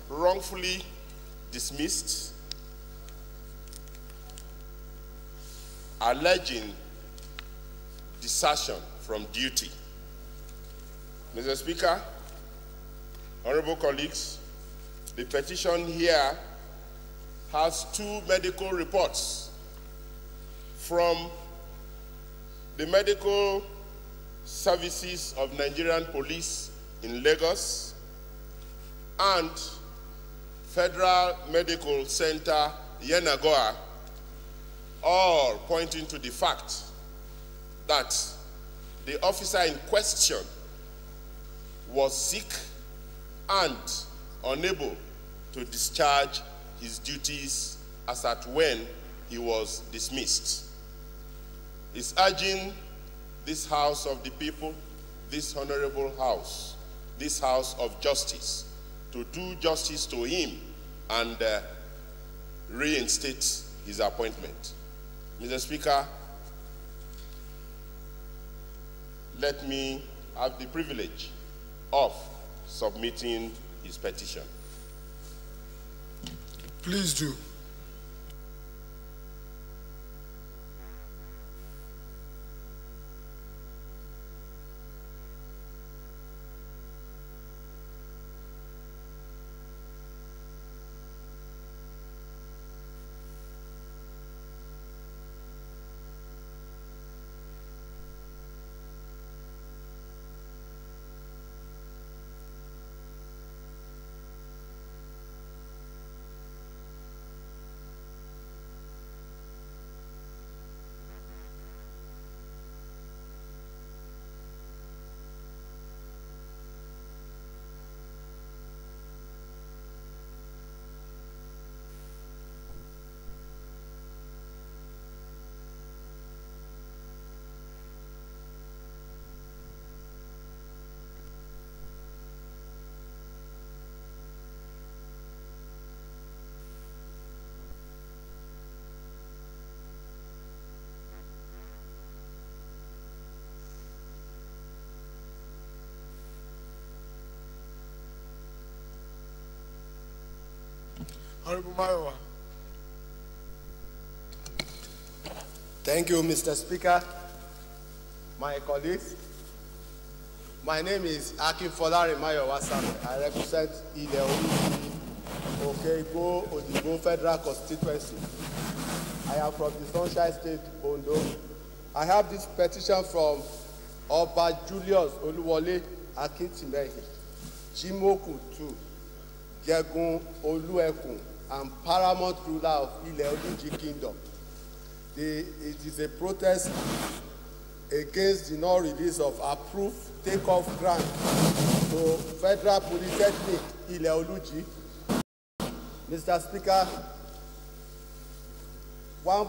wrongfully dismissed, alleging desertion from duty. Mr. Speaker, honorable colleagues, the petition here has 2 medical reports from the Medical Services of Nigerian Police in Lagos and Federal Medical Center, Yenagoa, all pointing to the fact that the officer in question was sick and unable to discharge his duties as at when he was dismissed. Is urging this House of the People, this honorable House, this House of Justice, to do justice to him and reinstate his appointment. Mr. Speaker, let me have the privilege of submitting his petition. Please do. Honorable Mayowa. Thank you, Mr. Speaker. My colleagues, my name is Akin Folari Mayowa Samuel. I represent Ile Okego Odibo Federal Constituency. I am from the Sunshine State, Ondo. I have this petition from Oba Julius Oluwole Akintimehi, Jimoku 2, Jegun Oluekun, and paramount ruler of Ile Oluji Kingdom. It is a protest against the non-release of approved take-off grant to Federal Polytechnic Ile Oluji. Mr. Speaker, 1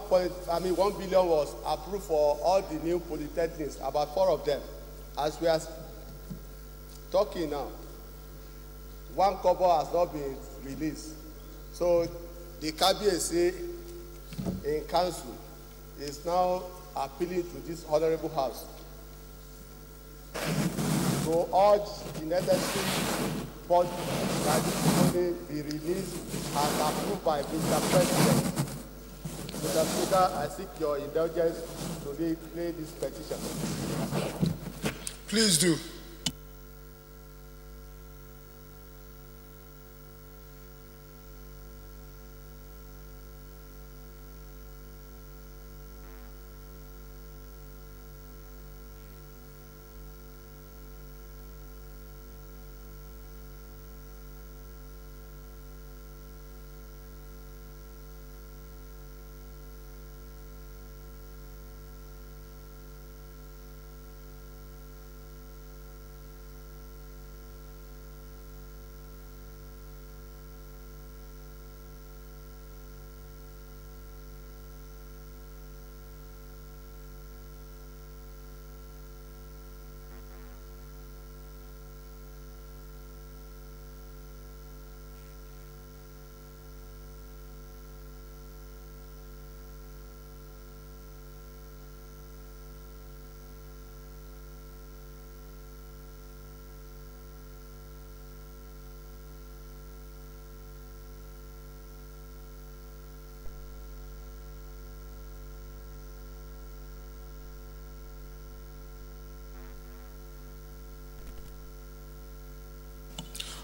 billion was approved for all the new polytechnics, about 4 of them. As we are talking now, 1 kobo has not been released. So the KBAC in council is now appealing to this honorable house to urge the necessary body that this money be released as approved by Mr. President. Mr. Speaker, I seek your indulgence to play this petition. Please do.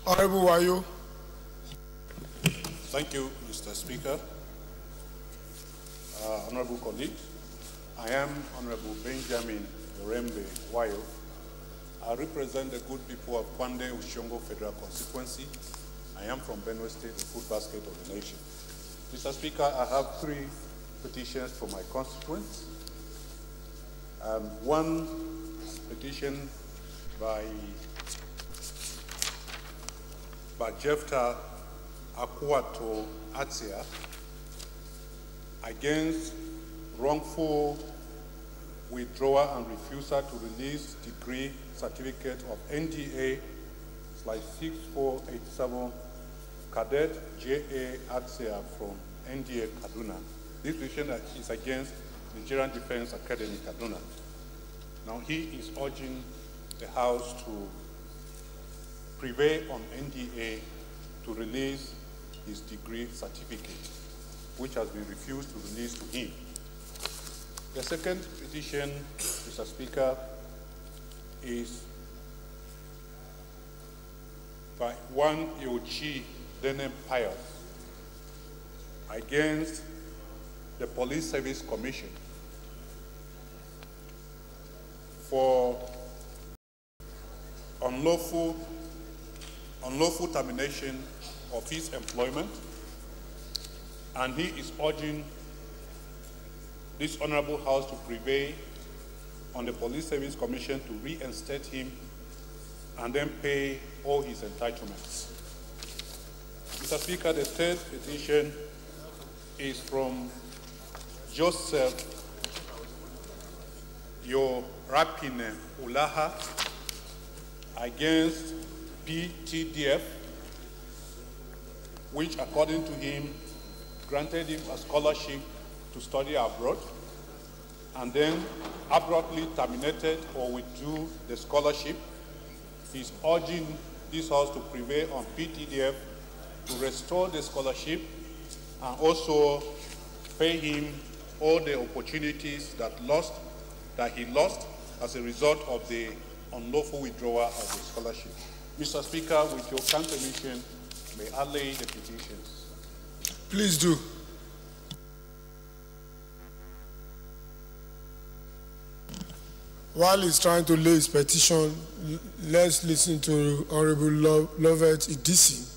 Honorable Wayo. Thank you, Mr. Speaker. Honorable colleagues, I am Honorable Benjamin Orembe Wayo. I represent the good people of Kwande Ushiongo Federal Constituency. I am from Benue State, the food basket of the nation. Mr. Speaker, I have 3 petitions for my constituents. One petition by Jefta Akwato Atsia against wrongful withdrawal and refusal to release degree certificate of NDA/6487 Cadet J.A. Atsia from NDA Kaduna. This petition is against Nigerian Defense Academy Kaduna. Now he is urging the House to prevail on NDA to release his degree certificate, which has been refused to release to him. The second petition, Mr. Speaker, is by one Yochi Denem Pius against the Police Service Commission for unlawful termination of his employment, and he is urging this Honorable House to prevail on the Police Service Commission to reinstate him and then pay all his entitlements. Mr. Speaker, the third petition is from Joseph Yorapine Ulaha against PTDF, which according to him granted him a scholarship to study abroad and then abruptly terminated or withdrew the scholarship. He's urging this House to prevail on PTDF to restore the scholarship and also pay him all the opportunities that he lost as a result of the unlawful withdrawal of the scholarship. Mr. Speaker, with your kind permission, may I lay the petitions? Please do. While he's trying to lay his petition, let's listen to Honorable Lovett Idisi.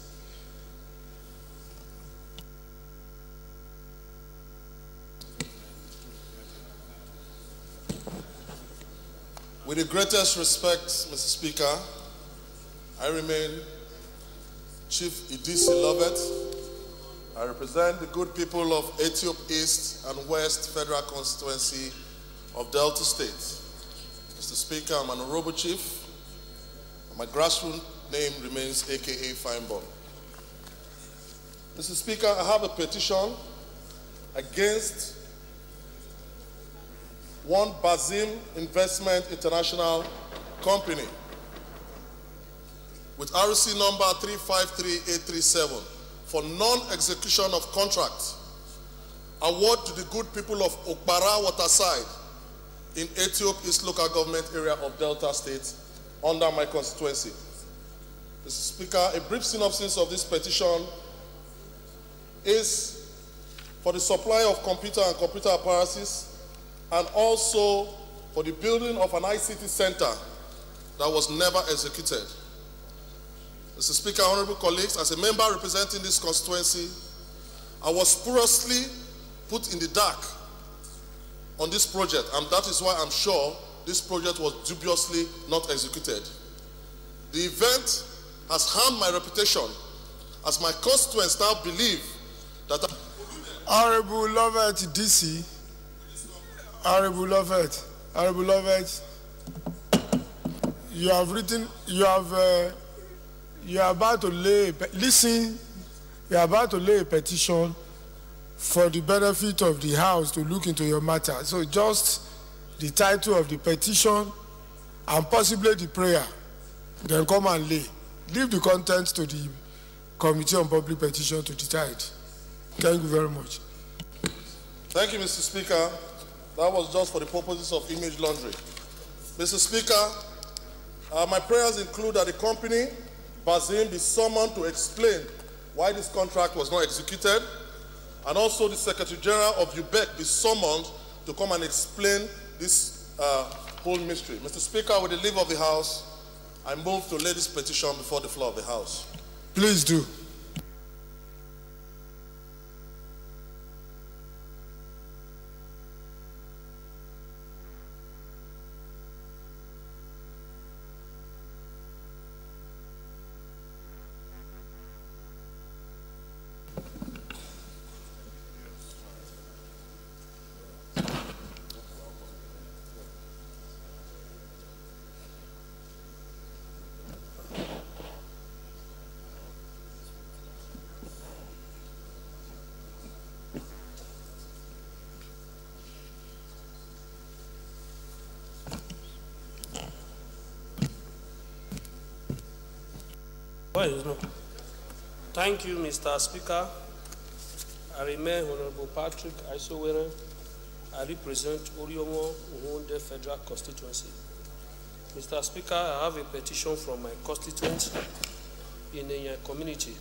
With the greatest respect, Mr. Speaker, I remain Chief Idisi Lovett. I represent the good people of Ethiopia East and West Federal Constituency of Delta State. Mr. Speaker, I'm an honorable chief. My grassroots name remains AKA Fineball. Mr. Speaker, I have a petition against one Bazim Investment International Company with RC number 353837 for non-execution of contract. Award to the good people of Okpara Waterside in Ethiopia East local government area of Delta State under my constituency. Mr. Speaker, a brief synopsis of this petition is for the supply of computer and computer apparatus and also for the building of an ICT center that was never executed. Mr. Speaker, honorable colleagues, as a member representing this constituency, I was spuriously put in the dark on this project, and that is why I'm sure this project was dubiously not executed. The event has harmed my reputation as my constituents now believe that Honorable Lovett DC. Honorable Lovett, you are about to lay a petition for the benefit of the House to look into your matter. So just the title of the petition and possibly the prayer, then come and lay. Leave the contents to the Committee on Public Petition to decide. Thank you very much. Thank you, Mr. Speaker. That was just for the purposes of image laundry. Mr. Speaker, my prayers include that the company Bazin be summoned to explain why this contract was not executed, and also the Secretary General of UBEC be summoned to come and explain this whole mystery. Mr. Speaker, with the leave of the House, I move to lay this petition before the floor of the House. Please do. Thank you, Mr. Speaker. I remain Honorable Patrick Aisowere. I represent Oriomo Uhunde Federal Constituency. Mr. Speaker, I have a petition from my constituents in a community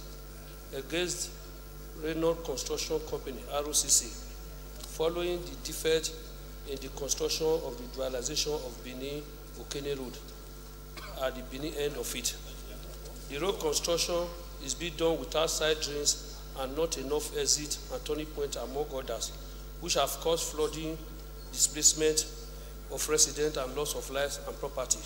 against Renault Construction Company, ROCC, following the defect in the construction of the dualization of Benin Okene Road at the Benin end of it. The road construction is being done without side drains and not enough exit and turning point among others, which have caused flooding, displacement of residents and loss of lives and property.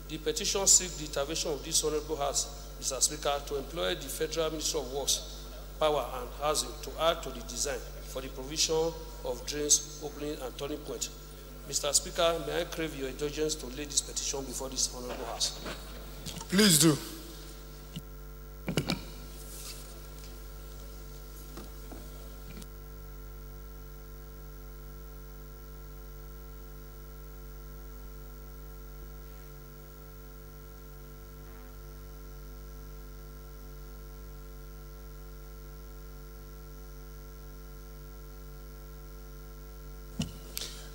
The petition seeks the intervention of this Honorable House, Mr. Speaker, to employ the Federal Ministry of Works, Power and Housing to add to the design for the provision of drains, opening and turning point. Mr. Speaker, may I crave your indulgence to lay this petition before this Honorable House? Please do.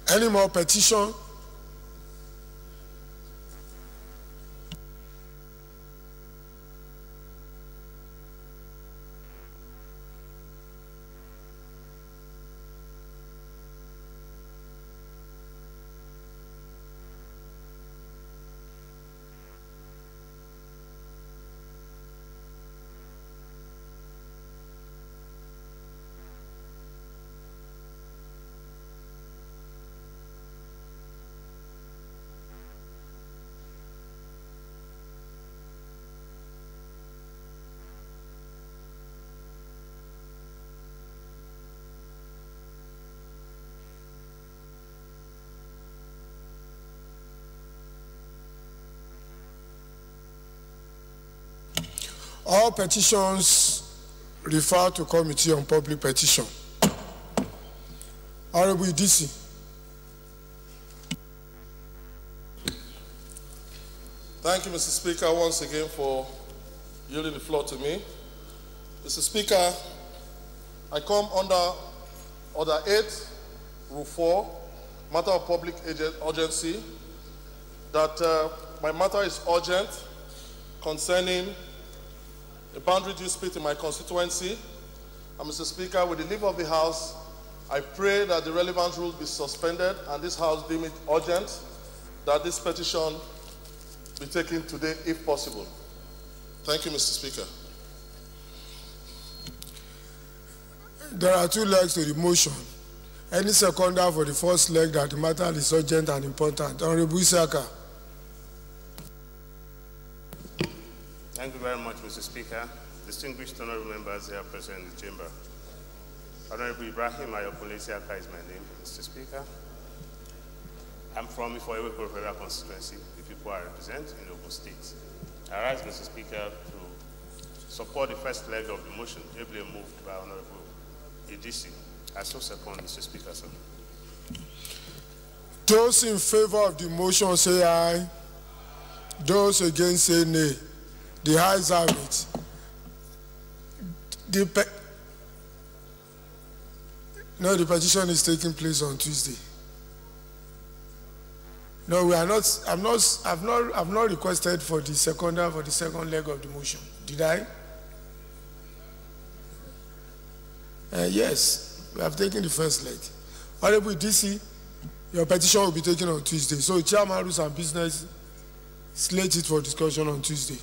Any more petition? All petitions refer to Committee on Public Petition. Honorable DC. Thank you, Mr. Speaker, once again for yielding the floor to me. Mr. Speaker, I come under Order 8, Rule 4, matter of public urgency, that my matter is urgent concerning a boundary dispute in my constituency. And Mr. Speaker, with the leave of the House, I pray that the relevant rules be suspended and this House deem it urgent that this petition be taken today if possible. Thank you, Mr. Speaker. There are two legs to the motion. Any seconder for the first leg that the matter is urgent and important? Honorable Isaka. Thank you very much, Mr. Speaker. Distinguished honorable members here present in the chamber. Honorable Ibrahim Ayopole Isiaka is my name, Mr. Speaker. I'm from Ifoewe Federal Constituency, the people I represent in Ogun State. I rise, Mr. Speaker, to support the first leg of the motion, ably moved by Honorable ADC. I so second, Mr. Speaker, sir. Those in favor of the motion say aye. Those against say nay. The ayes have it. The petition is taking place on Tuesday. No, we are not. I've not requested for the second leg of the motion. Did I? Yes, we have taken the first leg. Honorable DC, your petition will be taken on Tuesday. So, Chairman Rules and Business, slate it for discussion on Tuesday.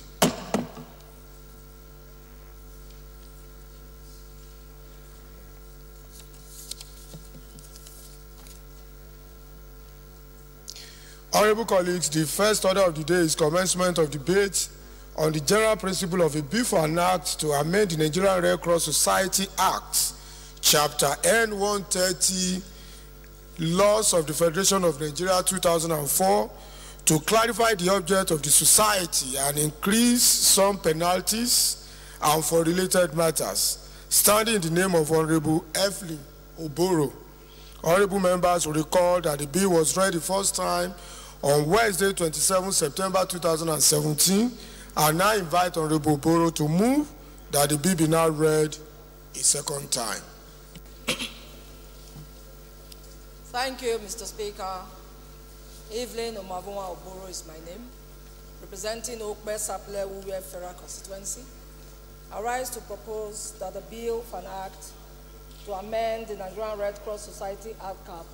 Honorable colleagues, the first order of the day is commencement of debate on the general principle of a bill for an act to amend the Nigerian Red Cross Society Act, Chapter N130, Laws of the Federation of Nigeria 2004, to clarify the object of the society and increase some penalties and for related matters, standing in the name of Honorable Evelyn Oboro. Honorable members will recall that the bill was read the first time on Wednesday, 27 September 2017, and now invite Honorable Oboro to move that the bill be now read a second time. Thank you, Mr. Speaker. Evelyn Omavunwa Oboro is my name, representing Okbe Saple Uwe Federal Constituency. I rise to propose that the bill for an act to amend the Nigerian Red Cross Society Act Cap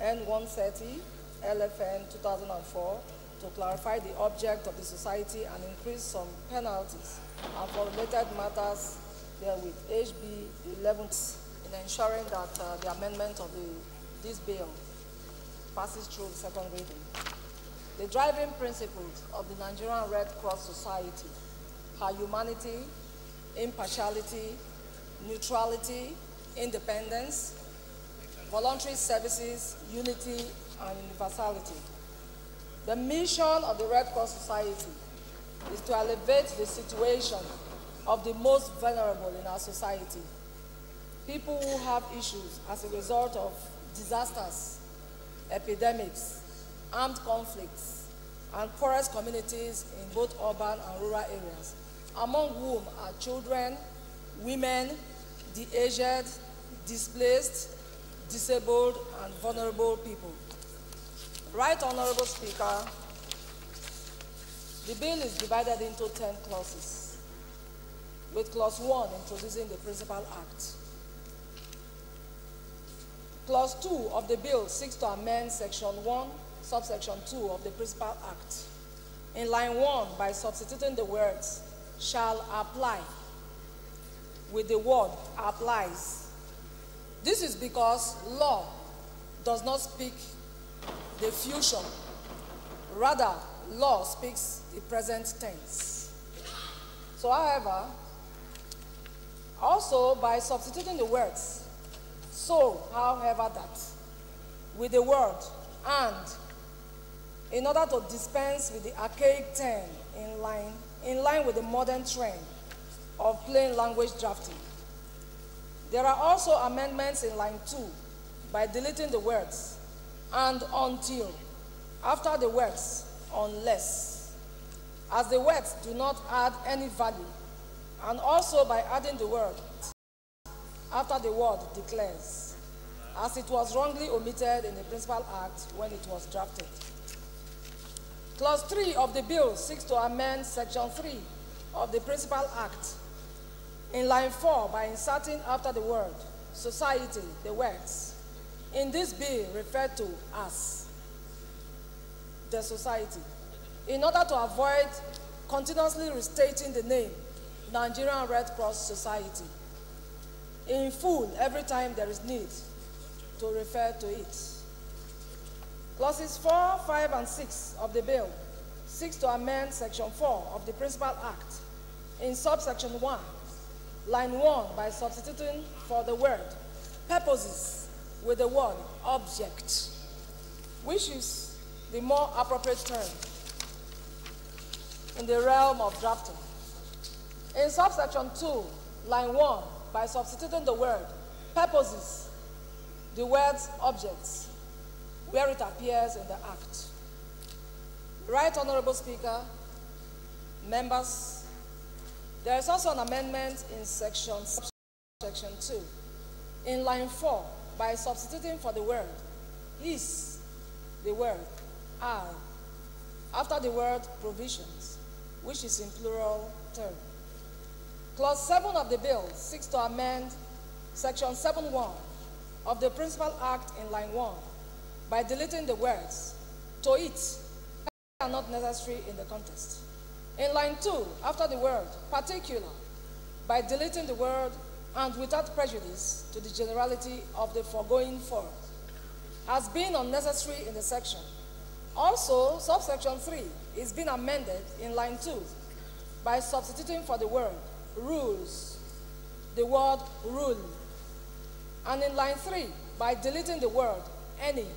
N130 LFN 2004 to clarify the object of the society and increase some penalties and for related matters therewith HB 11 in ensuring that the amendment of this bill passes through the second reading. The driving principles of the Nigerian Red Cross Society are humanity, impartiality, neutrality, independence, voluntary services, unity, and universality. The mission of the Red Cross Society is to elevate the situation of the most vulnerable in our society, people who have issues as a result of disasters, epidemics, armed conflicts, and poorest communities in both urban and rural areas, among whom are children, women, the aged, displaced, disabled, and vulnerable people. Right Honorable Speaker, the bill is divided into 10 clauses, with Clause 1 introducing the Principal Act. Clause 2 of the bill seeks to amend Section 1, Subsection 2 of the Principal Act, in line 1 by substituting the words "shall apply" with the word "applies." This is because law does not speak the future. Rather, law speaks the present tense. So, however, also by substituting the words "so, however that" with the word "and," in order to dispense with the archaic term in line with the modern trend of plain language drafting. There are also amendments in line 2 by deleting the words "and until" after the words "unless," as the words do not add any value, and also by adding the word after the word "declares," as it was wrongly omitted in the Principal Act when it was drafted. Clause 3 of the bill seeks to amend Section 3 of the Principal Act in line 4 by inserting after the word "society" the words "in this bill referred to as the society," in order to avoid continuously restating the name Nigerian Red Cross Society in full every time there is need to refer to it. Clauses 4, 5, and 6 of the bill seeks to amend Section 4 of the Principal Act in subsection 1, line 1 by substituting for the word "purposes" with the word "object," which is the more appropriate term in the realm of drafting. In subsection 2, line 1, by substituting the word "purposes," the words "objects," where it appears in the Act. Right Honorable Speaker, members, there is also an amendment in section 2, in line 4, by substituting for the word "is," the word I, after the word provisions, which is in plural term. Clause 7 of the bill seeks to amend section 7.1 of the Principal Act in line 1 by deleting the words "to it" are not necessary in the context. In line 2, after the word "particular," by deleting the word "and without prejudice to the generality of the foregoing form," has been unnecessary in the section. Also, subsection 3 is being amended in line 2 by substituting for the word "rules" the word "rule," and in line 3 by deleting the word "any"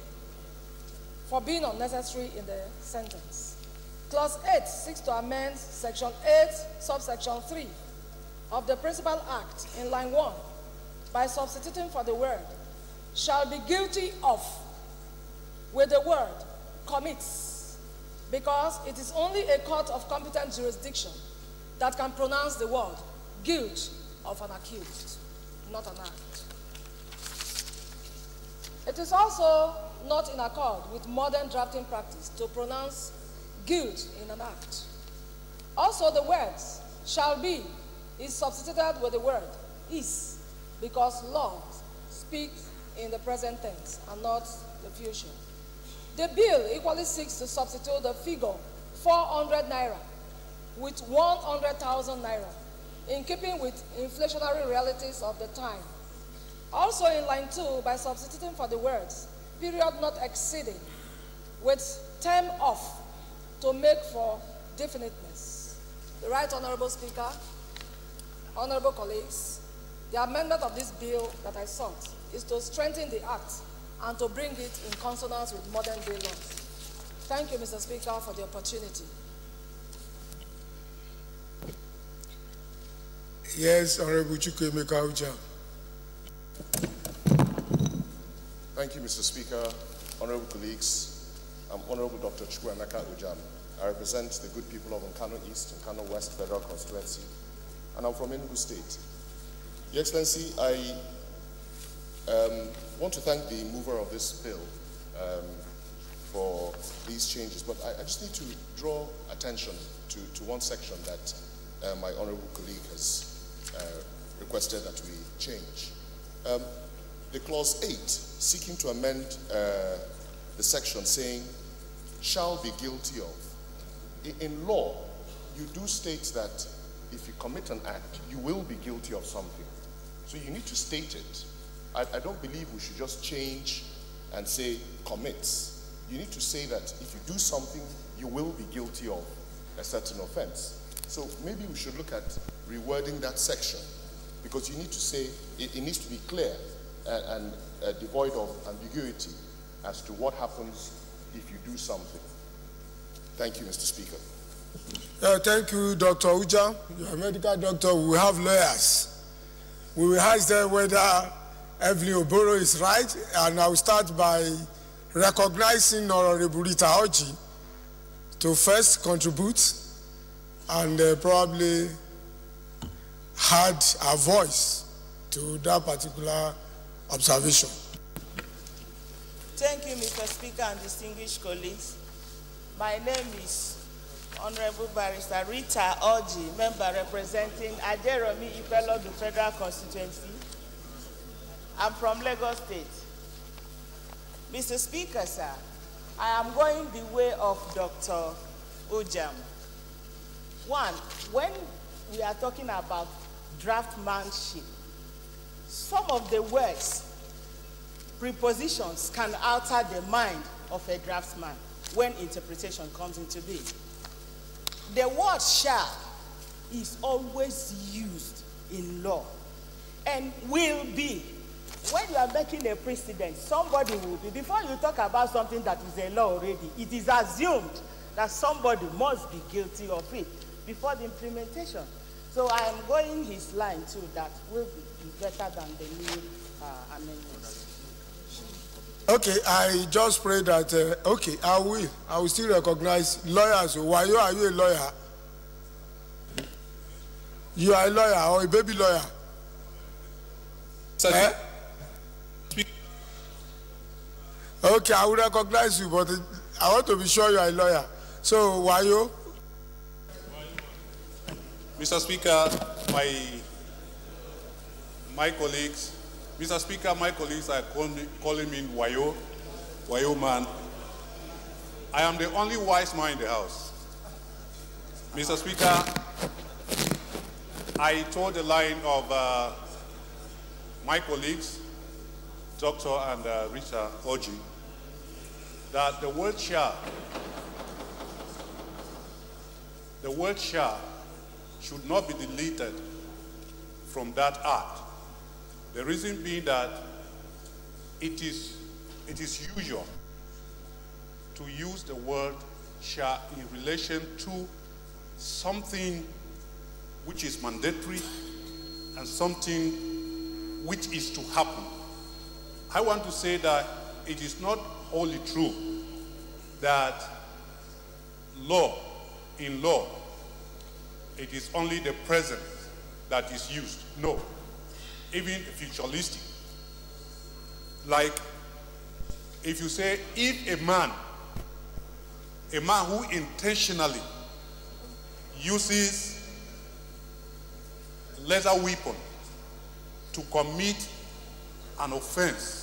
for being unnecessary in the sentence. Clause 8 seeks to amend section 8, subsection 3 of the Principal Act in line 1 by substituting for the word "shall be guilty of" with the word "commits," because it is only a court of competent jurisdiction that can pronounce the word "guilt" of an accused, not an act. It is also not in accord with modern drafting practice to pronounce guilt in an act. Also, the words "shall be" is substituted with the word "is," because law speaks in the present tense and not the future. The bill equally seeks to substitute the figure 400 naira with 100,000 naira, in keeping with inflationary realities of the time. Also in line 2, by substituting for the words "period not exceeding" with "term of" to make for definiteness. The Right Honorable Speaker, honorable colleagues, the amendment of this bill that I sought is to strengthen the act and to bring it in consonance with modern day laws. Thank you, Mr. Speaker, for the opportunity. Yes, Honorable Chukwuemeka Ujam. Thank you, Mr. Speaker, honorable colleagues. I'm Honorable Dr. Chukwuemeka Ujam. I represent the good people of Nkano East and Nkano West Federal Constituency, and I'm from Enugu State. Your Excellency, I want to thank the mover of this bill for these changes, but I just need to draw attention to one section that my honorable colleague has requested that we change. The clause 8, seeking to amend the section saying "shall be guilty of." In law, you do state that if you commit an act, you will be guilty of something. So you need to state it. I don't believe we should just change and say "commits." You need to say that if you do something, you will be guilty of a certain offense. So maybe we should look at rewording that section, because you need to say, it needs to be clear and devoid of ambiguity as to what happens if you do something. Thank you, Mr. Speaker. Thank you, Dr. Uja. You're a medical doctor. We have lawyers. We will ask them whether Evelyn Oboro is right, and I'll start by recognizing Honorable Rita Oji to first contribute and probably add a voice to that particular observation. Thank you, Mr. Speaker and distinguished colleagues. My name is Honorable Barrister Rita Oji, member representing Ajeromi Ipelodu Federal Constituency. I'm from Lagos State. Mr. Speaker, sir, I am going the way of Dr. Ujam. One, when we are talking about draftmanship, some of the words, prepositions, can alter the mind of a draftsman when interpretation comes into being. The word "shall" is always used in law, and "will be." When you are making a precedent, somebody will be. Before you talk about something that is a law already, it is assumed that somebody must be guilty of it before the implementation. So I am going his line too, that will be better than the new amendments. Okay, I just pray that, okay, I will still recognize lawyers. Why are you a lawyer? You are a lawyer or a baby lawyer? Eh? Okay, I will recognize you, but I want to be sure you are a lawyer. So, Wayo? Mr. Speaker, my colleagues, Mr. Speaker, my colleagues are calling me Wayo man. I am the only wise man in the House. Mr. Speaker, I told the line of my colleagues, Dr. and Rita Oji, that the word shall should not be deleted from that act. The reason being that it is usual to use the word shall in relation to something which is mandatory and something which is to happen. I want to say that it is not wholly true that in law, it is only the present that is used. No, even futuristic. Like if you say, if a man who intentionally uses lethal weapon to commit an offense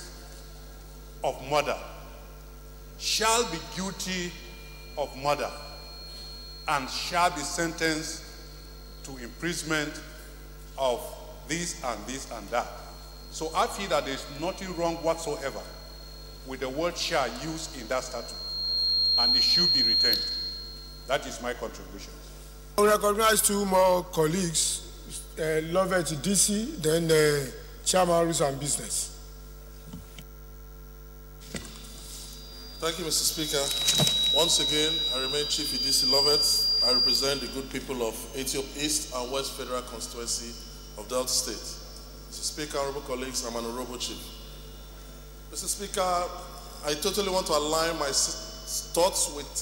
of murder shall be guilty of murder and shall be sentenced to imprisonment of this and this and that. So I feel that there's nothing wrong whatsoever with the word shall used in that statute, and it should be retained. That is my contribution. I recognize two more colleagues, Lovett DC, then Chairman Rules and Business. Thank you, Mr. Speaker. Once again, I remain Chief Idisi Lovett. I represent the good people of Etiop East and West Federal Constituency of Delta State. Mr. Speaker, honorable colleagues, I'm an honorable chief. Mr. Speaker, I totally want to align my thoughts with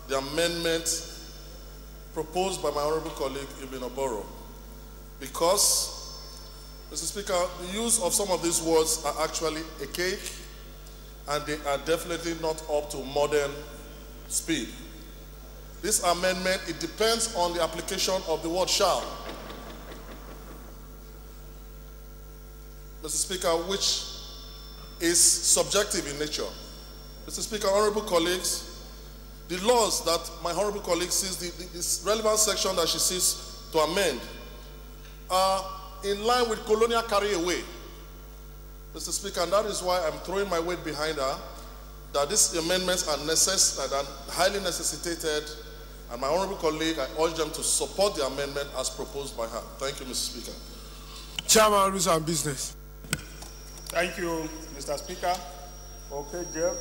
the amendment proposed by my honorable colleague, Ibn Oboro, because, Mr. Speaker, the use of some of these words are actually archaic, and they are definitely not up to modern speed. This amendment, it depends on the application of the word shall. Mr. Speaker, which is subjective in nature. Mr. Speaker, honorable colleagues, the laws that my honorable colleague sees, this relevant section that she sees to amend, are in line with colonial carry away. Mr. Speaker, and that is why I'm throwing my weight behind her, that these amendments are highly necessitated, and my honorable colleague, I urge them to support the amendment as proposed by her. Thank you, Mr. Speaker. Chairman, Rules and Business. Thank you, Mr. Speaker. Okay, Jeff.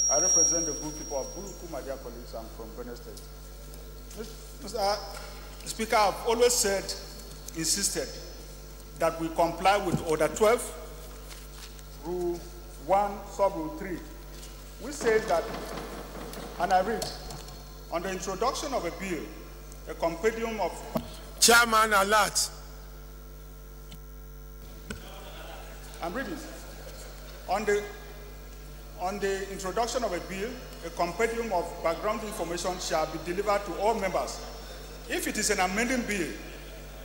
I represent the good people of Buruku, my dear colleagues. I'm from Benin State. Mr. Speaker, I've always insisted that we comply with Order 12, Rule 1, Sub-Rule 3, which says that, and I read, on the introduction of a bill, a compendium of... Chairman, alert. I'm reading. On the introduction of a bill, a compendium of background information shall be delivered to all members. If it is an amending bill,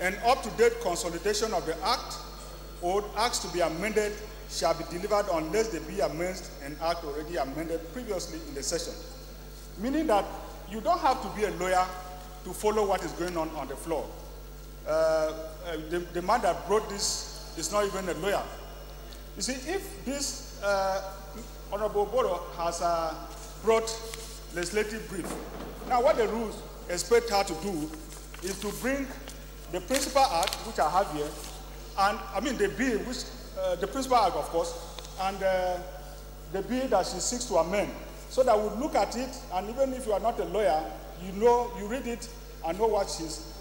an up-to-date consolidation of the act or acts to be amended shall be delivered unless the bill amends an act already amended previously in the session. Meaning that you don't have to be a lawyer to follow what is going on the floor. The man that brought this is not even a lawyer. You see, if this Honorable Boro has brought legislative brief, now what the rules expect her to do is to bring the principal act, which I have here, and I mean the bill, which the principal act, of course, and the bill that she seeks to amend, so that we look at it, and even if you are not a lawyer, you read it and know what she's.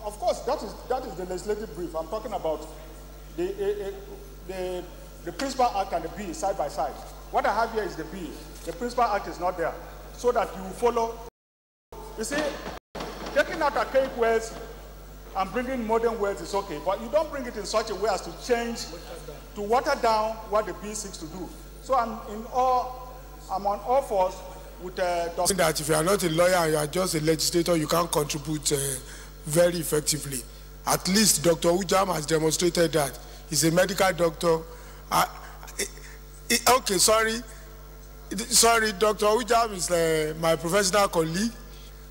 Of course, that is the legislative brief. I'm talking about the principal act and the bill side by side. What I have here is the bill. The principal act is not there, so that you follow. You see, taking out archaic words and bringing modern words is okay, but you don't bring it in such a way as to change, to water down what the bill seeks to do. So I'm on all fours with that if you are not a lawyer and you are just a legislator, you can't contribute very effectively. At least Dr. Ujam has demonstrated that. He's a medical doctor. Okay, sorry, Dr. Ujam is my professional colleague,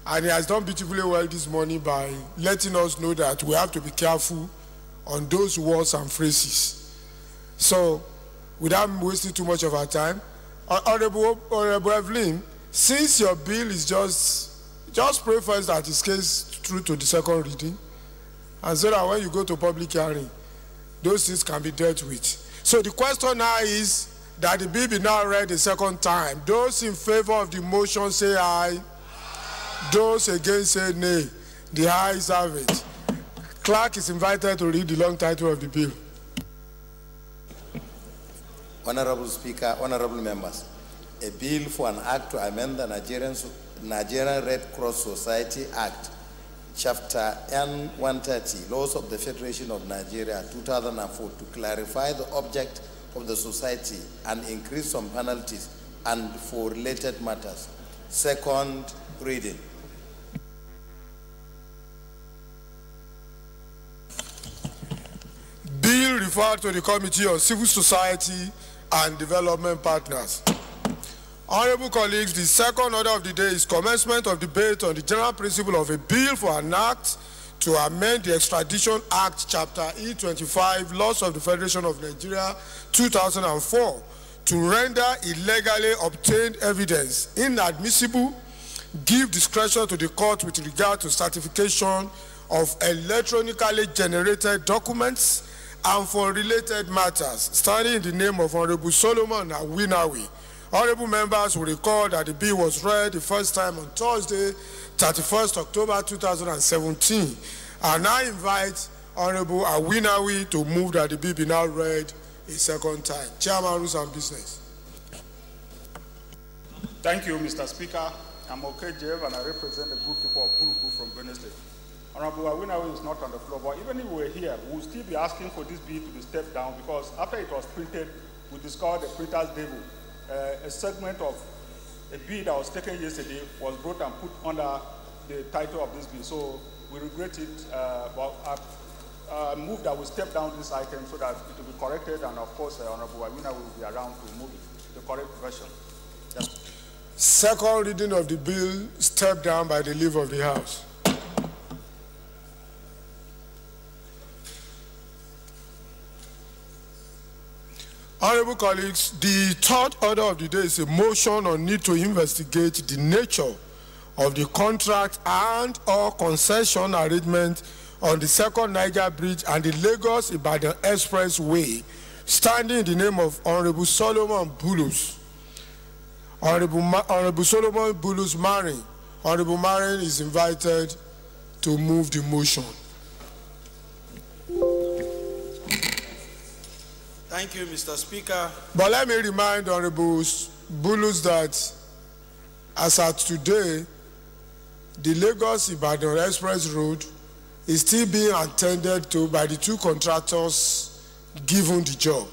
and he has done beautifully well this morning by letting us know that we have to be careful on those words and phrases. So, without wasting too much of our time, Honorable Evelyn, since your bill is just pray first that it gets through to the second reading, and so that when you go to public hearing, those things can be dealt with. So the question now is that the bill be now read a second time. Those in favor of the motion say aye. Those against say nay. The ayes have it. Clerk is invited to read the long title of the bill. Honorable Speaker, honorable members, a bill for an act to amend the Nigerian Red Cross Society Act, Chapter N130, Laws of the Federation of Nigeria, 2004, to clarify the object of the society and increase some penalties and for related matters. Second reading. Bill referred to the Committee on Civil Society and Development Partners. Honorable colleagues, the second order of the day is commencement of debate on the general principle of a bill for an act to amend the Extradition Act, Chapter E25, Laws of the Federation of Nigeria, 2004, to render illegally obtained evidence inadmissible, give discretion to the court with regard to certification of electronically generated documents, and for related matters, standing in the name of Honorable Solomon Awinawi. Honorable members will recall that the bill was read the first time on Thursday, 31st October 2017. And I invite Honorable Awinawi to move that the bill be now read a second time. Chairman, Rules and Business. Thank you, Mr. Speaker. I'm Okejev, and I represent the good people of Buruku from Benin State. Honorable Awinawi is not on the floor, but even if we were here, we will still be asking for this bill to be stepped down, because after it was printed, we discovered the printer's devil. A segment of a bill that was taken yesterday was brought and put under the title of this bill. So we regret it, but I move that we step down this item so that it will be corrected, and of course, Honorable Awinawi will be around to move it, the correct version. Yes. Second reading of the bill stepped down by the leave of the House. Honorable colleagues, the third order of the day is a motion on need to investigate the nature of the contract and or concession arrangement on the Second Niger Bridge and the Lagos-Ibadan Expressway, standing in the name of Honorable Solomon Bulus. Honorable Solomon Bulus Marin. Honorable Marin is invited to move the motion. Thank you, Mr. Speaker. But let me remind Honorable Bulus that as at today, the Lagos-Ibadan Express Road is still being attended to by the two contractors given the job.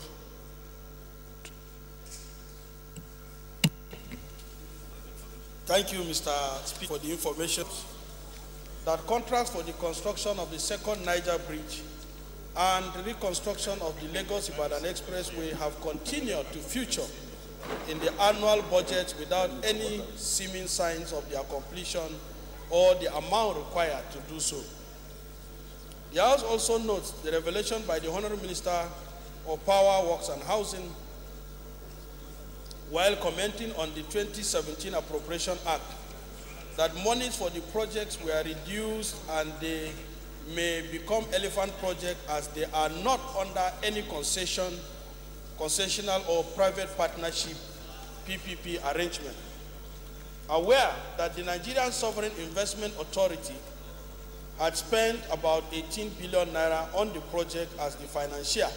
Thank you, Mr. Speaker, for the information that contracts for the construction of the Second Niger Bridge and the reconstruction of the Lagos-Ibadan Expressway have continued to feature in the annual budget without any seeming signs of their completion or the amount required to do so. The House also notes the revelation by the Honorable Minister of Power, Works and Housing while commenting on the 2017 Appropriation Act that monies for the projects were reduced and they may become elephant projects as they are not under any concessional or private partnership PPP arrangement. Aware that the Nigerian Sovereign Investment Authority had spent about 18 billion naira on the project as the financier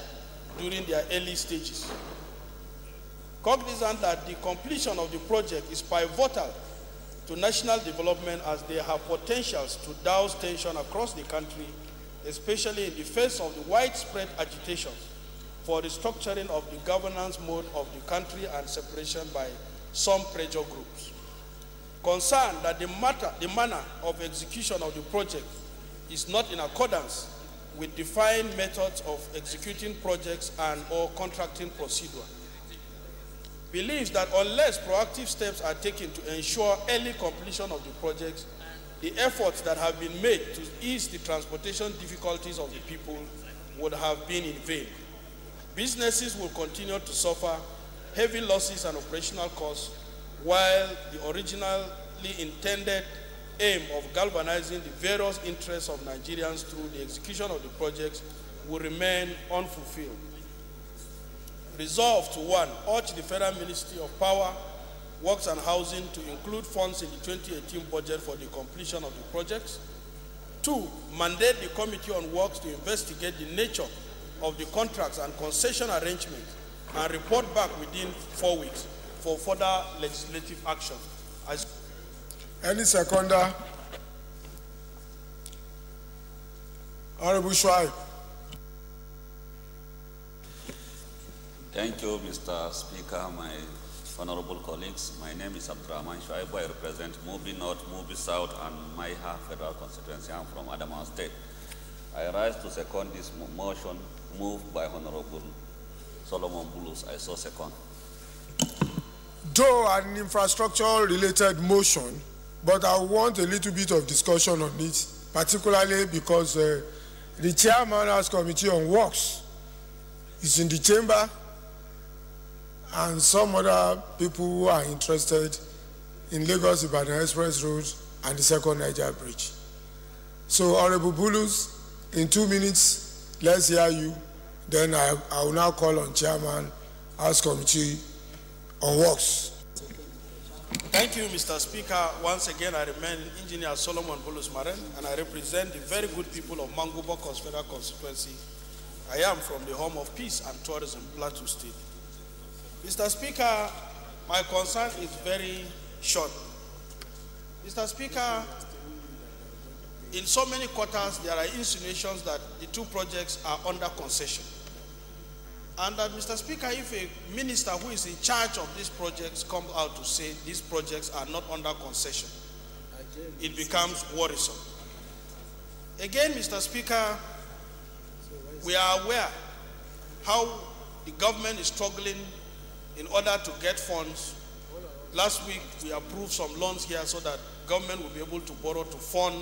during their early stages. Cognizant that the completion of the project is pivotal to national development as they have potentials to douse tension across the country, especially in the face of the widespread agitation for restructuring of the governance mode of the country and separation by some pressure groups. concerned that the manner of execution of the project is not in accordance with defined methods of executing projects and or contracting procedure. Believes that unless proactive steps are taken to ensure early completion of the projects, the efforts that have been made to ease the transportation difficulties of the people would have been in vain. Businesses will continue to suffer heavy losses and operational costs, while the originally intended aim of galvanizing the various interests of Nigerians through the execution of the projects will remain unfulfilled. Resolved to 1, urge the Federal Ministry of Power, Works and Housing to include funds in the 2018 budget for the completion of the projects. 2, mandate the Committee on Works to investigate the nature of the contracts and concession arrangements and report back within 4 weeks for further legislative action. Any seconder? Honorable Shuaib. Thank you, Mr. Speaker, my honorable colleagues. My name is Abdurrahman Shuaib. I represent Mubi North, Mubi South, and Maiha Federal Constituency. I'm from Adamawa State. I rise to second this motion moved by Honorable Solomon Bulus. I so second. Though an infrastructure-related motion, but I want a little bit of discussion on it, particularly because the chairman of the Committee on Works is in the chamber, and some other people who are interested in Lagos-Ibadan Express Road and the second Niger Bridge. So, Honorable Bulus, in 2 minutes, let's hear you. Then I will now call on Chairman House Committee on Works. Thank you, Mr. Speaker. Once again, I remain Engineer Solomon Bulus Maren, and I represent the very good people of Mangubo Federal Constituency. I am from the home of peace and tourism, Plateau State. Mr. Speaker, my concern is very short. Mr. Speaker, in so many quarters, there are insinuations that the 2 projects are under concession. And that, Mr. Speaker, if a minister who is in charge of these projects comes out to say these projects are not under concession, it becomes worrisome. Again, Mr. Speaker, we are aware how the government is struggling in order to get funds. Last week, we approved some loans here so that government will be able to borrow to fund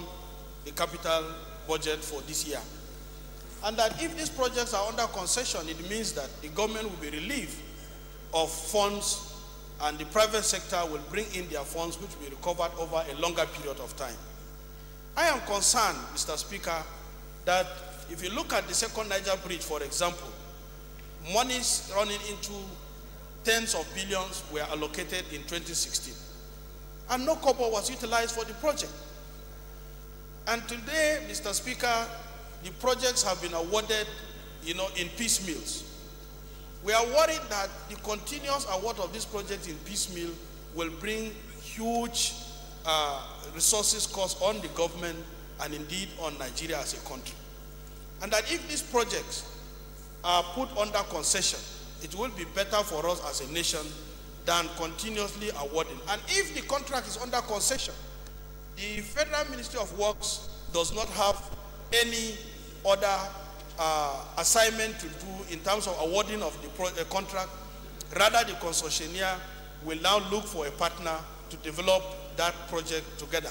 the capital budget for this year. And that if these projects are under concession, it means that the government will be relieved of funds and the private sector will bring in their funds, which will be recovered over a longer period of time. I am concerned, Mr. Speaker, that if you look at the second Niger Bridge, for example, monies running into tens of billions were allocated in 2016. And no kobo was utilized for the project. And today, Mr. Speaker, the projects have been awarded, in piecemeals. We are worried that the continuous award of this project in piecemeal will bring huge resources costs on the government and indeed on Nigeria as a country. And that if these projects are put under concession, it will be better for us as a nation than continuously awarding. And if the contract is under concession, the Federal Ministry of Works does not have any other assignment to do in terms of awarding of the contract. Rather, the concessionaire will now look for a partner to develop that project together.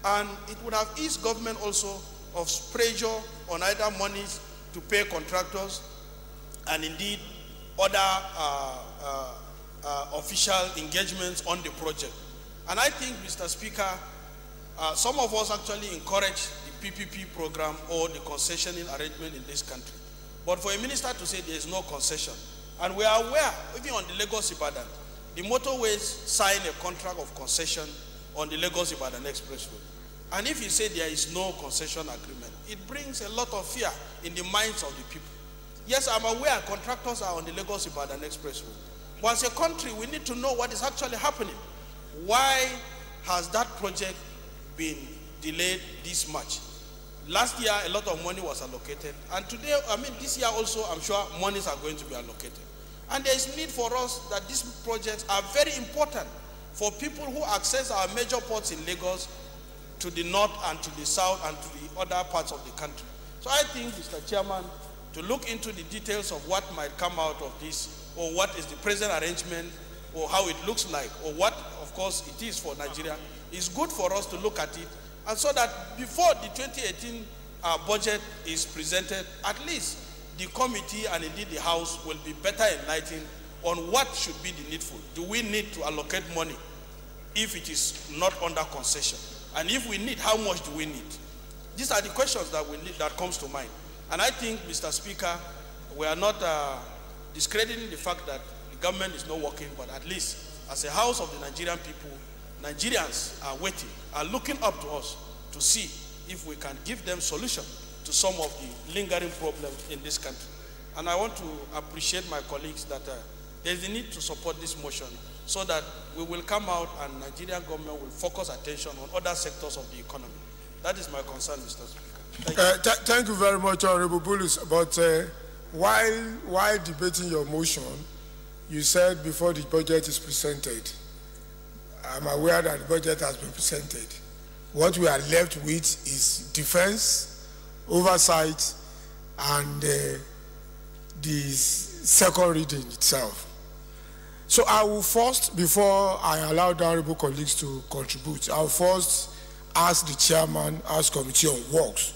And it would have eased government also of pressure on either monies to pay contractors and indeed other official engagements on the project. And I think, Mr. Speaker, some of us actually encourage the PPP program or the concessioning arrangement in this country. But for a minister to say there is no concession, and we are aware, even on the Lagos-Ibadan, the motorways sign a contract of concession on the Lagos-Ibadan Expressway. And if you say there is no concession agreement, it brings a lot of fear in the minds of the people. Yes, I'm aware contractors are on the Lagos-Ibadan Expressway. But as a country, we need to know what is actually happening. Why has that project been delayed this much? Last year, a lot of money was allocated. And today, this year also, I'm sure monies are going to be allocated. And there is need for us that these projects are very important for people who access our major ports in Lagos to the north and to the south and to the other parts of the country. So I think, Mr. Chairman, to look into the details of what might come out of this, or what is the present arrangement, or how it looks like, or what, of course, it is for Nigeria, is good for us to look at it, and so that before the 2018 budget is presented, at least the committee and indeed the House will be better enlightened on what should be the needful. Do we need to allocate money if it is not under concession? And if we need, how much do we need? These are the questions that we need, that comes to mind. And I think, Mr. Speaker, we are not discrediting the fact that the government is not working, but at least as a house of the Nigerian people, Nigerians are waiting, are looking up to us to see if we can give them solution to some of the lingering problems in this country. And I want to appreciate my colleagues that there's a need to support this motion so that we will come out and Nigerian government will focus attention on other sectors of the economy. That is my concern, Mr. Speaker. Thank you very much, Honorable Bulus. But while debating your motion, you said before the budget is presented, I'm aware that the budget has been presented. What we are left with is defense, oversight, and the second reading itself. So I will first, before I allow the honorable colleagues to contribute, I will first ask the chairman, ask Committee on Works,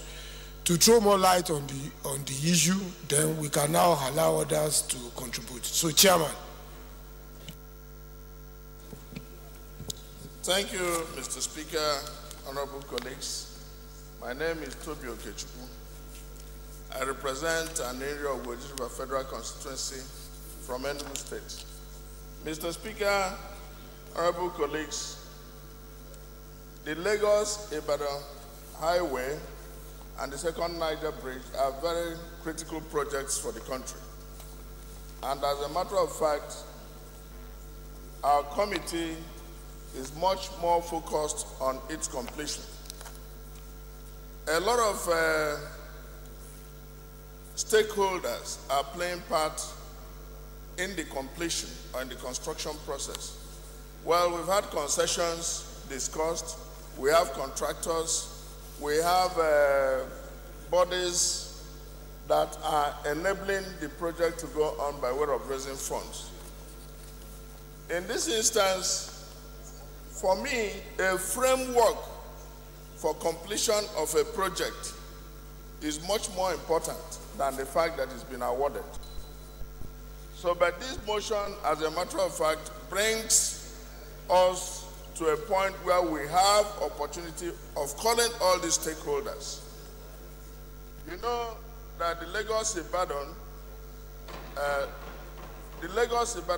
to throw more light on the issue. Then we can now allow others to contribute. So, Chairman. Thank you, Mr. Speaker, honorable colleagues. My name is Tobi Okechukwu. I represent an area of Oji River Federal Constituency from Enugu State. Mr. Speaker, honorable colleagues, the Lagos-Ibadan Highway and the second Niger Bridge are very critical projects for the country. And as a matter of fact, our committee is much more focused on its completion. A lot of stakeholders are playing part in the completion or in the construction process. Well, we've had concessions discussed, we have contractors, we have bodies that are enabling the project to go on by way of raising funds. In this instance, for me, a framework for completion of a project is much more important than the fact that it's been awarded. So, but this motion, as a matter of fact, brings us to a point where we have opportunity of calling all these stakeholders. You know that the Lagos-Ibadan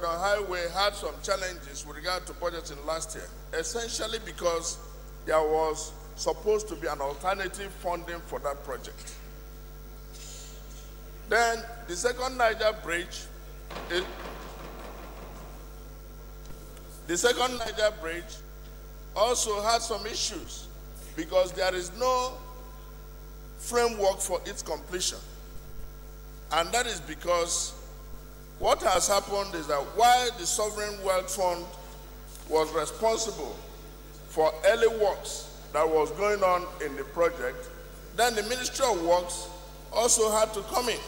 Highway had some challenges with regard to budgeting last year, essentially because there was supposed to be an alternative funding for that project. Then the second Niger Bridge, also had some issues because there is no framework for its completion. And that is because what has happened is that while the Sovereign Wealth Fund was responsible for early works that was going on in the project, then the Ministry of Works also had to come in.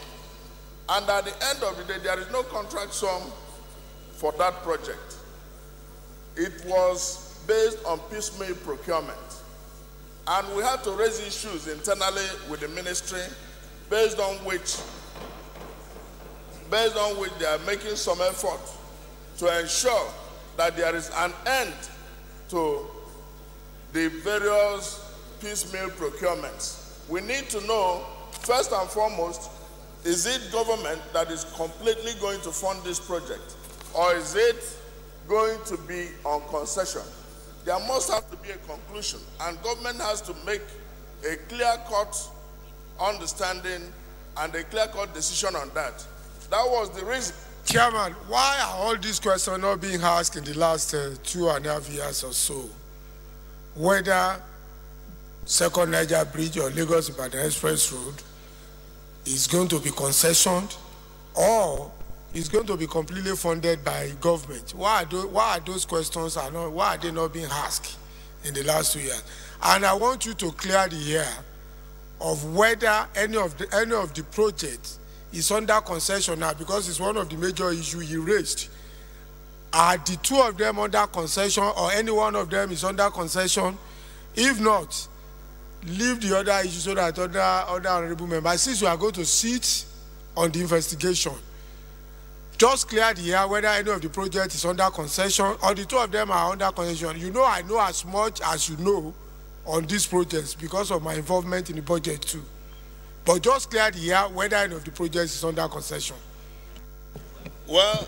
And at the end of the day, there is no contract sum for that project. It was based on piecemeal procurement. And we had to raise issues internally with the ministry based on which they are making some effort to ensure that there is an end to the various piecemeal procurements. We need to know, first and foremost, is it government that is completely going to fund this project, or is it going to be on concession? There must have to be a conclusion, and government has to make a clear-cut understanding and a clear-cut decision on that. That was the reason. Chairman, why are all these questions not being asked in the last 2.5 years or so? Whether second Niger Bridge or Lagos-Ibadan Express Road is going to be concessioned, or is going to be completely funded by government. Why are those questions why are they not being asked in the last 2 years? And I want you to clear the air of whether any of the projects is under concession now, because it's one of the major issues he raised. Are the two of them under concession, or any one of them is under concession? If not, leave the other issue so that other honorable members, since you are going to sit on the investigation, just clear the air whether any of the project is under concession or the two of them are under concession. You know, I know as much as you know on these projects because of my involvement in the budget too. But just clear the air whether any of the projects is under concession. Well,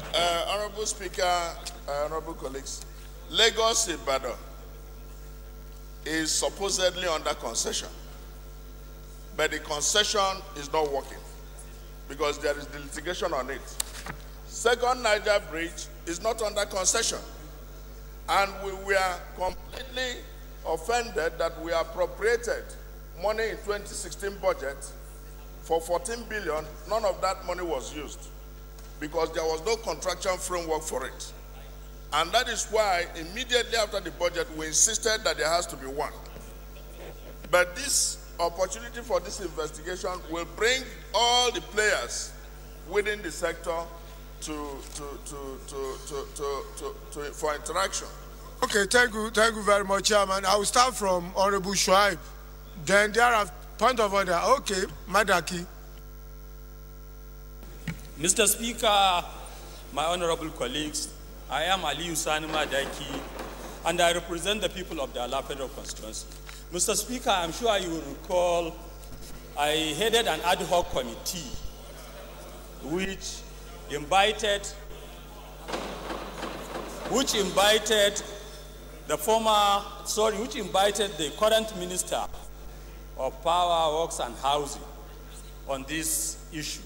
Honorable Speaker, honorable colleagues, Lagos Ibadan is supposedly under concession, but the concession is not working because there is the litigation on it. Second Niger Bridge is not under concession, and we were completely offended that we appropriated money in 2016 budget for 14 billion. None of that money was used because there was no contractual framework for it. And that is why immediately after the budget, we insisted that there has to be one. But this opportunity for this investigation will bring all the players within the sector for interaction. Okay, thank you very much, Chairman. I will start from Honorable Shuaib. Then there are point of order. Okay, Madaki. Mr. Speaker, my honorable colleagues, I am Aliyu Sani Madaki, and I represent the people of the Ala Federal Constituency. Mr. Speaker, I'm sure you will recall I headed an ad hoc committee which invited the current Minister of Power, Works and Housing on this issue.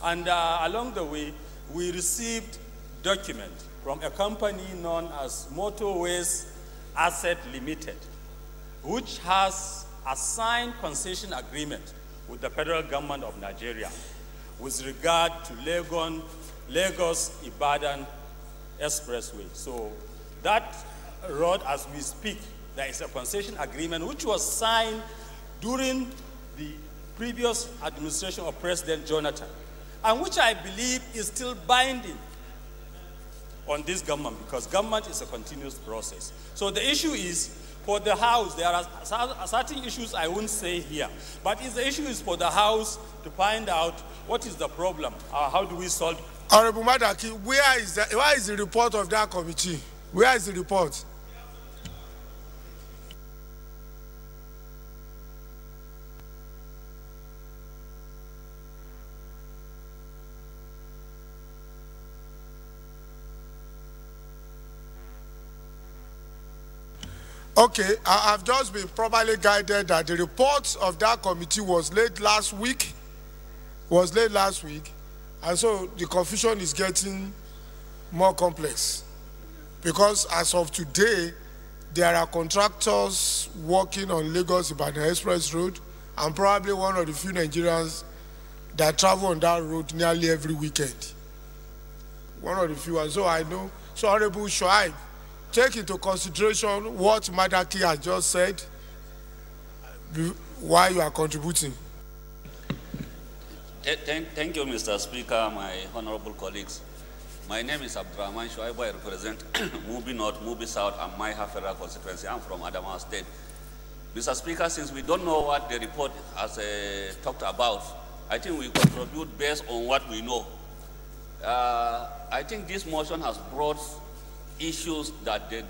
And along the way, we received documents from a company known as Motorways Asset Limited, which has a signed concession agreement with the federal government of Nigeria with regard to Lagos-Ibadan Expressway. So that road, as we speak, there is a concession agreement which was signed during the previous administration of President Jonathan, and which I believe is still binding on this government, because government is a continuous process. So the issue is, for the House, there are certain issues I won't say here, but the issue is for the House to find out what is the problem, how do we solve. Honorable Madaki, where is the report of that committee? Where is the report? Okay, I've just been properly guided that the report of that committee was laid last week, and so the confusion is getting more complex because as of today, there are contractors working on Lagos-Ibadan Express Road, and probably one of the few Nigerians that travel on that road nearly every weekend. One of the few, and so I know. So Honorable Shuaib, take into consideration what Madaki has just said while you are contributing. Thank you, Mr. Speaker, my honorable colleagues. My name is Abdurrahman Shuaibu. I represent Mubi North, Mubi South, and my Federal constituency. I'm from Adamawa State. Mr. Speaker, since we don't know what the report has talked about, I think we contribute based on what we know. I think this motion has brought issues that the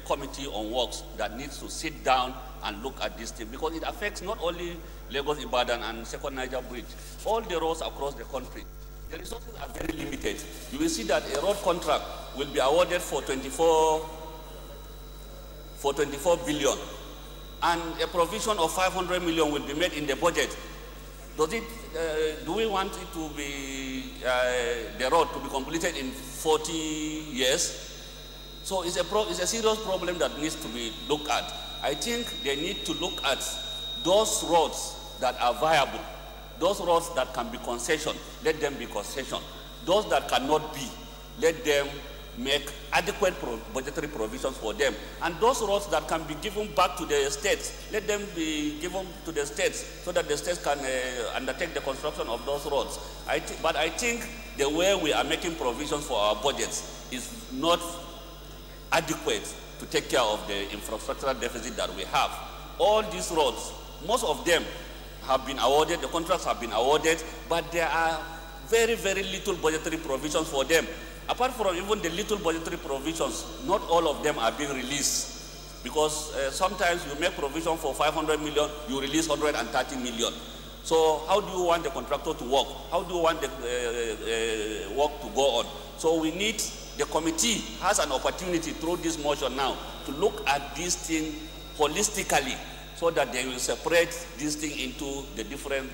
Committee on Works that needs to sit down and look at this thing, because it affects not only Lagos, Ibadan, and Second Niger Bridge, all the roads across the country. The resources are very limited. You will see that a road contract will be awarded for 24 billion, and a provision of 500 million will be made in the budget. Do we want it to be the road to be completed in 40 years? So it's a serious problem that needs to be looked at. I think they need to look at those roads that are viable, those roads that can be concession, let them be concession. Those that cannot be, let them make adequate budgetary provisions for them. And those roads that can be given back to the states, let them be given to the states so that the states can undertake the construction of those roads. But I think the way we are making provisions for our budgets is not adequate to take care of the infrastructural deficit that we have. All these roads, most of them have been awarded, the contracts have been awarded, but there are very, very little budgetary provisions for them. Apart from even the little budgetary provisions, not all of them are being released, because sometimes you make provision for 500 million, you release 130 million. So how do you want the contractor to work? How do you want the work to go on? So we need, the committee has an opportunity through this motion now to look at this thing holistically, so that they will separate this thing into the different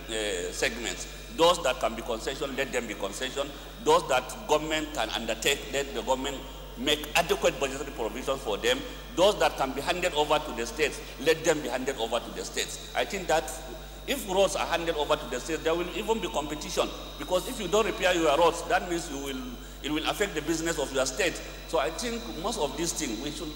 segments. Those that can be concession, let them be concession. Those that government can undertake, let the government make adequate budgetary provisions for them. Those that can be handed over to the states, let them be handed over to the states. I think that if roads are handed over to the states, there will even be competition. Because if you don't repair your roads, that means it will affect the business of your state. So I think most of these things, we should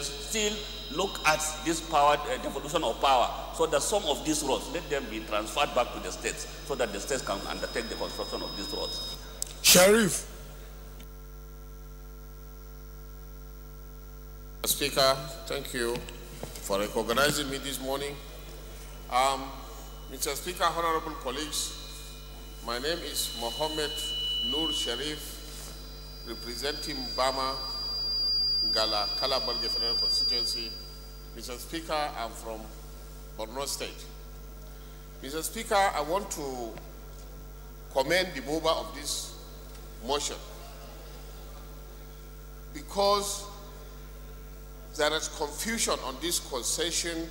still look at this power, devolution of power, so that some of these roads, let them be transferred back to the states, so that the states can undertake the construction of these roads. Sheriff. Speaker, thank you for recognizing me this morning. Mr. Speaker, honorable colleagues, my name is Mohammed Nur Sharif, representing Bama, Ngala, Kalaburge Federal Constituency. Mr. Speaker, I'm from Borno State. Mr. Speaker, I want to commend the mover of this motion, because there is confusion on this concession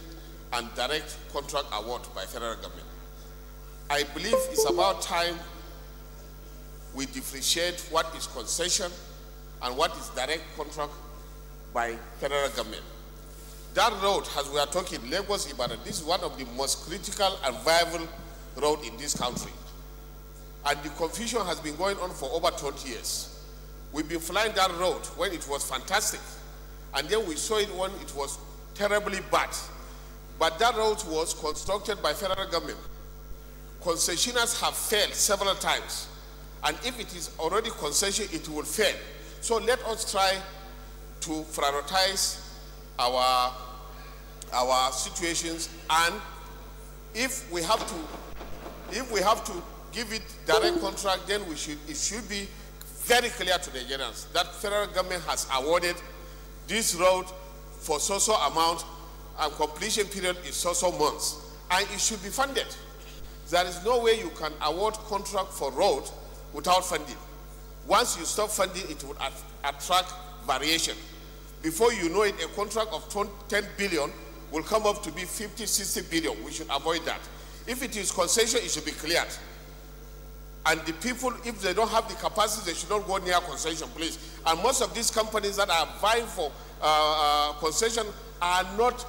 and direct contract award by federal government. I believe it's about time we differentiate what is concession and what is direct contract by federal government. That road, as we are talking, Lagos-Ibadan, this is one of the most critical and viable roads in this country. And the confusion has been going on for over 20 years. We've been flying that road when it was fantastic, and then we saw it when it was terribly bad. But that road was constructed by federal government. Concessionaires have failed several times, and if it is already concession, it will fail. So let us try to prioritize our situations, and if we have to give it direct contract, then it should be very clear to the Nigerians that federal government has awarded this road for so amount, and completion period is so months, and it should be funded. There is no way you can award contract for road without funding. Once you stop funding, it will attract variation. Before you know it, a contract of 10 billion will come up to be 50, 60 billion. We should avoid that. If it is concession, it should be cleared. And the people, if they don't have the capacity, they should not go near concession, please. And most of these companies that are vying for concession are not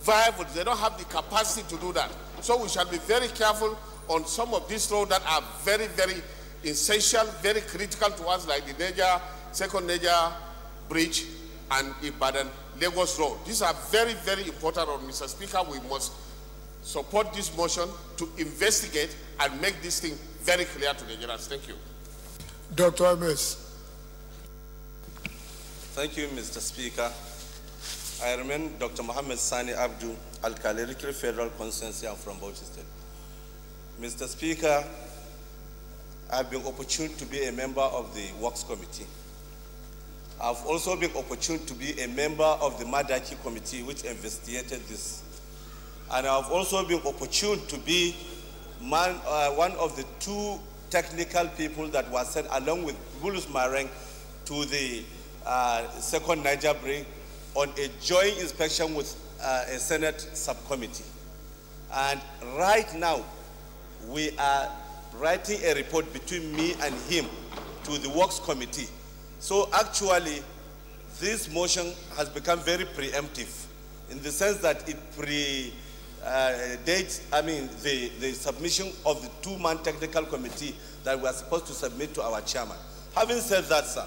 viable. They don't have the capacity to do that. So we shall be very careful on some of these roads that are very, very essential, very critical to us, like the Second Niger Bridge and Ibadan Lagos Road. These are very, very important. Mr. Speaker, we must support this motion to investigate and make this thing very clear to the Nigerians. Thank you. Dr. Ms. Thank you, Mr. Speaker. I remain Dr. Mohammed Sani Abdu, Al-Kalerikri Federal Constituency. I'm from Bauchi State. Mr. Speaker, I've been opportune to be a member of the Works Committee. I've also been opportune to be a member of the Madaki Committee, which investigated this. And I've also been opportune to be one of the two technical people that were sent along with Bulus Mareng to the Second Niger Bridge on a joint inspection with a Senate subcommittee. And right now, we are writing a report between me and him to the Works Committee. So actually, this motion has become very preemptive in the sense that it the submission of the two-man technical committee that we are supposed to submit to our chairman. Having said that, sir,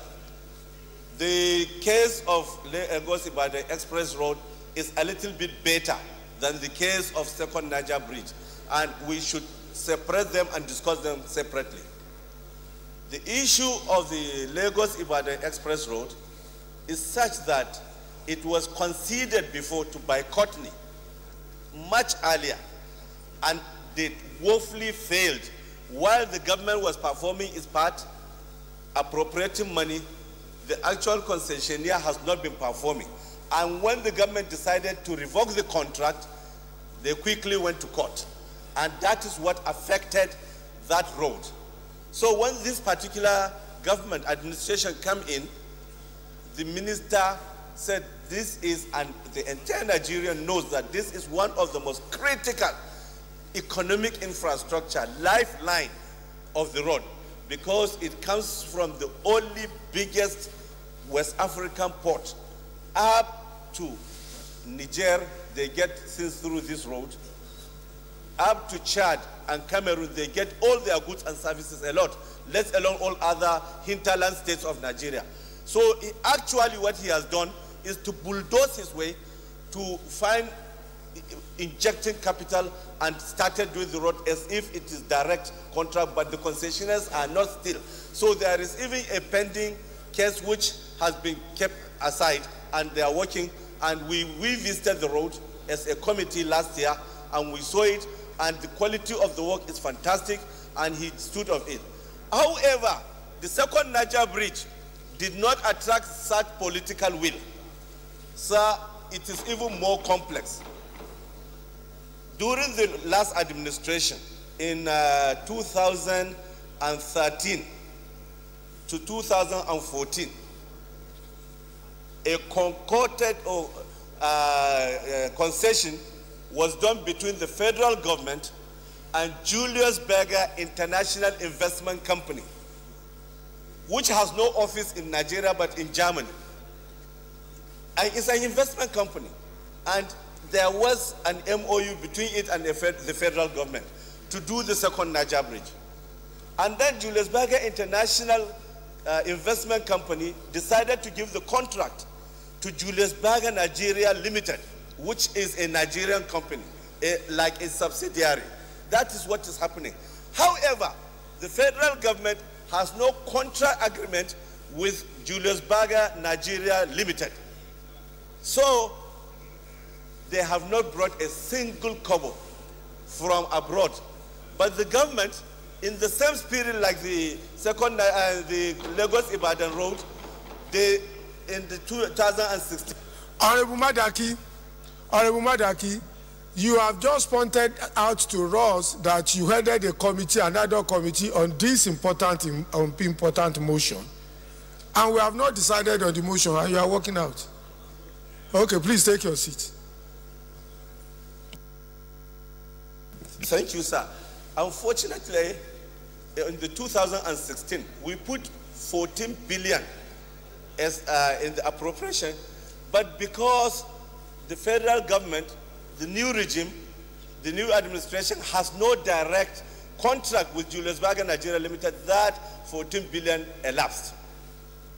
the case of Lagos-Ibadan Express Road is a little bit better than the case of Second Niger Bridge, and we should separate them and discuss them separately. The issue of the Lagos-Ibadan Express Road is such that it was conceded before to by Courtney much earlier, and they woefully failed while the government was performing its part, appropriating money. The actual concessionaire has not been performing. And when the government decided to revoke the contract, they quickly went to court. And that is what affected that road. So when this particular government administration came in, the minister said this is, and the entire Nigeria knows that this is one of the most critical economic infrastructure, lifeline of the road, because it comes from the only biggest West African port up to Niger. They get things through this road. Up to Chad and Cameroon, they get all their goods and services a lot, let alone all other hinterland states of Nigeria. So actually what he has done is to bulldoze his way to find injecting capital and started doing the road as if it is direct contract, but the concessionaires are not still. So there is even a pending case which has been kept aside, and they are working, and we visited the road as a committee last year, and we saw it, and the quality of the work is fantastic, and he stood of it. However, the Second Niger Bridge did not attract such political will. Sir, it is even more complex. During the last administration, in 2013 to 2014, a concorded concession was done between the federal government and Julius Berger International Investment Company, which has no office in Nigeria but in Germany. And it's an investment company. And there was an MOU between it and the federal government to do the Second Niger Bridge. And then Julius Berger International Investment Company decided to give the contract to Julius Berger Nigeria Limited, which is a Nigerian company, like a subsidiary. That is what is happening. However, the federal government has no contract agreement with Julius Berger Nigeria Limited. So they have not brought a single kobo from abroad. But the government, in the same spirit like the the Lagos-Ibadan road, they, in the 2016. Honorable Madaki, you have just pointed out to us that you headed a committee, another committee, on this important motion. And we have not decided on the motion, and you are working out. Okay, please take your seat. Thank you, sir. Unfortunately, in the 2016, we put 14 billion as in the appropriation, but because the federal government, the new regime, the new administration has no direct contract with Julius Berger Nigeria Limited, that 14 billion elapsed.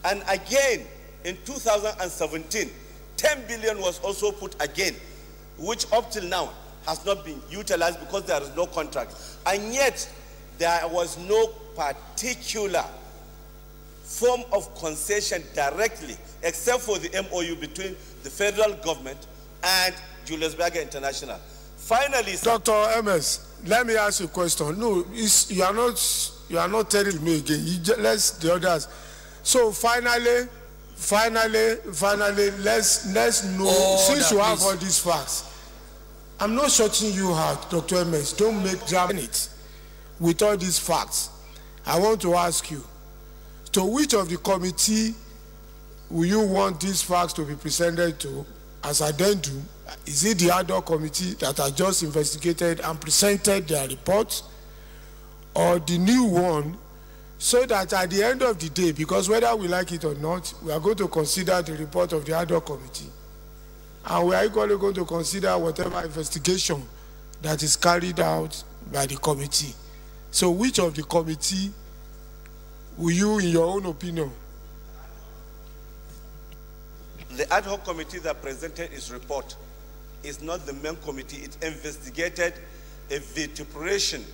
And again, in 2017, 10 billion was also put again, which up till now has not been utilized because there is no contract. And yet, there was no particular form of concession directly, except for the MOU between the federal government and Julius Berger International. Finally, Dr. MS, let me ask you a question. No, you are not telling me again. Let's the others. So finally, let's know, since you have all these facts. I'm not shutting you out, Dr. MS. Don't make drama it with all these facts. I want to ask you, to which of the committee will you want these facts to be presented to as addendum? Is it the ad hoc committee that has just investigated and presented their report, or the new one, so that at the end of the day, because whether we like it or not, we are going to consider the report of the ad hoc committee, and we are equally going to consider whatever investigation that is carried out by the committee. So which of the committee will you, in your own opinion? The ad hoc committee that presented its report is not the main committee. It investigated a vituperation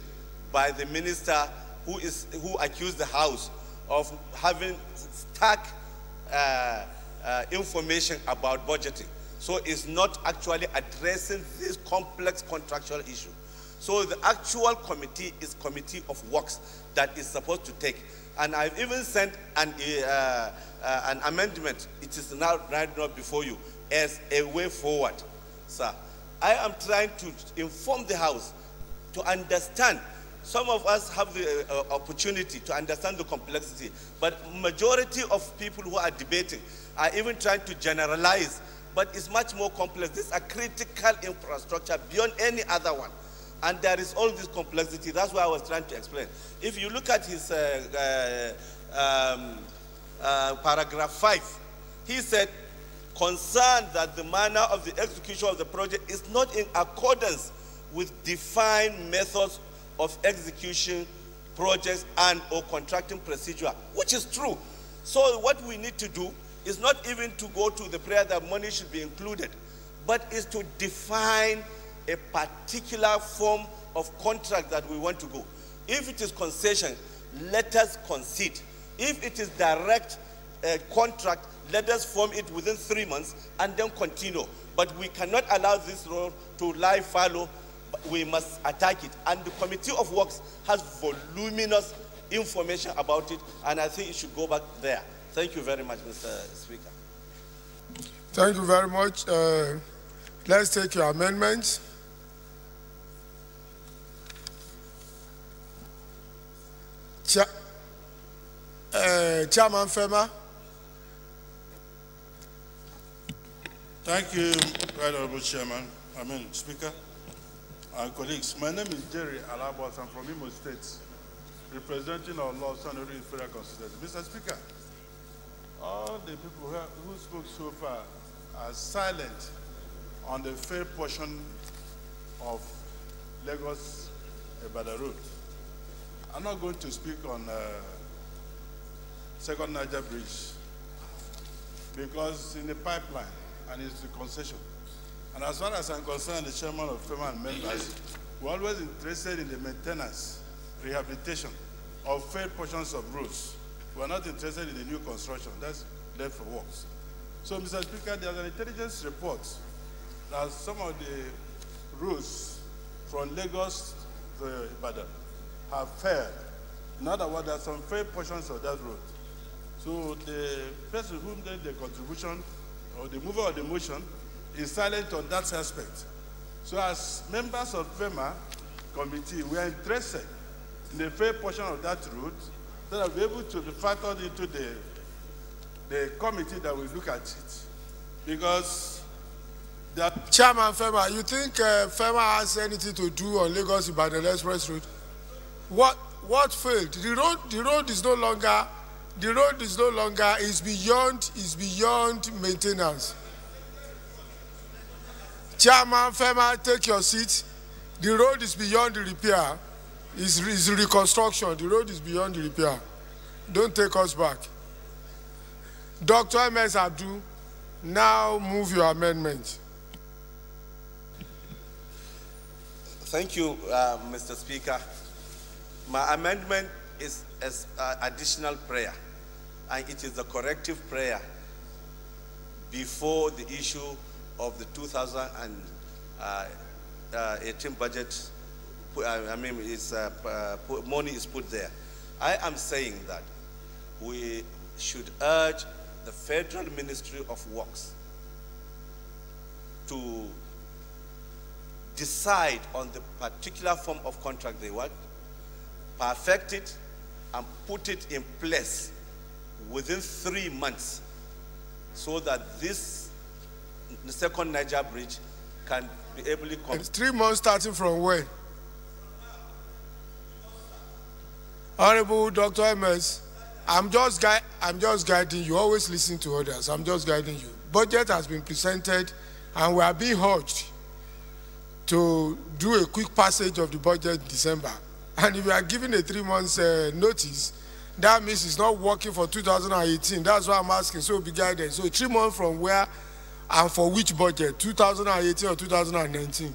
by the minister who accused the House of having stark information about budgeting. So it's not actually addressing this complex contractual issue. So the actual committee is Committee of Works that is supposed to take. And I've even sent an amendment. It is now right now before you as a way forward, sir. I am trying to inform the House to understand. Some of us have the opportunity to understand the complexity, but majority of people who are debating are even trying to generalize, but it's much more complex. These are critical infrastructure beyond any other one. And there is all this complexity. That's why I was trying to explain. If you look at his paragraph 5, he said, concerned that the manner of the execution of the project is not in accordance with defined methods of execution, projects, and or contracting procedure, which is true. So what we need to do is not even to go to the prayer that money should be included, but is to define a particular form of contract that we want to go. If it is concession, let us concede. If it is direct contract, let us form it within 3 months and then continue. But we cannot allow this road to lie fallow. We must attack it. And the Committee of Works has voluminous information about it, and I think it should go back there. Thank you very much, Mr. Speaker. Thank you very much. Let's take your amendments. Chairman Fema. Thank you, Right Honorable Chairman. Speaker. Colleagues, my name is Jerry Alabos. I'm from Imo State, representing our law Sanori Federal Constituency. Mr. Speaker, all the people who spoke so far are silent on the fair portion of Lagos-Ibadan Road. I'm not going to speak on Second Niger Bridge because it's in the pipeline and it's the concession. And as far as I'm concerned, the chairman of FEMA and members, we're always interested in the maintenance, rehabilitation of fair portions of roads. We're not interested in the new construction. That's left for works. So, Mr. Speaker, there's an intelligence report that some of the roads from Lagos to Ibadan have failed. In other words, there are some fair portions of that road. So the person who made the contribution or the mover of the motion is silent on that aspect. So as members of FEMA committee, we are interested in the fair portion of that road that will be able to be factored into the committee that will look at it. Because that... Chairman Fema, you think FEMA has anything to do on Lagos-Ibadan Express Road? What failed? The road is no longer, is beyond maintenance. Chairman Fema, take your seat. The road is beyond the repair. It's reconstruction. The road is beyond the repair. Don't take us back. Dr. M.S. Abdul, now move your amendment. Thank you, Mr. Speaker. My amendment is as additional prayer, and it is a corrective prayer before the issue of the 2018 budget. Money is put there. I am saying that we should urge the Federal Ministry of Works to decide on the particular form of contract they want, perfect it, and put it in place within 3 months so that this, the second Niger Bridge, can be able to come. 3 months starting from when? Honorable Dr. M.S., I'm just guiding you. Always listen to others. I'm just guiding you. Budget has been presented, and we are being urged to do a quick passage of the budget in December. And if you are given a 3 months notice, that means it's not working for 2018. That's why I'm asking, so be guided. So 3 months from where and for which budget, 2018 or 2019?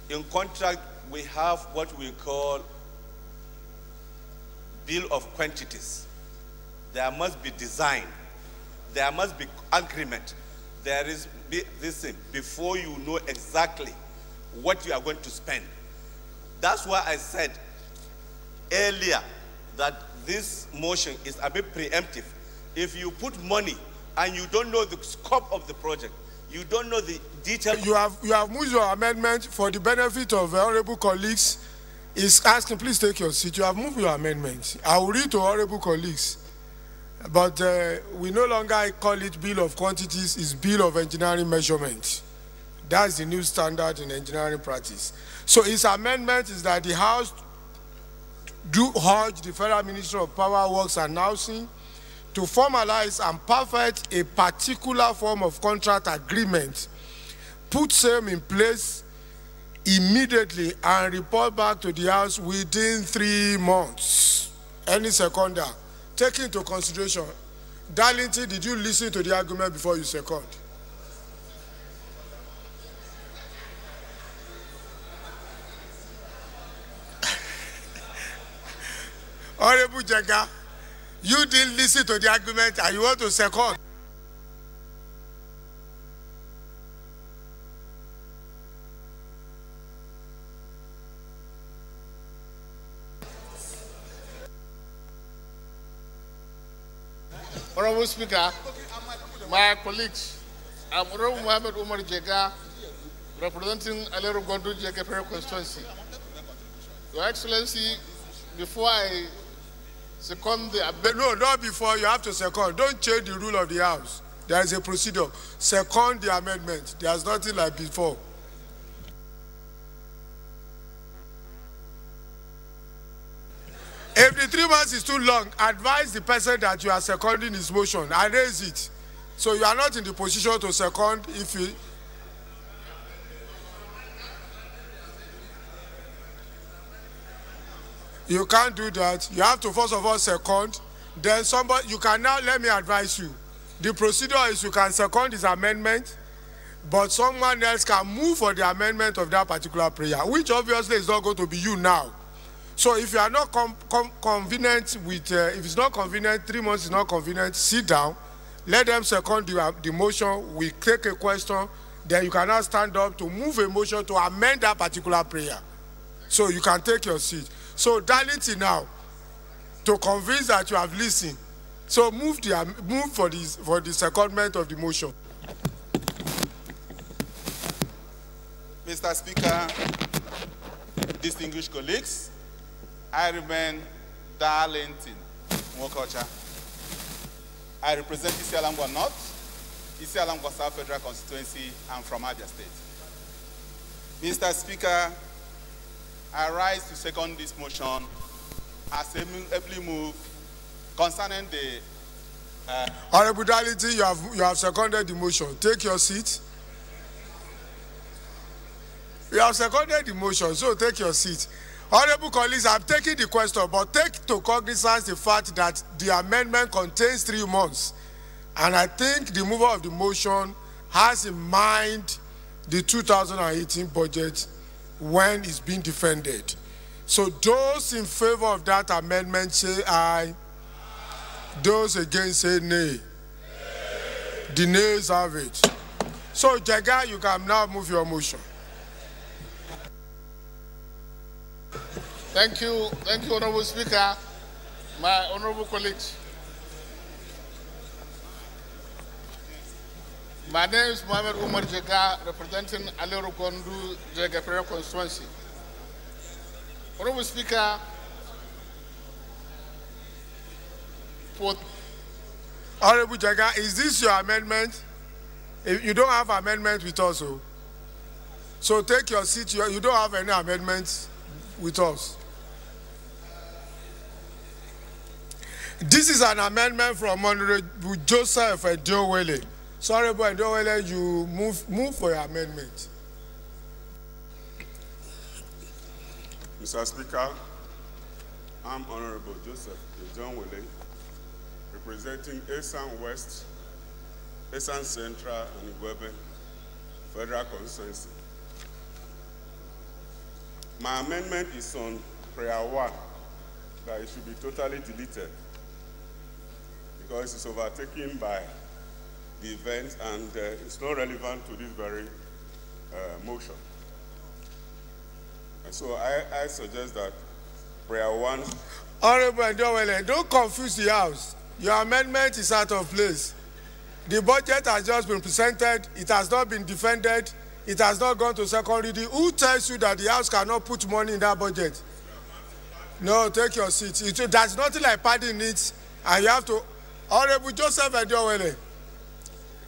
In contract, we have what we call bill of quantities. There must be design. There must be agreement. There is this thing before you know exactly what you are going to spend. That's why I said earlier that this motion is a bit preemptive. If you put money and you don't know the scope of the project, you don't know the details. You have moved your amendment for the benefit of honorable colleagues. Is asking, please take your seat. You have moved your amendment. I will read to honorable colleagues. But we no longer call it bill of quantities, it's bill of engineering measurement. That's the new standard in engineering practice. So his amendment is that the House do urge the Federal Ministry of Power Works and Housing to formalize and perfect a particular form of contract agreement, put same in place immediately and report back to the House within 3 months. Any seconder. Take into consideration. Darlington, did you listen to the argument before you second? Honorable Jega, you didn't listen to the argument and you want to second. Honorable Speaker, my colleagues, I'm Honorable Mohammed Umar Jega, representing Alero Gondu Jega Federal Constituency. Your Excellency, before I second the... No, not before. You have to second. Don't change the rule of the House. There is a procedure. Second the amendment. There's nothing like before. If the 3 months is too long, advise the person that you are seconding his motion and raise it. So you are not in the position to second if you... You can't do that. You have to first of all second. Then somebody, you can now, let me advise you. The procedure is you can second his amendment, but someone else can move for the amendment of that particular prayer, which obviously is not going to be you now. So if you are not convenient with, if it's not convenient, 3 months is not convenient, sit down, let them second the motion, we take a question, then you can now stand up to move a motion to amend that particular prayer. So you can take your seat. So Darlington now, to convince that you have listened, so move for the secondment of the motion. Mr. Speaker, distinguished colleagues, I remain Darlington Nwokocha. I represent Isialambwa North, Isialambwa South Federal Constituency, and from Abia State. Mr. Speaker, I rise to second this motion as ably move concerning the... Honorable Darlington, you have seconded the motion. Take your seat. You have seconded the motion, so take your seat. Honorable colleagues, I'm taking the question, but take to cognizance the fact that the amendment contains 3 months. And I think the mover of the motion has in mind the 2018 budget when it's being defended. So those in favor of that amendment say aye. Those against say nay. The nays have it. So Jega, you can now move your motion. Thank you, Honorable Speaker, my honorable colleagues. My name is Mohammed Umar Jega, representing Alero Gondu Jega Federal Constituency. Honorable Speaker, Honorable Jega, is this your amendment? If you don't have amendment with us, so take your seat. You don't have any amendments with us. This is an amendment from Honorable Joseph Ediowele. So Honorable Ndowele, you move for your amendment. Mr. Speaker, I'm Honorable Joseph John Wele, representing Esan West, Esan Central, and Igwebe Federal Constituency. My amendment is on prayer 1, that it should be totally deleted because it's overtaken by the event and it's not relevant to this very motion. And so I suggest that prayer 1. Honorable Ndowele, don't confuse the House. Your amendment is out of place. The budget has just been presented. It has not been defended. It has not gone to second reading. Who tells you that the House cannot put money in that budget? No, take your seat. There's nothing like padding it, and you have to. Honorable Joseph Ndowele,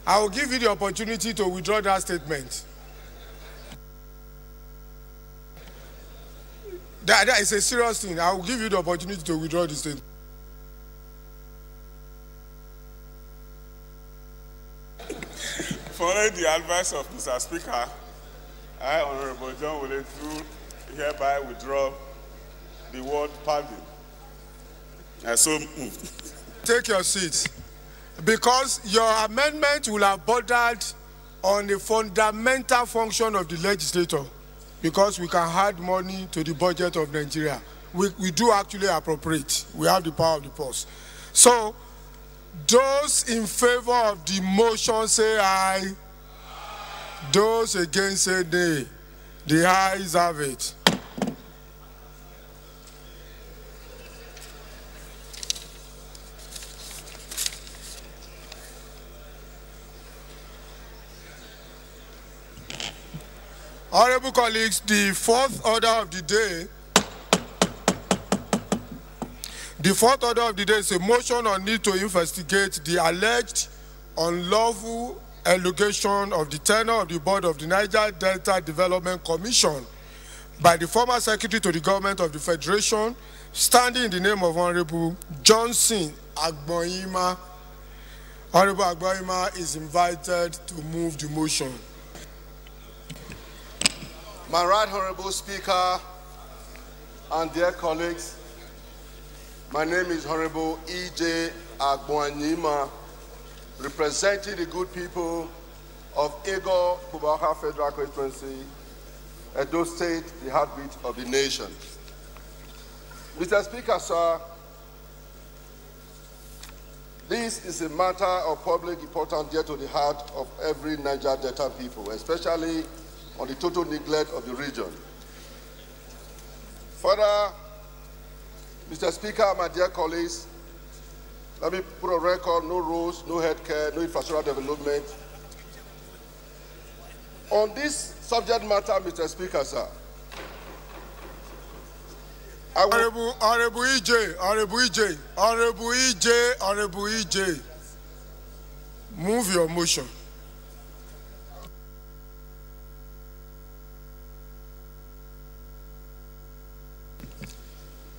I will give you the opportunity to withdraw that statement. That is a serious thing. I will give you the opportunity to withdraw the statement. Following the advice of Mr. Speaker, I, Honorable John Wele, hereby withdraw the word pardon. I so move. Take your seat. Because your amendment will have bordered on the fundamental function of the legislator, because we can add money to the budget of Nigeria. We do actually appropriate. We have the power of the purse. So, those in favor of the motion say aye. Those against say nay. The ayes have it. Honorable colleagues, the fourth order of the day. The fourth order of the day is a motion on need to investigate the alleged unlawful allocation of the tenure of the board of the Niger Delta Development Commission by the former secretary to the government of the Federation, standing in the name of Honorable Johnson Agboima. Honorable Agboima is invited to move the motion. My right honorable Speaker and dear colleagues, my name is Honorable E.J. Agboanyima, representing the good people of Ego Kubaka Federal Constituency, Edo State, the heartbeat of the nation. Mr. Speaker, sir, this is a matter of public importance dear to the heart of every Niger Delta people, especially on the total neglect of the region. Further, Mr. Speaker, my dear colleagues, let me put on record: no roads, no healthcare, no infrastructural development. On this subject matter, Mr. Speaker, sir, Honorable EJ, move your motion.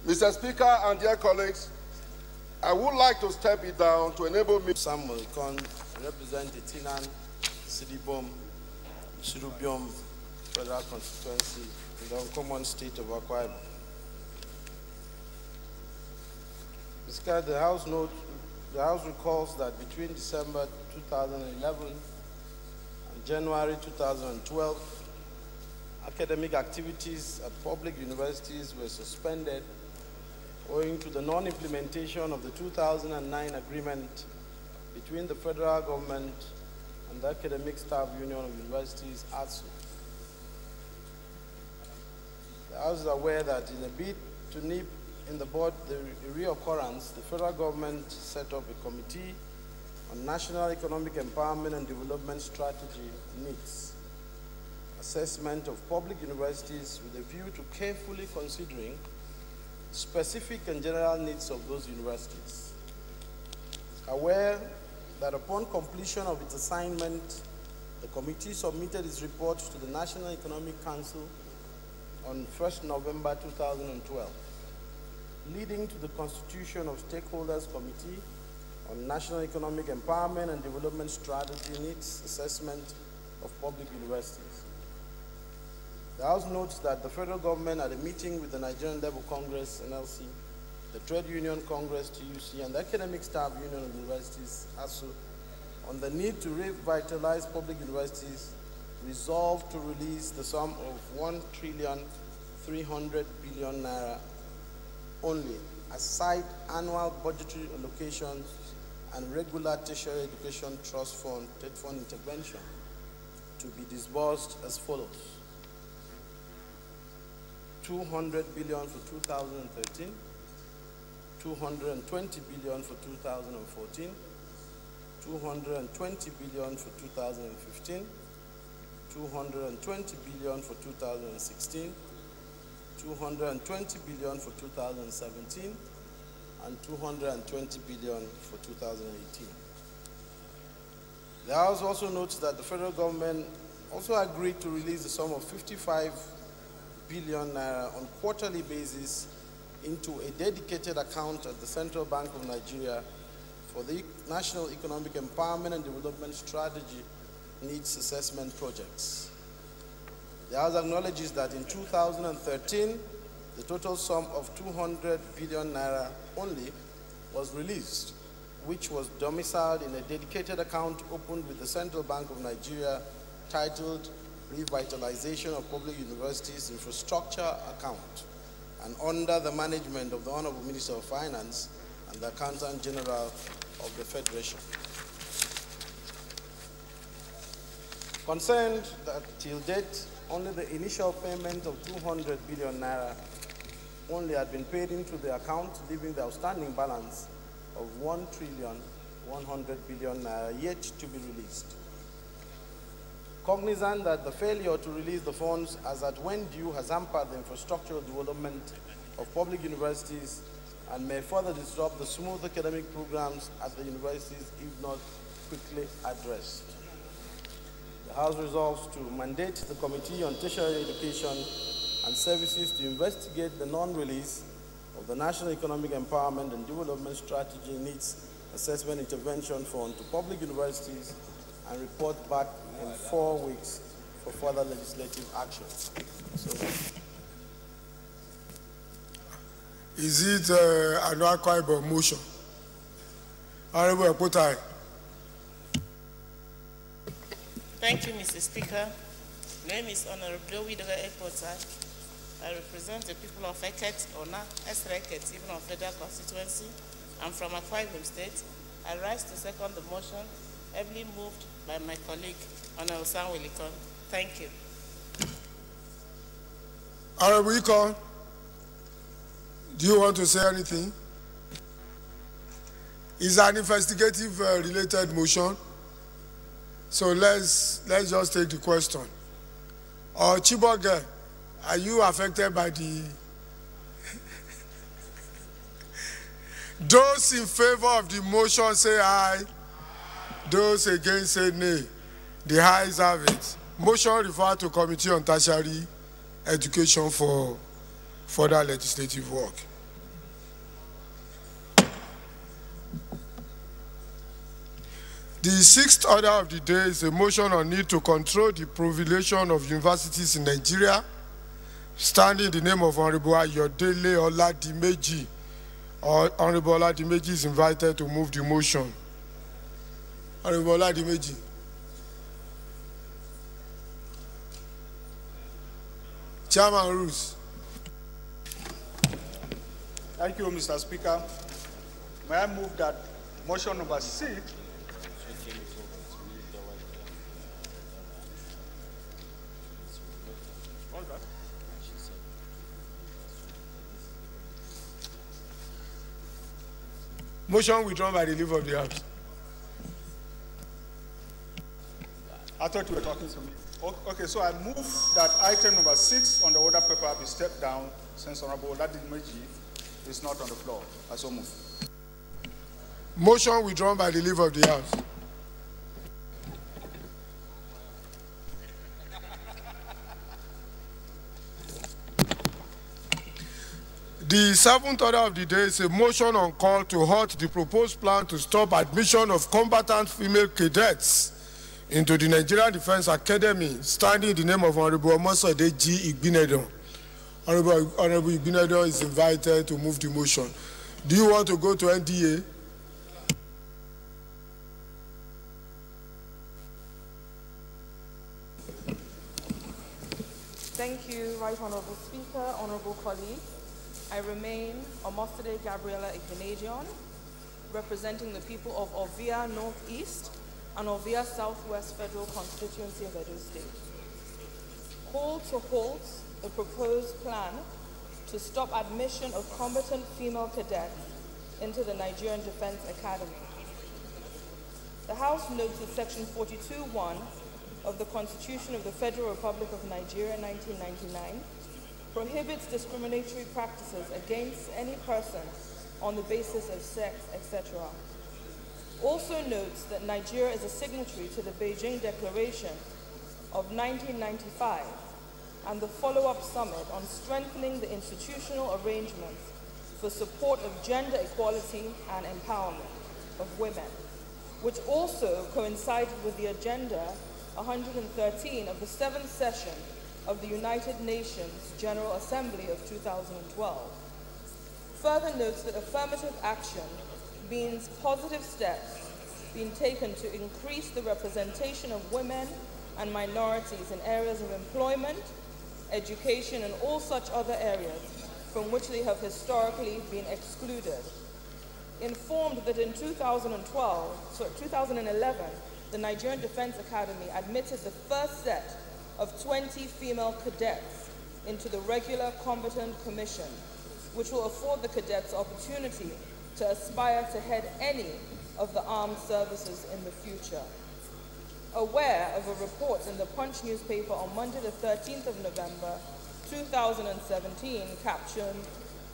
Mr. Speaker and dear colleagues, I would like to step it down to enable me. Samuel Kon, represent the Tinan, Sidibom, Surubiom Federal Constituency in the uncommon state of Akwa Ibom. Mr. Speaker, the House recalls that between December 2011 and January 2012, academic activities at public universities were suspended owing to the non-implementation of the 2009 agreement between the federal government and the Academic Staff Union of Universities, ASU. The House is aware that in a bid to nip in the bud the reoccurrence, the federal government set up a committee on national economic empowerment and development strategy needs, assessment of public universities with a view to carefully considering specific and general needs of those universities. Aware that upon completion of its assignment, the committee submitted its report to the National Economic Council on 1st November 2012, leading to the constitution of Stakeholders Committee on national economic empowerment and development strategy needs assessment of public universities. The House notes that the federal government, at a meeting with the Nigerian Labour Congress, NLC, the Trade Union Congress, TUC, and the Academic Staff Union of Universities, ASU, on the need to revitalize public universities, resolved to release the sum of 1,300 billion naira only, aside annual budgetary allocations and regular tertiary education trust fund, TED fund intervention, to be disbursed as follows: 200 billion for 2013, 220 billion for 2014, 220 billion for 2015, 220 billion for 2016, 220 billion for 2017, and 220 billion for 2018. The House also notes that the federal government also agreed to release the sum of 55 billion naira on quarterly basis into a dedicated account at the Central Bank of Nigeria for the National Economic Empowerment and Development Strategy Needs Assessment Projects. The House acknowledges that in 2013, the total sum of 200 billion naira only was released, which was domiciled in a dedicated account opened with the Central Bank of Nigeria titled Revitalization of Public Universities Infrastructure Account, and under the management of the Honorable Minister of Finance and the Accountant General of the Federation. Concerned that till date, only the initial payment of 200 billion naira only had been paid into the account, leaving the outstanding balance of 1,100 billion naira yet to be released. Cognizant that the failure to release the funds as at when due has hampered the infrastructural development of public universities and may further disrupt the smooth academic programs at the universities if not quickly addressed. The House resolves to mandate the Committee on Tertiary Education and Services to investigate the non-release of the National Economic Empowerment and Development Strategy Needs Assessment Intervention Fund to public universities and report back in 4 weeks for further legislative action. So, is it an archival motion? Honorable Epotai. Thank you, Mr. Speaker. My name is Honorable Widoga Epotai. I represent the people of Eket, Ona, Esreket, even of Federal Constituency. I'm from Akwa Ibom State. I rise to second the motion, heavily moved by my colleague, Honorable Sam Willikon. Thank you. Honorable Willikon, do you want to say anything? It's an investigative related motion. So let's just take the question. Chiboge, are you affected by the... Those in favor of the motion say aye. Those against say nay. The ayes have it. Motion referred to Committee on Tertiary Education for further legislative work. The sixth order of the day is a motion on need to control the proliferation of universities in Nigeria, standing in the name of Honorable Ayodele Oladimeji. Honorable Oladimeji is invited to move the motion. Honorable Oladimeji. Chairman rules. Thank you, Mr. Speaker. May I move that motion number 6 Motion withdrawn by the leave of the House. I thought you were talking to me. Okay, so I move that item number 6 on the order paper be stepped down since Honorable Oladimeji is not on the floor. I so move. Motion withdrawn by the leave of the House. The seventh order of the day is a motion on call to halt the proposed plan to stop admission of combatant female cadets into the Nigerian Defense Academy, standing in the name of Honorable Omosode G. Igbinedo. Honorable Igbinedo is invited to move the motion. Do you want to go to NDA? Thank you, Right Honorable Speaker, Honorable colleagues. I remain Omosode Gabriela Igbenedion, representing the people of Ovia Northeast and Ovia Southwest Federal Constituency of Edo State. Call to halt the proposed plan to stop admission of combatant female cadets into the Nigerian Defense Academy. The House notes that Section 42(1) of the Constitution of the Federal Republic of Nigeria, 1999, prohibits discriminatory practices against any person on the basis of sex, etc. Also notes that Nigeria is a signatory to the Beijing Declaration of 1995 and the follow-up summit on strengthening the institutional arrangements for support of gender equality and empowerment of women, which also coincided with the Agenda 113 of the 7th session of the United Nations General Assembly of 2012. Further notes that affirmative action means positive steps being taken to increase the representation of women and minorities in areas of employment, education, and all such other areas from which they have historically been excluded. Informed that in 2011, the Nigerian Defense Academy admitted the first set of 20 female cadets into the regular combatant commission, which will afford the cadets opportunity to aspire to head any of the armed services in the future. Aware of a report in the Punch newspaper on Monday the 13th of November 2017 captioned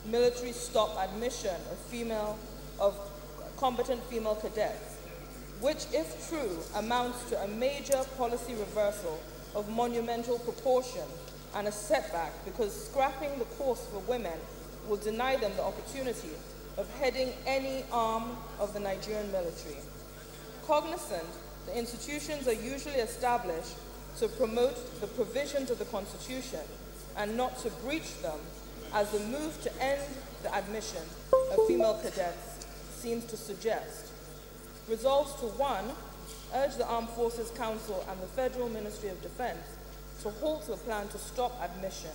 "Military Stop Admission of Combatant Female Cadets," which, if true, amounts to a major policy reversal of monumental proportion and a setback because scrapping the course for women will deny them the opportunity of heading any arm of the Nigerian military. Cognizant, the institutions are usually established to promote the provisions of the Constitution and not to breach them, as the move to end the admission of female cadets seems to suggest. Resolves to 1, urge the Armed Forces Council and the Federal Ministry of Defense to halt the plan to stop admission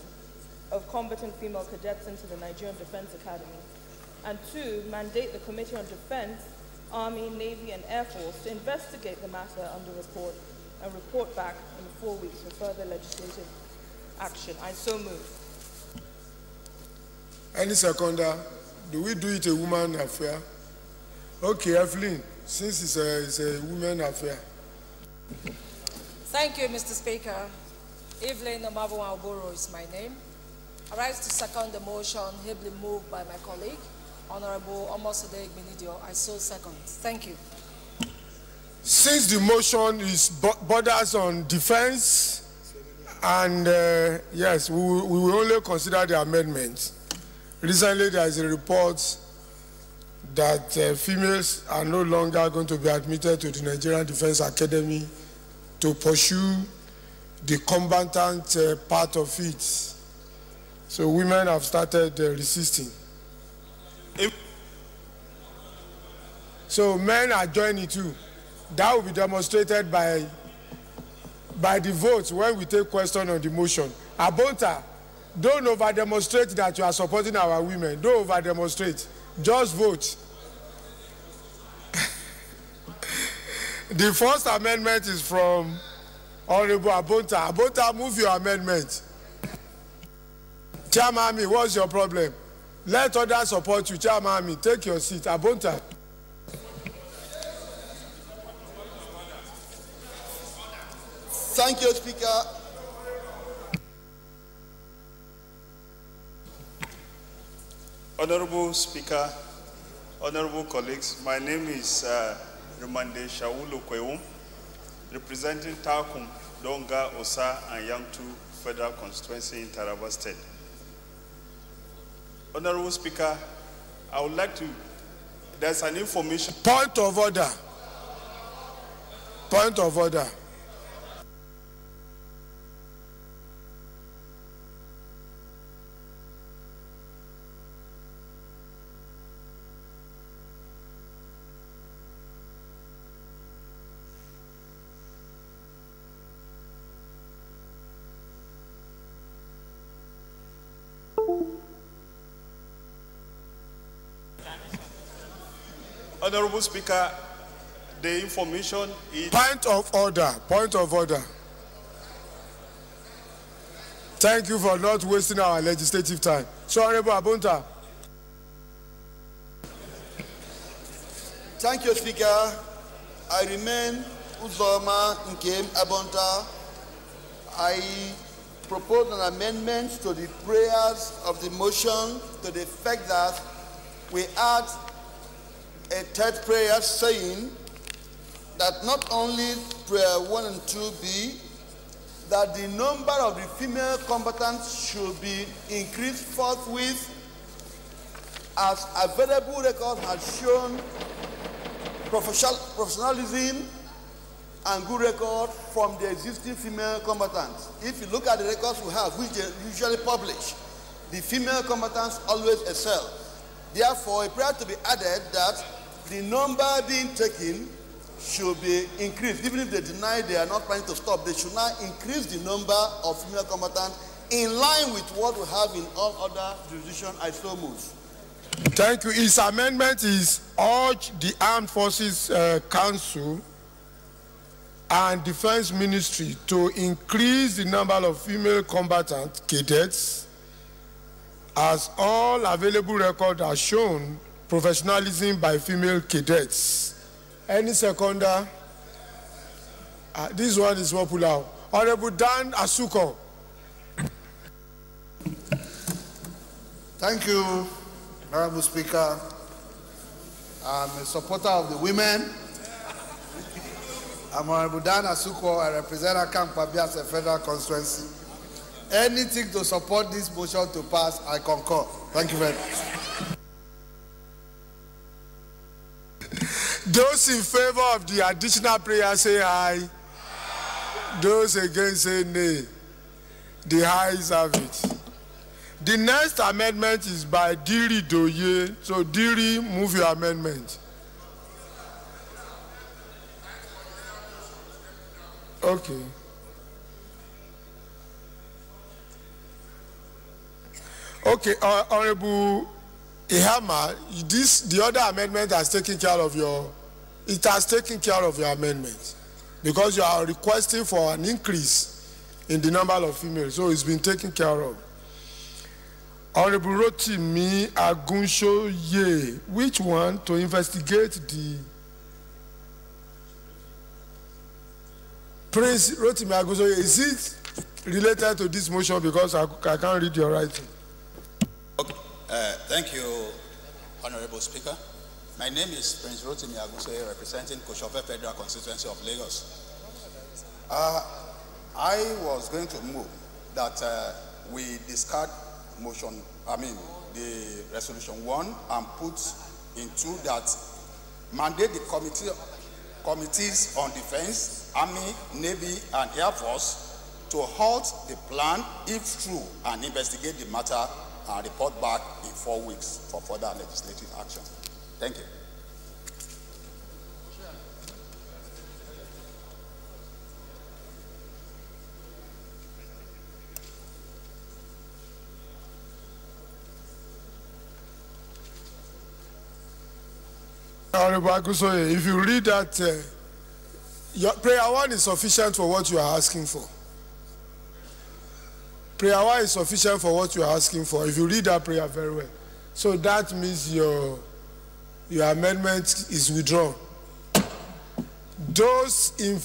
of combatant female cadets into the Nigerian Defense Academy, and 2, mandate the Committee on Defense, Army, Navy, and Air Force to investigate the matter under report and report back in 4 weeks for further legislative action. I so move. Any seconder? Do we do it a woman affair? Okay, Evelyn, since it's a women affair. Thank you, Mr. Speaker. Evelyn Omabunwa Oboro is my name. I rise to second the motion ably moved by my colleague, Honorable Omosode Igbenedion. I so second. Thank you. Since the motion borders on defense, and yes, we will only consider the amendments. Recently, there is a report that females are no longer going to be admitted to the Nigerian Defense Academy to pursue the combatant part of it. So women have started resisting. So men are joining too. That will be demonstrated by the votes when we take question on the motion. Abonta, don't over-demonstrate that you are supporting our women. Don't over-demonstrate. Just vote. The first amendment is from Honorable Abonta. Abonta, move your amendment. Chairman, what's your problem? Let others support you. Chairman, take your seat. Abonta. Thank you, Speaker. Honorable Speaker, honorable colleagues, my name is Rumande Shawulu Kwewum, representing Takum, Donga, Osa, and Yangtu Federal Constituency in Taraba State. Honorable Speaker, I would like to, there's an information. Point of order. Point of order. Honorable Speaker, the information is... Point of order. Point of order. Thank you for not wasting our legislative time. So, Honorable Abunta. Thank you, Speaker. I remain Uzoma Nkem Abunta. I propose an amendment to the prayers of the motion to the effect that we add a third prayer saying that not only prayer 1 and 2b, that the number of the female combatants should be increased forthwith as available records have shown professionalism and good record from the existing female combatants. If you look at the records we have, which they usually publish, the female combatants always excel. Therefore, a prayer to be added that the number being taken should be increased. Even if they deny they are not planning to stop, they should now increase the number of female combatants in line with what we have in all other jurisdictions. I so move. Thank you. His amendment is urge the Armed Forces Council and Defense Ministry to increase the number of female combatant cadets as all available records are shown professionalism by female cadets. Any seconder? This one is popular. Honorable Dan Asuko. Thank you, Honorable Speaker. I'm a supporter of the women. I'm Honorable Dan Asuko. I represent Akankpabi as a federal constituency. Anything to support this motion to pass, I concur. Thank you very much. Those in favor of the additional prayer say aye. Those against say nay. The ayes have it. The next amendment is by Diri Doye. So Diri, move your amendment. Okay. Okay, Honorable Ihama, the other amendment has taken care of your, it has taken care of your amendment because you are requesting for an increase in the number of females, so it's been taken care of. Honorable Rotimi Agunsho Ye, which one to investigate the Prince Rotimi Agunsho Ye, is it related to this motion because I can't read your writing? Okay. Thank you, Honorable Speaker. My name is Prince Rotimi Agunsho, representing Koshofe Federal Constituency of Lagos. I was going to move that we discard the resolution 1 and put into that mandate the committees on defense, army, navy, and air force to halt the plan if true and investigate the matter and report back in 4 weeks for further legislative action. Thank you. Honorable Agusoye, if you read that, your prayer 1 is sufficient for what you are asking for. Prayer 1 is sufficient for what you are asking for. If you read that prayer very well. So that means your amendment is withdrawn. Those in...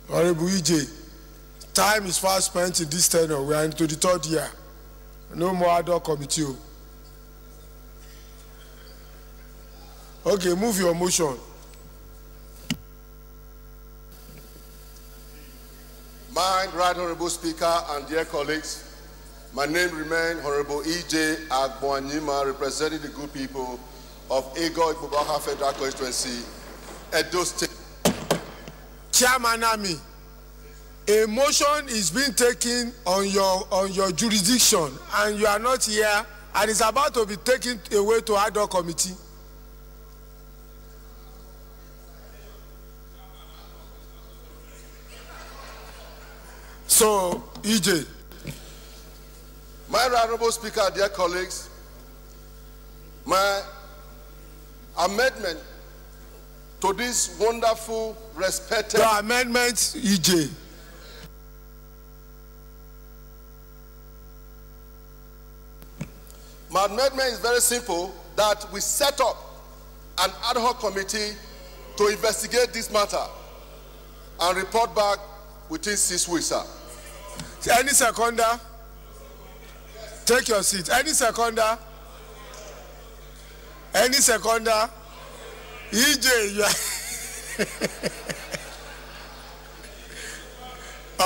Honorable EJ, time is fast spent in this tenure. We are into the 3rd year. No more ad hoc committee. Okay, move your motion. My right honorable speaker and dear colleagues, my name remains Honorable E.J. Agboanyima, representing the good people of Ego Ipobaha Federal Constituency, Edo State. Chairman Ami, a motion is being taken on your jurisdiction and you are not here and is about to be taken away to ad hoc committee. So, EJ. My honorable speaker, dear colleagues, my amendment to this wonderful, respected... Your amendment, EJ. My amendment is very simple, that we set up an ad hoc committee to investigate this matter and report back within 6 weeks, sir. Any seconder? Take your seat. Any seconder? Any seconder? EJ, you are...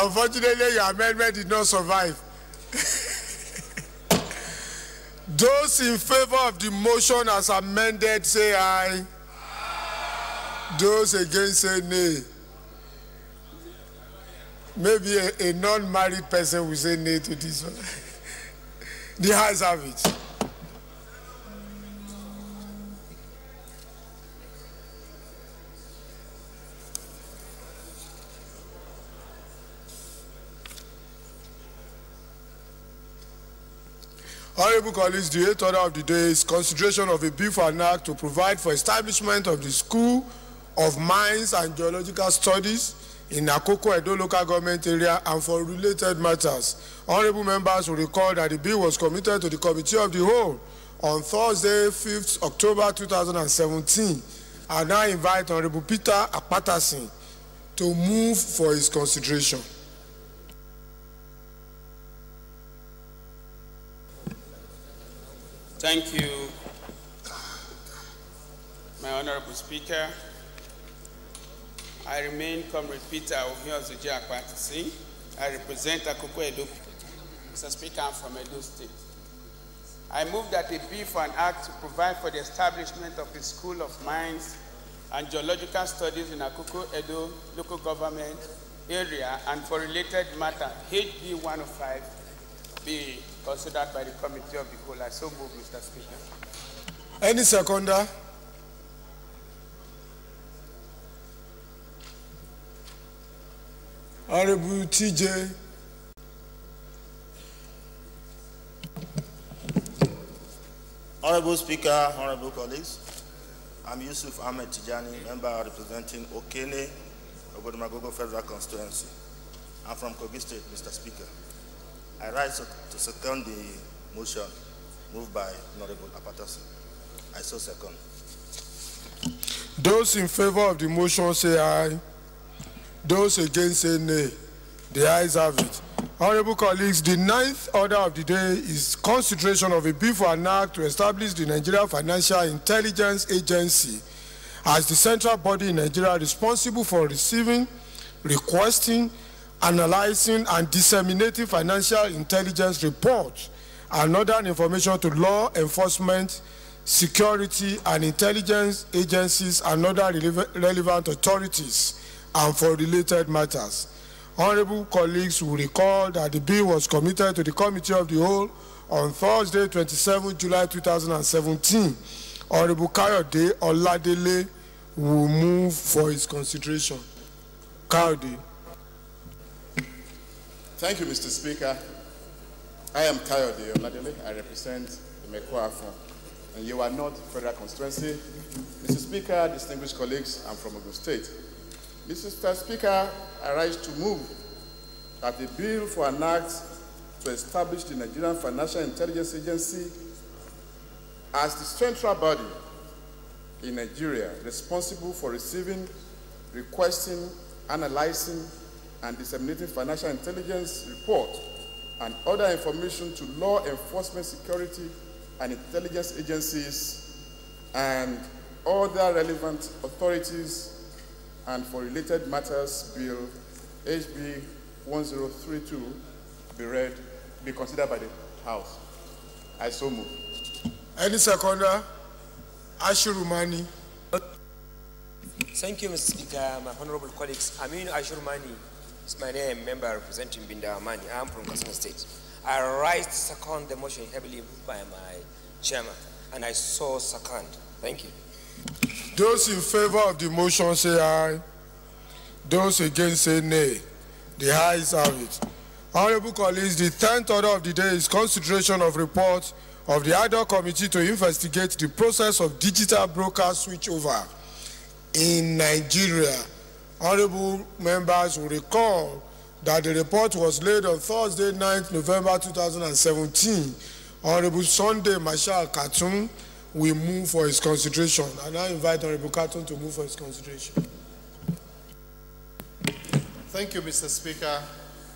Unfortunately, your amendment did not survive. Those in favor of the motion as amended, say aye. Those against, say nay. Maybe a non-married person will say nay to this one. The ayes have it. Honorable colleagues, the 8th order of the day is consideration of a bill for an act to provide for establishment of the School of Mines and Geological Studies in Akoko Edo local government area and for related matters. Honorable members will recall that the bill was committed to the Committee of the Whole on Thursday, 5th October 2017. I now invite Honorable Peter Apatasin to move for his consideration. Thank you, my Honorable Speaker. I remain Comrade Peter Ohiozoji Akpatisi. I represent Akoko Edo. Mr. Speaker, I'm from Edo State. I move that a bill for an act to provide for the establishment of a School of Mines and Geological Studies in Akoko Edo local government area and for related matter, HB 105, be considered by the Committee of the Whole. I so move, Mr. Speaker. Any seconder? Honorable TJ. Honorable Speaker, honorable colleagues, I'm Yusuf Ahmed Tijani, member representing Okene, Ogodomagogo Federal Constituency. I'm from Kogi State, Mr. Speaker. I rise to second the motion moved by Honorable Apatasin. I so second. Those in favor of the motion say aye. Those against say nay. The ayes have it. Honorable colleagues, the 9th order of the day is consideration of a bill for an act to establish the Nigeria Financial Intelligence Agency as the central body in Nigeria responsible for receiving, requesting, analyzing, and disseminating financial intelligence reports and other information to law enforcement, security, and intelligence agencies and other relevant authorities and for related matters. Honorable colleagues will recall that the bill was committed to the Committee of the Whole on Thursday, 27 July 2017. Honorable Kayode Oladele will move for his consideration. Kayode. Thank you, Mr. Speaker. I am Kayode Oladele. I represent the Mekwa-Afon, and you are not Federal Constituency. Mr. Speaker, distinguished colleagues, I'm from Ogun State. Mr. Speaker, I rise to move that the bill for an act to establish the Nigerian Financial Intelligence Agency as the central body in Nigeria responsible for receiving, requesting, analyzing, and disseminating financial intelligence reports and other information to law enforcement, security, and intelligence agencies and other relevant authorities and for related matters, Bill HB 1032 be considered by the House. I so move. Any seconder? Ashurumani. Thank you, Mr. Speaker. My honorable colleagues, Amin Ashurumani is my name, member representing Binda Amani. I'm from Katsina State. I rise to second the motion heavily moved by my chairman, and I so second. Thank you. Those in favor of the motion say aye. Those against say nay. The ayes have it. Honorable colleagues, the 10th order of the day is consideration of report of the ad hoc committee to investigate the process of digital broker switchover in Nigeria. Honorable members will recall that the report was laid on Thursday, 9th November 2017. Honorable Sunday Marshal Katun will move for his consideration. I now invite Honorable Katun to move for his consideration. Thank you, Mr. Speaker.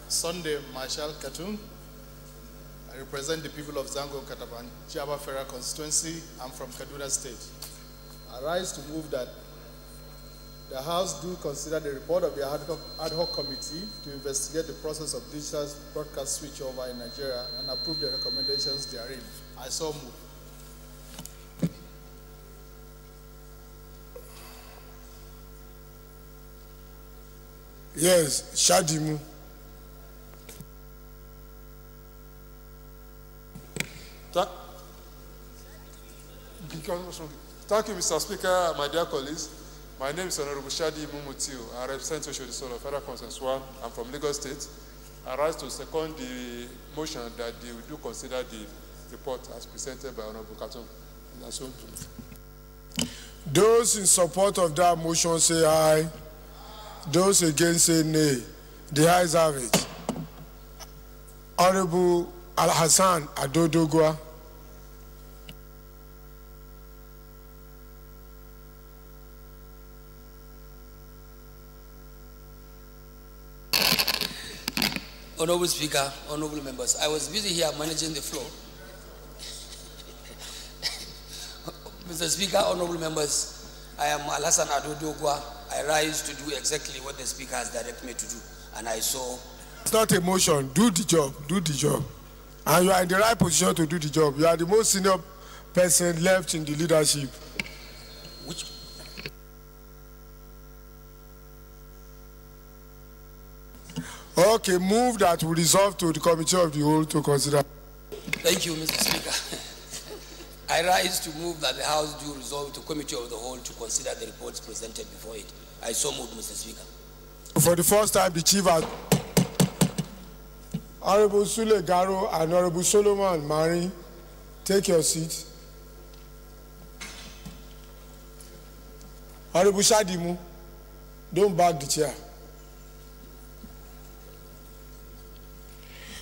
Sunday Marshal Katun. I represent the people of Zango Kataban, Jaba Federal Constituency. I'm from Kaduna State. I rise to move that the House do consider the report of the ad hoc committee to investigate the process of digital broadcast switchover in Nigeria and approve the recommendations therein. I so move. Yes, Shadimu. Thank you, Mr. Speaker, my dear colleagues. My name is Honorable Shadi Mumutiu. I represent Oshodi Solo, Federal Consensus 1. I'm from Lagos State. I rise to second the motion that they do consider the report as presented by Honorable Katon. Those in support of that motion say aye. Those against say nay. The ayes have it. Honorable Al-Hassan Adodogwa. Honorable Speaker, honorable members, I was busy here managing the floor. Mr. Speaker, honorable members, I am Al-Hassan Adodogwa. I rise to do exactly what the Speaker has directed me to do, and I saw. It's not a motion. Do the job. Do the job. And you are in the right position to do the job. You are the most senior person left in the leadership. Which? Okay, move that we resolve to the committee of the whole to consider. Thank you, Mr. Speaker. I rise to move that the House do resolve to committee of the whole to consider the reports presented before it. I so move, Mr. Speaker. For the first time, the chief has Honorable Sule Garo and Honorable Solomon Mari, take your seat. Honorable Shadimu, don't back the chair.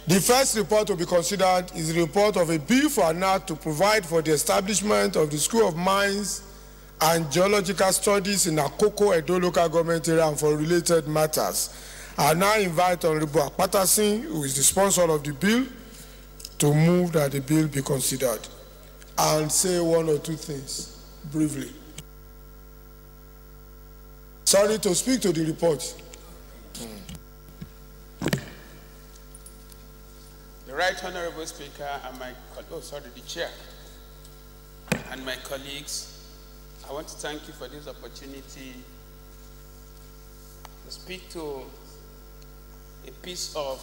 The first report to be considered is the report of a bill for an act to provide for the establishment of the School of Mines and Geological Studies in Akoko, Edo local government area and for related matters. I now invite Honorable Akpata Singh, who is the sponsor of the bill, to move that the bill be considered and say one or two things briefly. Sorry, to speak to the report. The Right Honorable Speaker and the Chair and my colleagues, I want to thank you for this opportunity to speak to a piece of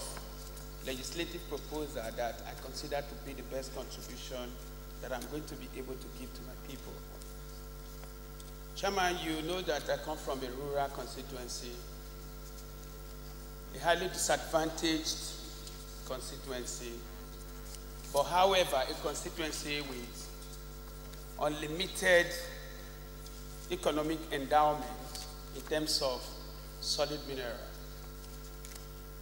legislative proposal that I consider to be the best contribution that I'm going to be able to give to my people. Chairman, you know that I come from a rural constituency, a highly disadvantaged constituency, but however, a constituency with unlimited economic endowment in terms of solid minerals.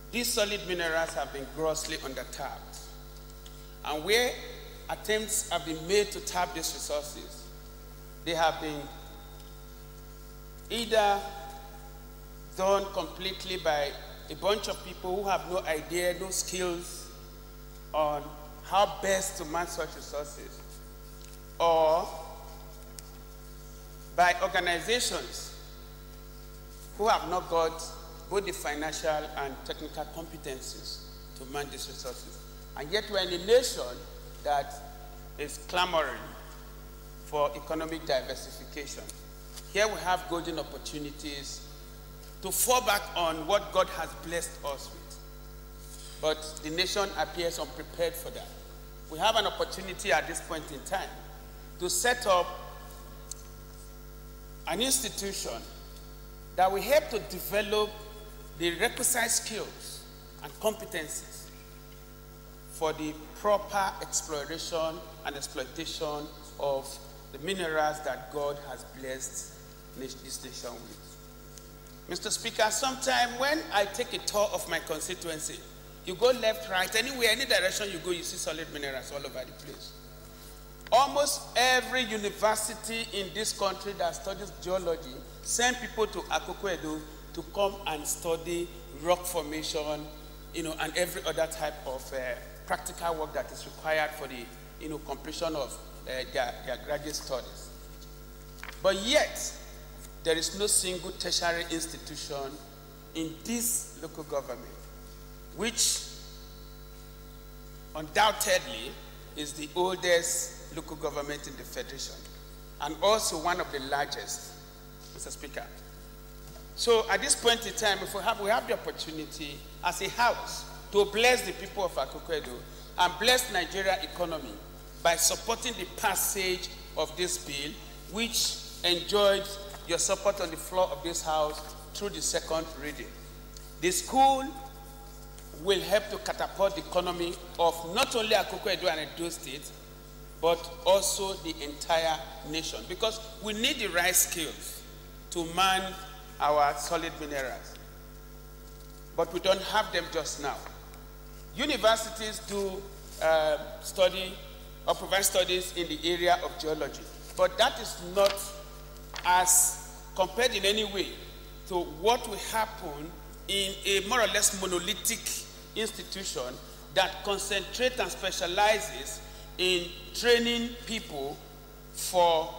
These solid minerals have been grossly undertapped, and where attempts have been made to tap these resources, they have been either done completely by a bunch of people who have no idea, no skills on how best to manage such resources, or by organizations who have not got both the financial and technical competencies to man these resources. And yet we're in a nation that is clamoring for economic diversification. Here we have golden opportunities to fall back on what God has blessed us with. But the nation appears unprepared for that. We have an opportunity at this point in time to set up an institution that will help to develop the requisite skills and competencies for the proper exploration and exploitation of the minerals that God has blessed this nation with. Mr. Speaker, sometime when I take a tour of my constituency, you go left, right, anywhere, any direction you go, you see solid minerals all over the place. Almost every university in this country that studies geology send people to Akoko-Edo to come and study rock formation, and every other type of practical work that is required for the, completion of their graduate studies. But yet, there is no single tertiary institution in this local government, which undoubtedly is the oldest local government in the Federation, and also one of the largest, Mr. Speaker. So at this point in time, if we have the opportunity as a house to bless the people of Akoko-Edo and bless Nigeria economy by supporting the passage of this bill, which enjoyed your support on the floor of this house through the second reading. The school will help to catapult the economy of not only Akoko-Edo and Edo State, but also the entire nation, because we need the right skills to man our solid minerals. But we don't have them just now. Universities do study or provide studies in the area of geology, but that is not as compared in any way to what will happen in a more or less monolithic institution that concentrates and specializes in training people for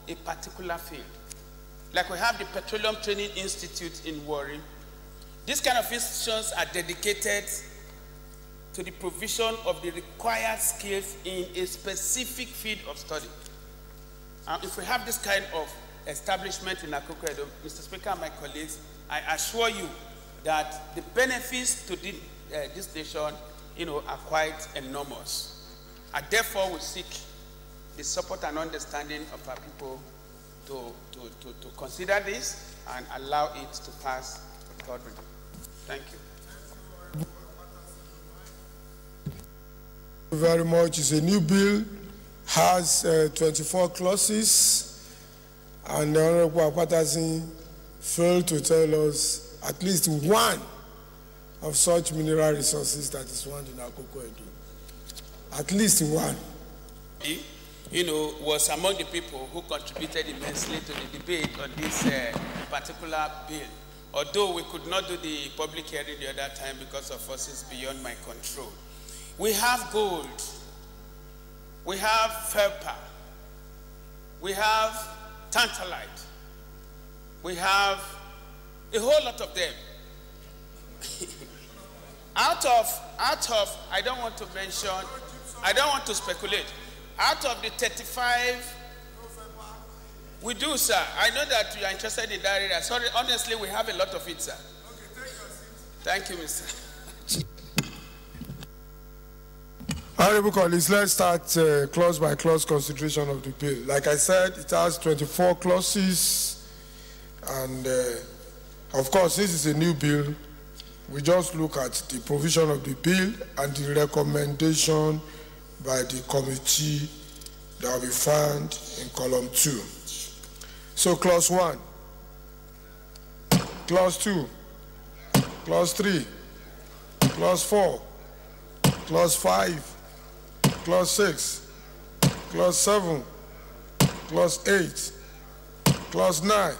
a particular field. Like we have the Petroleum Training Institute in Warri. These kind of institutions are dedicated to the provision of the required skills in a specific field of study. If we have this kind of establishment in Akoko-Edo, Mr. Speaker and my colleagues, I assure you that the benefits to this nation, are quite enormous. And therefore, we seek the support and understanding of our people to consider this and allow it to pass third reading. Thank you. Thank you very much. It's a new bill, has 24 clauses, and the Honorable Patterson failed to tell us at least one of such mineral resources that is found in Akoko-Edo. At least one. Was among the people who contributed immensely to the debate on this particular bill. Although we could not do the public hearing the other time because of forces beyond my control. We have gold, we have felpa, we have tantalite, we have a whole lot of them. out of, I don't want to mention, I don't want to speculate. Out of the 35, we do, sir. I know that you are interested in that area. Sorry, honestly, we have a lot of it, sir. Okay, thank you, Mr. Honorable colleagues, let's start clause by clause consideration of the bill. Like I said, it has 24 clauses, and of course, this is a new bill. We just look at the provision of the bill and the recommendation by the committee that will be found in column 2. So clause 1, clause 2, clause 3, clause 4, clause 5, clause 6, clause 7, clause 8, clause 9,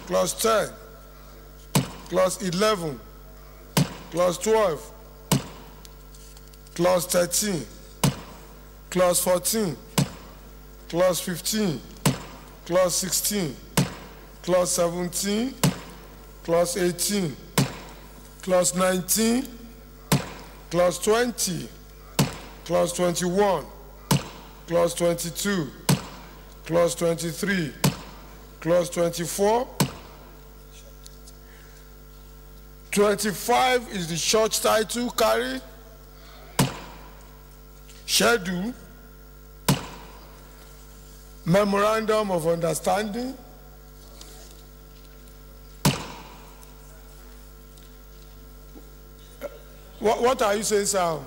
clause 10, clause 11, clause 12, clause 13, clause 14, clause 15, clause 16, clause 17, Clause 18, Clause 19, Clause 20, Clause 21, Clause 22, Clause 23, Clause 24. 25 is the short title carry. Schedule. Memorandum of Understanding. What are you saying, Sam?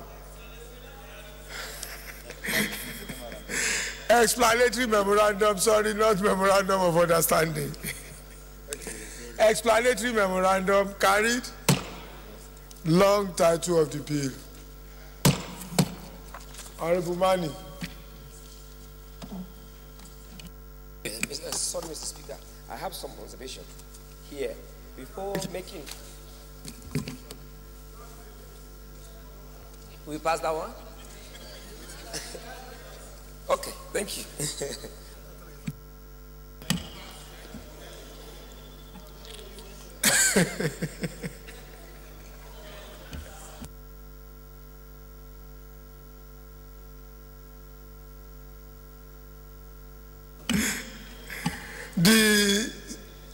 Explanatory memorandum, sorry, not memorandum of understanding. Explanatory memorandum carried. Long title of the bill. Honorable Mani. Sorry, Mr. Speaker, I have some observation here. Before making... Will you pass that one? Okay, thank you.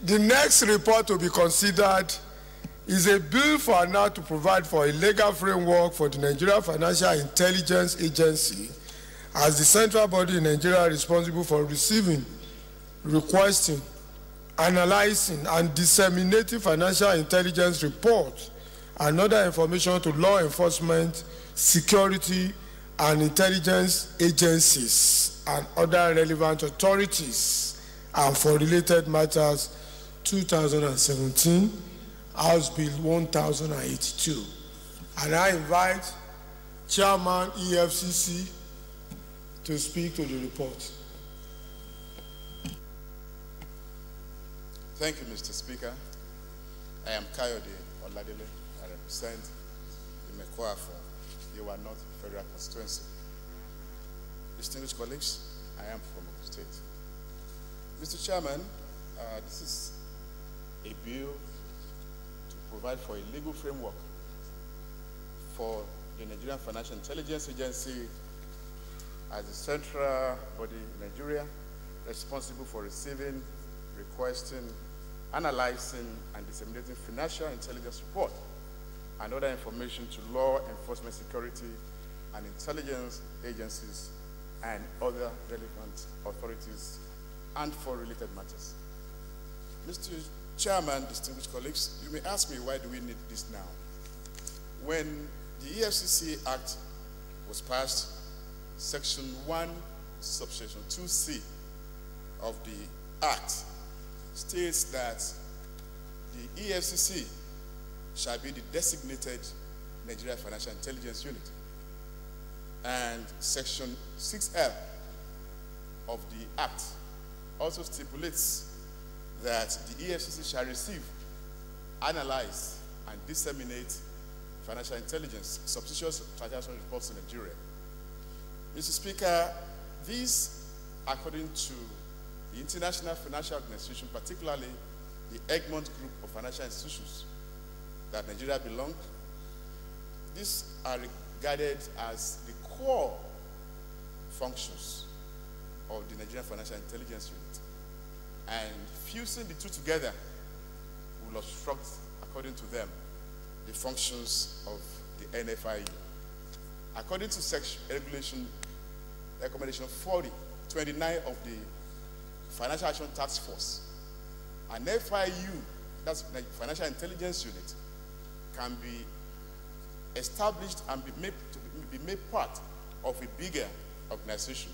The next report to be considered is a bill for now to provide for a legal framework for the Nigeria Financial Intelligence Agency as the central body in Nigeria responsible for receiving, requesting, analyzing, and disseminating financial intelligence reports and other information to law enforcement, security, and intelligence agencies and other relevant authorities, and for related matters, 2017, House Bill 1082. And I invite Chairman EFCC to speak to the report. Thank you, Mr. Speaker. I am Kayode Oladele. I represent the Mekwafo, Yewa North Federal Constituency. Distinguished colleagues, I am from Ogun State. Mr. Chairman, this is a bill to provide for a legal framework for the Nigerian Financial Intelligence Agency as the central body in Nigeria responsible for receiving, requesting, analyzing, and disseminating financial intelligence report and other information to law enforcement, security, and intelligence agencies and other relevant authorities and for related matters. Mr. Chairman, distinguished colleagues, you may ask me, why do we need this now? When the EFCC Act was passed, Section 1, Subsection 2C of the Act states that the EFCC shall be the designated Nigeria Financial Intelligence Unit. And Section 6L of the Act also stipulates that the EFCC shall receive, analyze, and disseminate financial intelligence, subsistence transaction reports in Nigeria. Mr. Speaker, these, according to the International Financial Organization, particularly the Egmont Group of Financial Institutions that Nigeria belongs, these are regarded as the core functions of the Nigerian Financial Intelligence Unit. And fusing the two together will obstruct, according to them, the functions of the NFIU. According to Recommendation 4029 of the Financial Action Task Force, an FIU, that's the Financial Intelligence Unit, can be established and be made part of a bigger organization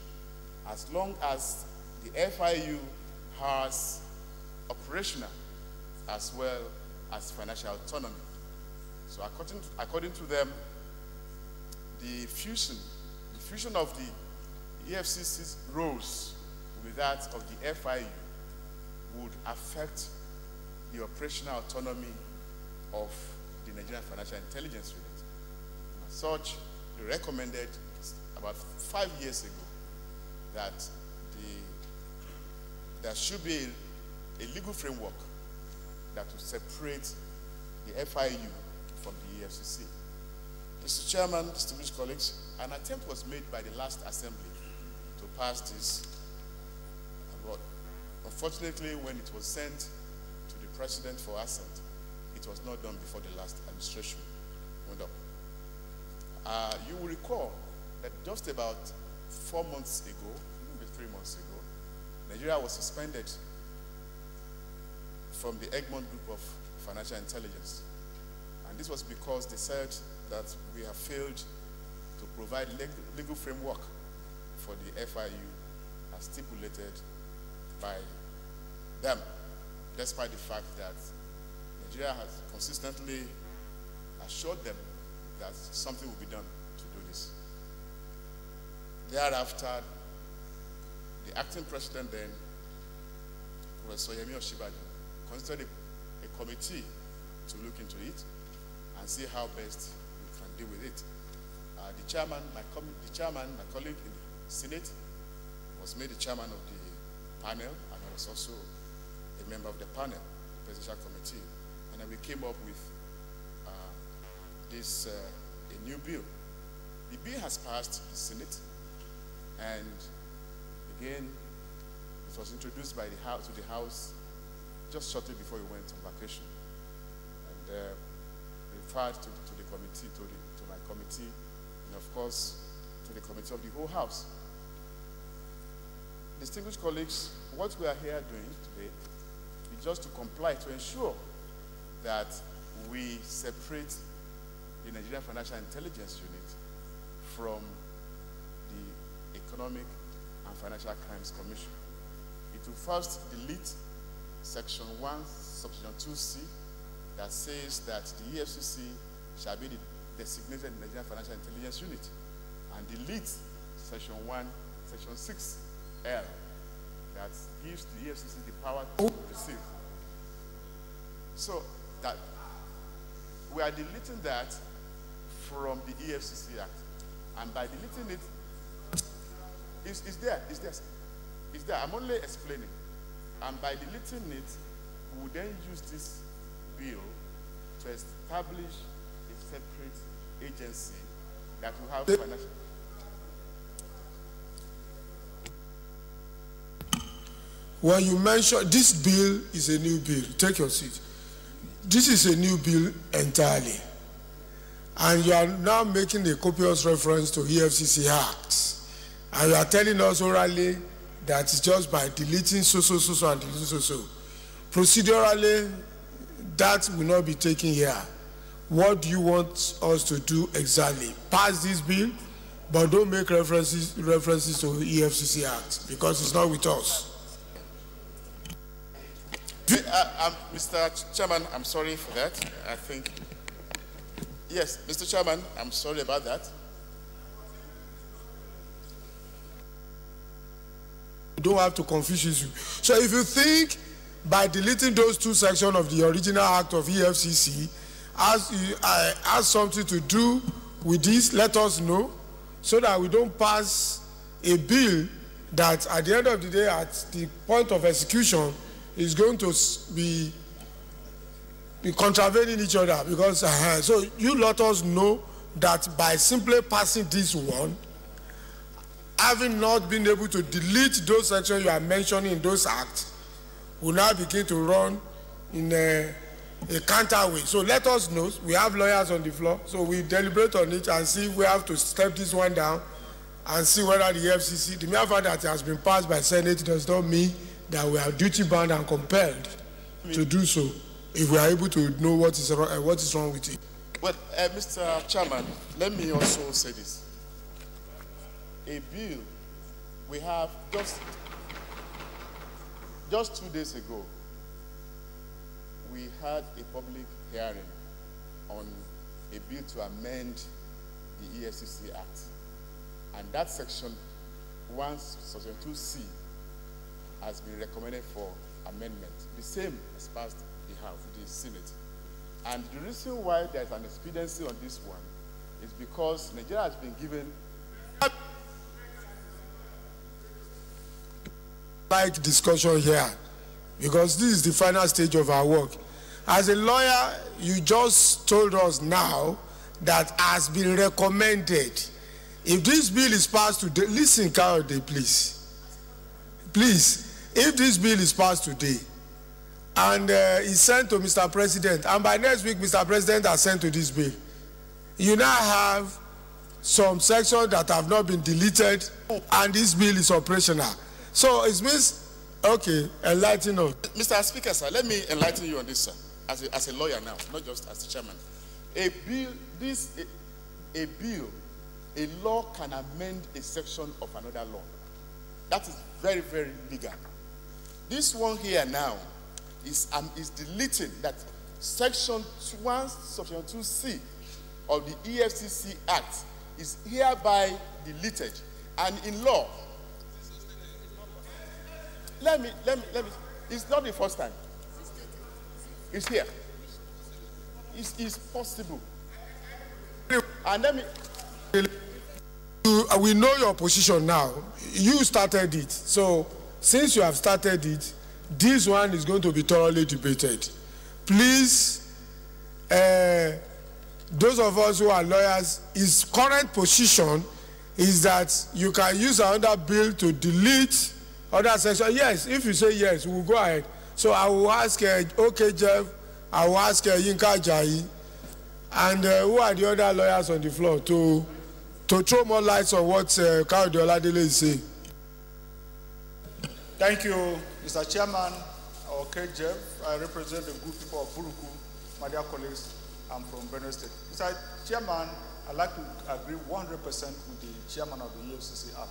as long as the FIU has operational as well as financial autonomy. So according to them, the fusion of the EFCC's roles with that of the FIU would affect the operational autonomy of the Nigerian Financial Intelligence Unit. As such, they recommended about 5 years ago that there should be a legal framework that will separate the FIU from the EFCC. Mr. Chairman, distinguished colleagues, an attempt was made by the last assembly to pass this, but unfortunately, when it was sent to the president for assent, it was not done before the last administration went up. You will recall that just about 4 months ago, maybe 3 months ago, Nigeria was suspended from the Egmont Group of Financial Intelligence. And this was because they said that we have failed to provide legal framework for the FIU as stipulated by them, despite the fact that Nigeria has consistently assured them that something will be done to do this. Thereafter, the acting president then, Professor Yemi Osinbajo, constituted a committee to look into it and see how best we can deal with it. The chairman, my colleague in the Senate, was made the chairman of the panel, and I was also a member of the panel, the presidential committee. And then we came up with a new bill. The bill has passed the Senate, and again, it was introduced by the House to the House just shortly before we went on vacation, and referred to the committee, to my committee, and of course to the committee of the whole House. Distinguished colleagues, what we are here doing today is just to comply, to ensure that we separate the Nigerian Financial Intelligence Unit from the Economic and Financial Crimes Commission. It will first delete Section 1, Subsection 2C, that says that the EFCC shall be the designated Nigerian Financial Intelligence Unit, and delete Section 1, Section 6L, that gives the EFCC the power to receive. So that we are deleting that from the EFCC Act, and by deleting it, it's there. I'm only explaining. And by deleting it, we will then use this bill to establish a separate agency that will have financial. When you mention this bill is a new bill, take your seat. This is a new bill entirely. And you are now making a copious reference to EFCC Acts. And you are telling us orally that it's just by deleting so and deleting so. Procedurally, that will not be taken here. What do you want us to do exactly? Pass this bill, but don't make references to EFCC Act, because it's not with us. Mr. Chairman, I'm sorry for that. I think, yes, Mr. Chairman, I'm sorry about that. You don't have to confuse you. So if you think by deleting those two sections of the original act of EFCC has something to do with this, let us know, so that we don't pass a bill that at the end of the day, at the point of execution, is going to be contravening each other. Because so you let us know that by simply passing this one, having not been able to delete those sections you are mentioning in those acts, will now begin to run in a counter way. So let us know. We have lawyers on the floor, so we deliberate on it and see if we have to step this one down and see whether the FCC, the mere fact that it has been passed by Senate does not mean that we are duty bound and compelled to do so if we are able to know what is wrong with it. Well, Mr. Chairman, let me also say this. A bill, we have just 2 days ago, we had a public hearing on a bill to amend the EFCC Act. And that section 1, section 2C has been recommended for amendment. The same as passed the Senate. And the reason why there's an expediency on this one is because Nigeria has been given discussion here, because this is the final stage of our work. As a lawyer, you just told us now that has been recommended. If this bill is passed today, listen, Kayode, please. Please, if this bill is passed today and is sent to Mr. President, and by next week Mr. President has sent to this bill, you now have some sections that have not been deleted and this bill is operational. So it means, okay, enlighten us. Mr. Speaker, sir, let me enlighten you on this, sir, as a lawyer now, not just as the chairman. A law can amend a section of another law. That is very, very legal. This one here now is deleting that section 1, section 2C of the EFCC Act is hereby deleted. And in law, let me, it's not the first time. It's here. It's possible. And let me... We know your position now. You started it. So, since you have started it, this one is going to be thoroughly debated. Please, those of us who are lawyers, his current position is that you can use another bill to delete other sections. Yes, if you say yes, we'll go ahead. So I will ask, okay, Jeff, I will ask Yinka Ajayi, and who are the other lawyers on the floor to throw more lights on what Kayode Oladele is saying. Thank you, Mr. Chairman. Okay, Jeff, I represent the good people of Buruku, my dear colleagues. I'm from Benue State. Mr. Chairman, I'd like to agree 100% with the chairman of the EFCC Act.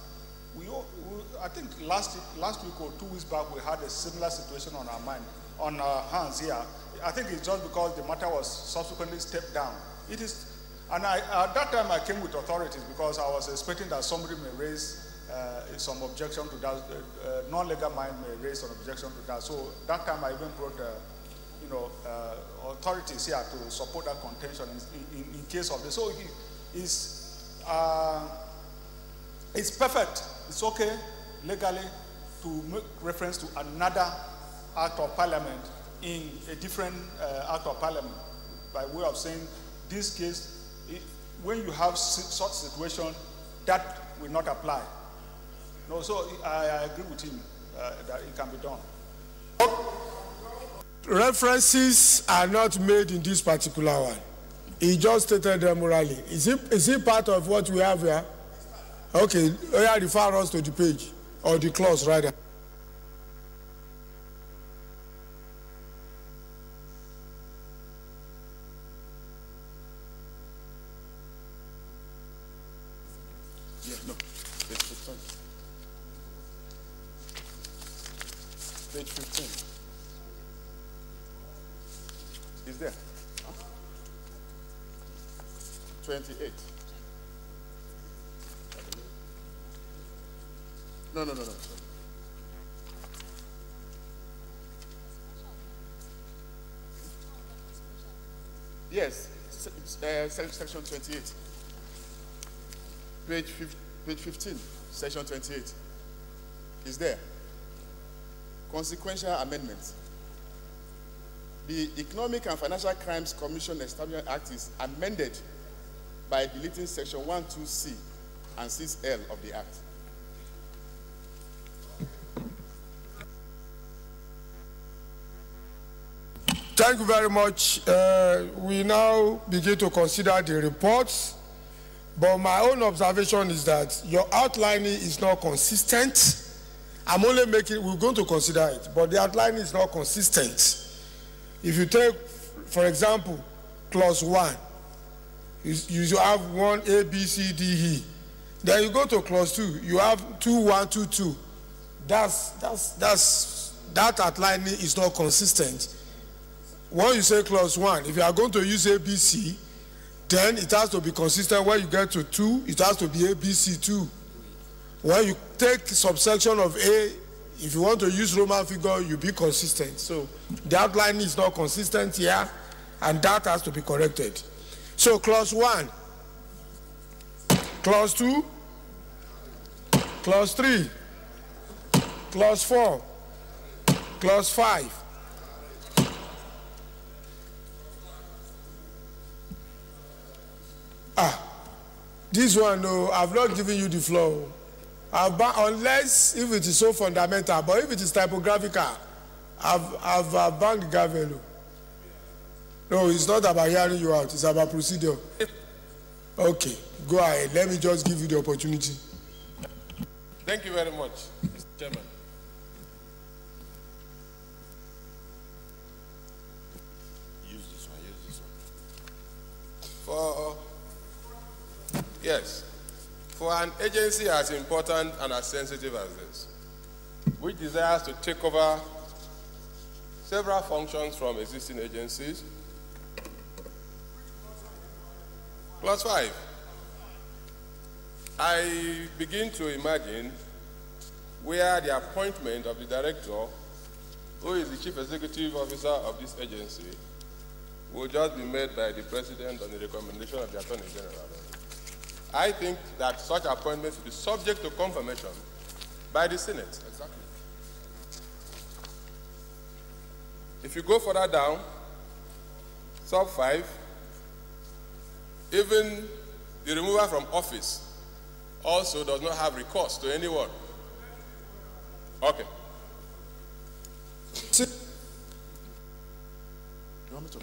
I think last week or 2 weeks back, we had a similar situation on our hands here. I think it's just because the matter was subsequently stepped down. It is. And at that time, I came with authorities because I was expecting that somebody may raise some objection to that. Non-legal mind may raise an objection to that. So that time, I even brought, authorities here to support that contention in case of this. So it's perfect. It's okay legally to make reference to another act of parliament in a different act of parliament by way of saying this case. When you have such situation, that will not apply. No, so I agree with him that it can be done. References are not made in this particular one. He just stated them morally. Is it part of what we have here? Okay, refer us to the page or the clause rather. Yeah, no, page 15. Page 15. Is there? Huh? 28. No. Sorry. Yes, section 28. Page 15, section 28. Is there? Consequential amendments. The Economic and Financial Crimes Commission Establishment Act is amended by deleting section 12C and 6L of the Act. Thank you very much. We now begin to consider the reports. But my own observation is that your outlining is not consistent. I'm only we're going to consider it, but the outlining is not consistent. If you take, for example, clause 1, you have 1 A, B, C, D, E. Then you go to clause 2, you have 2, 1, 2, 2. That outlining is not consistent. When you say clause 1, if you are going to use A, B, C, then it has to be consistent. When you get to 2, it has to be A, B, C, 2. When you take subsection of A, if you want to use Roman figure, you be consistent. So the outline is not consistent here, and that has to be corrected. So clause 1, clause 2, clause 3, clause 4, clause 5, This one, no, I've not given you the floor. Unless if it is so fundamental, but if it is typographical, I've banged the gavel. No, it's not about hearing you out, it's about procedure. Okay, go ahead. Let me just give you the opportunity. Thank you very much, Mr. Chairman. Use this one. For an agency as important and as sensitive as this, which desires to take over several functions from existing agencies, +5, I begin to imagine where the appointment of the director, who is the chief executive officer of this agency, will just be made by the president on the recommendation of the attorney general. I think that such appointments will be subject to confirmation by the Senate. Exactly. If you go further down, sub 5, even the remover from office also does not have recourse to anyone. Okay. You want me to?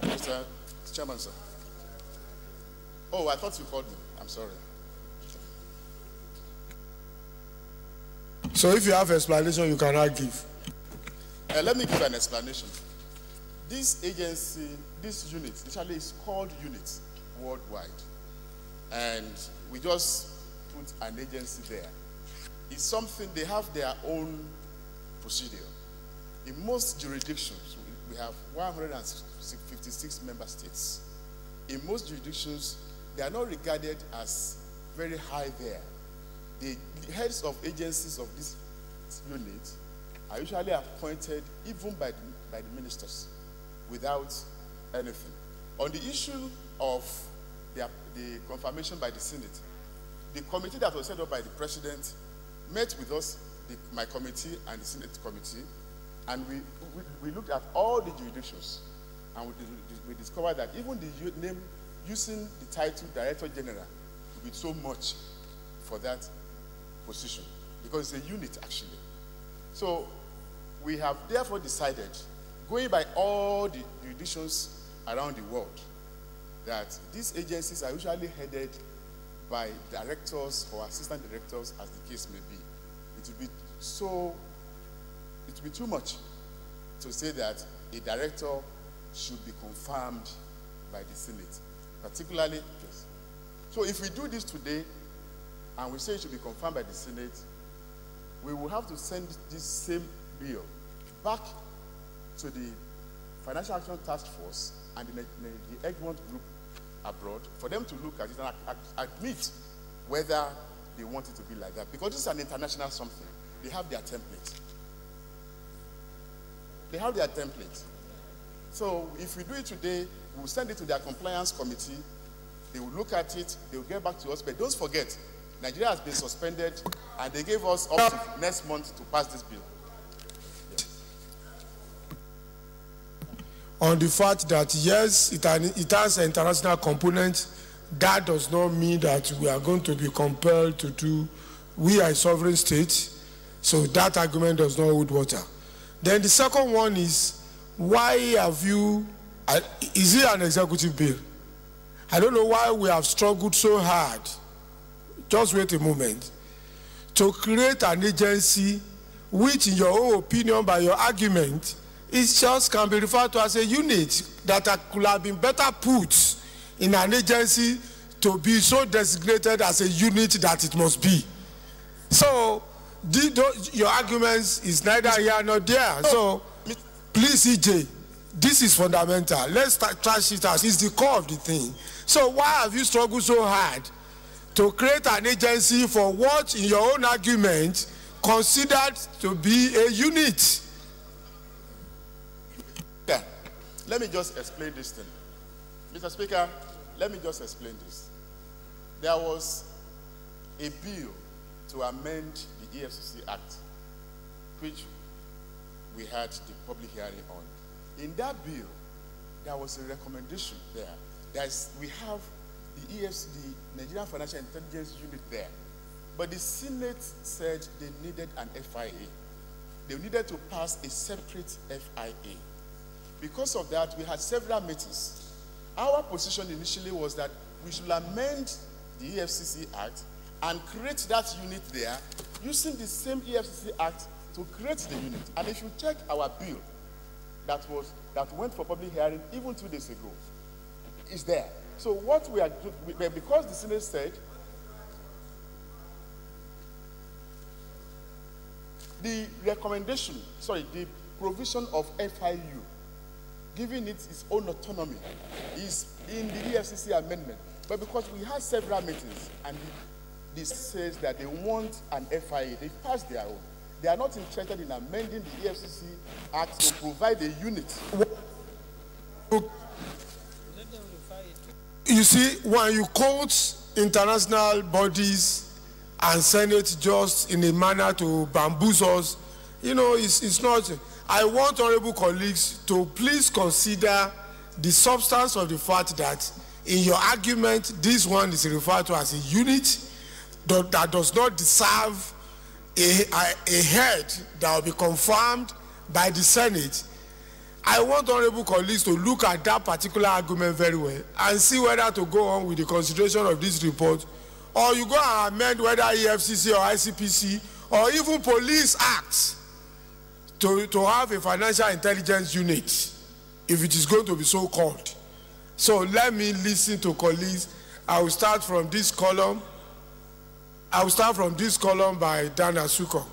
Mr. Chairman, sir. Oh, I thought you called me. I'm sorry. So if you have explanation, you cannot give. Let me give an explanation. This agency, this unit, actually is called units worldwide. And we just put an agency there. It's something, they have their own procedure. In most jurisdictions, we have 156 member states. In most jurisdictions, they are not regarded as very high there. The heads of agencies of this unit are usually appointed even by the ministers without anything. On the issue of the confirmation by the Senate, the committee that was set up by the president met with us, my committee and the Senate committee, and we looked at all the jurisdictions, and we discovered that even the name using the title Director General would be so much for that position, because it's a unit actually. So we have therefore decided, going by all the jurisdictions around the world, that these agencies are usually headed by directors or assistant directors, as the case may be. It would be too much to say that a director should be confirmed by the Senate, particularly this. So if we do this today, and we say it should be confirmed by the Senate, we will have to send this same bill back to the Financial Action Task Force and the Egmont Group abroad for them to look at it and admit whether they want it to be like that. Because this is an international something. They have their template. They have their template. So if we do it today, we'll send it to their compliance committee. They will look at it. They will get back to us. But don't forget, Nigeria has been suspended, and they gave us up to next month to pass this bill. On the fact that, yes, it has an international component, that does not mean that we are going to be compelled to do, we are a sovereign state, so that argument does not hold water. Then the second one is, why have you, is it an executive bill? I don't know why we have struggled so hard, just wait a moment, to create an agency which, in your own opinion, by your argument, it just can be referred to as a unit that could have been better put in an agency to be so designated as a unit that it must be. So, your arguments is neither here nor there. So, please, EJ, this is fundamental. Let's trash it out. It's the core of the thing. So, why have you struggled so hard to create an agency for what, in your own argument, considered to be a unit? Yeah. Let me just explain this thing. Mr. Speaker, let me just explain this. There was a bill to amend the EFCC Act, which we had the public hearing on. In that bill, there was a recommendation there. We have the Nigerian Financial Intelligence Unit there. But the Senate said they needed an FIA. They needed to pass a separate FIA. Because of that, we had several meetings. Our position initially was that we should amend the EFCC Act and create that unit there using the same EFCC Act to create the unit. And if you check our bill that went for public hearing even 2 days ago, it's there. So what we are doing, because the Senate said the provision of FIU, giving it its own autonomy, is in the EFCC amendment. But because we had several meetings and this says that they want an FIA, they passed their own. They are not interested in amending the EFCC Act to provide a unit. You see, when you quote international bodies and Senate just in a manner to bamboozle us, you know, it's not. I want honorable colleagues to please consider the substance of the fact that in your argument, this one is referred to as a unit that does not deserve a head that will be confirmed by the Senate. I want honorable colleagues to look at that particular argument very well and see whether to go on with the consideration of this report, or you go and amend whether EFCC or ICPC or even police acts to have a financial intelligence unit, if it is going to be so called. So let me listen to colleagues. I will start from this column. By Dana Suko.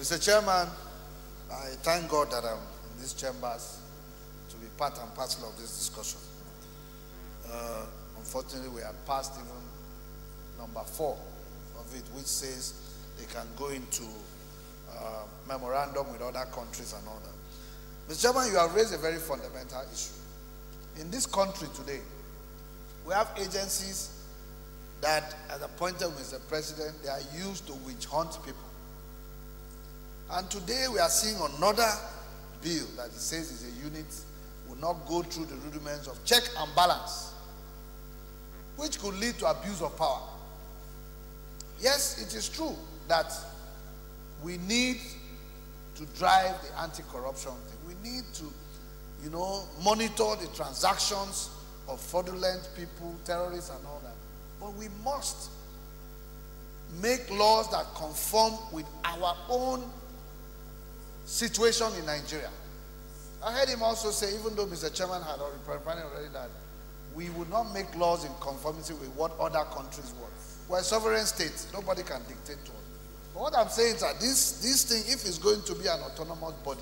Mr. Chairman, I thank God that I'm in these chambers to be part and parcel of this discussion. Unfortunately, we are past even number 4 of it, which says they can go into memorandum with other countries and all that. Mr. Chairman, you have raised a very fundamental issue. In this country today, we have agencies that, as appointed with the president, they are used to witch hunt people. And today we are seeing another bill that it says is a unit will not go through the rudiments of check and balance, which could lead to abuse of power. Yes, it is true that we need to drive the anti-corruption thing. We need to, monitor the transactions of fraudulent people, terrorists and all that. But we must make laws that conform with our own situation in Nigeria. I heard him also say, even though Mr. Chairman had already that we would not make laws in conformity with what other countries want. We're a sovereign state. Nobody can dictate to us. But what I'm saying is that this thing, if it's going to be an autonomous body,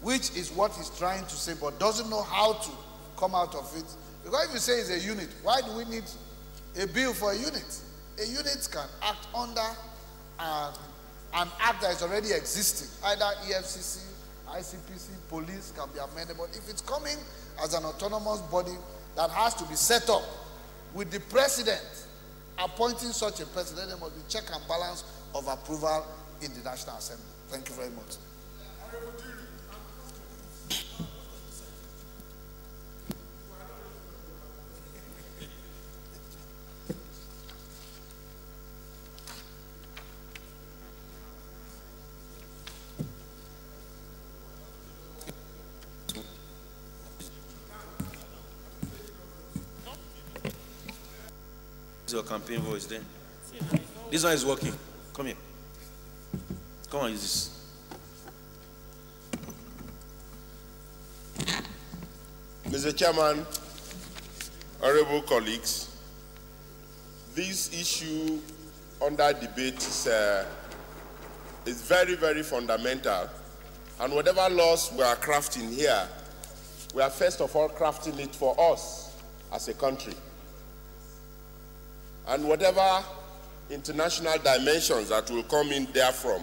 which is what he's trying to say, but doesn't know how to come out of it, because if you say it's a unit, why do we need a bill for a unit? A unit can act under an act that is already existing. Either EFCC, ICPC, police can be amended. But if it's coming as an autonomous body that has to be set up with the president appointing such a president, there must be check and balance of approval in the National Assembly. Thank you very much. Your campaign voice then. This one is working. Come here. Come on, use this. Mr. Chairman, honorable colleagues, this issue under debate is very, very fundamental. And whatever laws we are crafting here, we are first of all crafting it for us as a country. And whatever international dimensions that will come in therefrom,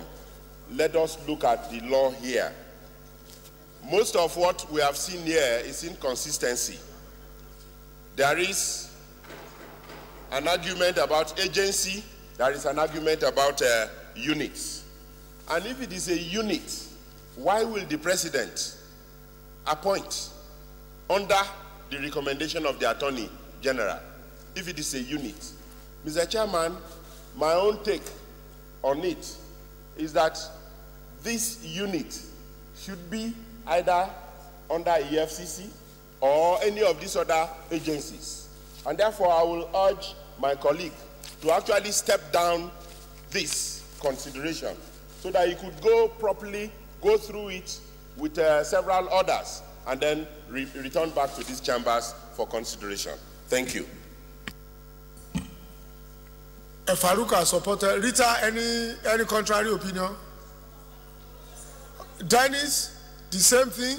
let us look at the law here. Most of what we have seen here is inconsistency. There is an argument about agency, there is an argument about units. And if it is a unit, why will the president appoint? under the recommendation of the Attorney General, if it is a unit. Mr. Chairman, my own take on it is that this unit should be either under EFCC or any of these other agencies. And therefore, I will urge my colleague to actually step down this consideration so that he could go properly, go through it with several others, and then return back to these chambers for consideration. Thank you. Faruka supporter. Rita, any contrary opinion? Dennis, the same thing?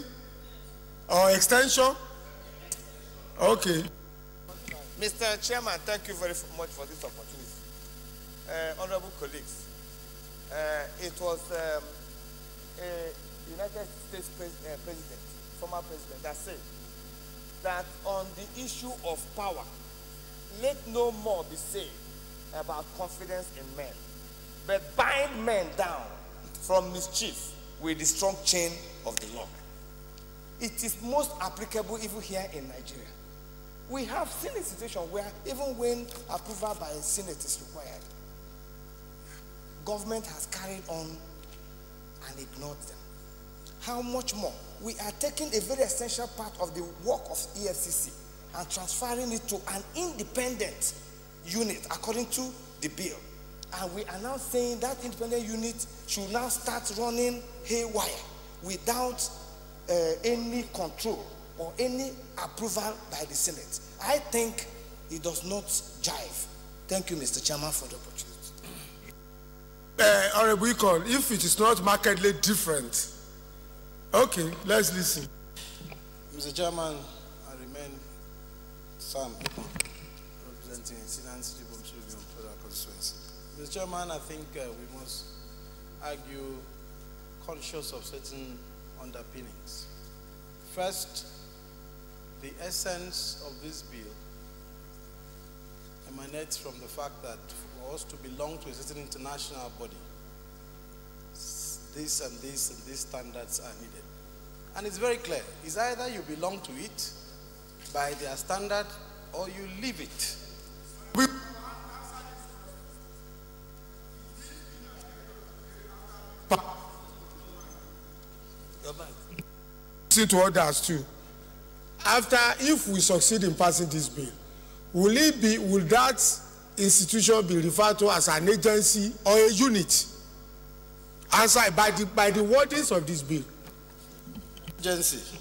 Or extension? Okay. Mr. Chairman, thank you very much for this opportunity. Honorable colleagues, it was a United States president, former president, that said that on the issue of power, let no more be said about confidence in men, but bind men down from mischief with the strong chain of the law. It is most applicable even here in Nigeria. We have seen a situation where even when approval by a Senate is required, government has carried on and ignored them. How much more? We are taking a very essential part of the work of EFCC and transferring it to an independent unit according to the bill. And we are now saying that independent unit should now start running haywire without any control or any approval by the Senate. I think it does not jive. Thank you, Mr. Chairman, for the opportunity. Honorable Econ, if it is not markedly different, okay, let's listen. Mr. Chairman, I remain Sam Econ, representing Sinan City Bomsurium Federal Constituency. Mr. Chairman, I think we must argue conscious of certain underpinnings. First, the essence of this bill emanates from the fact that for us to belong to a certain international body, this and this and these standards are needed. And it's very clear. It's either you belong to it by their standard or you leave it. Listen to others too. After, if we succeed in passing this bill, will that institution be referred to as an agency or a unit? Answer by the wordings of this bill. Agency.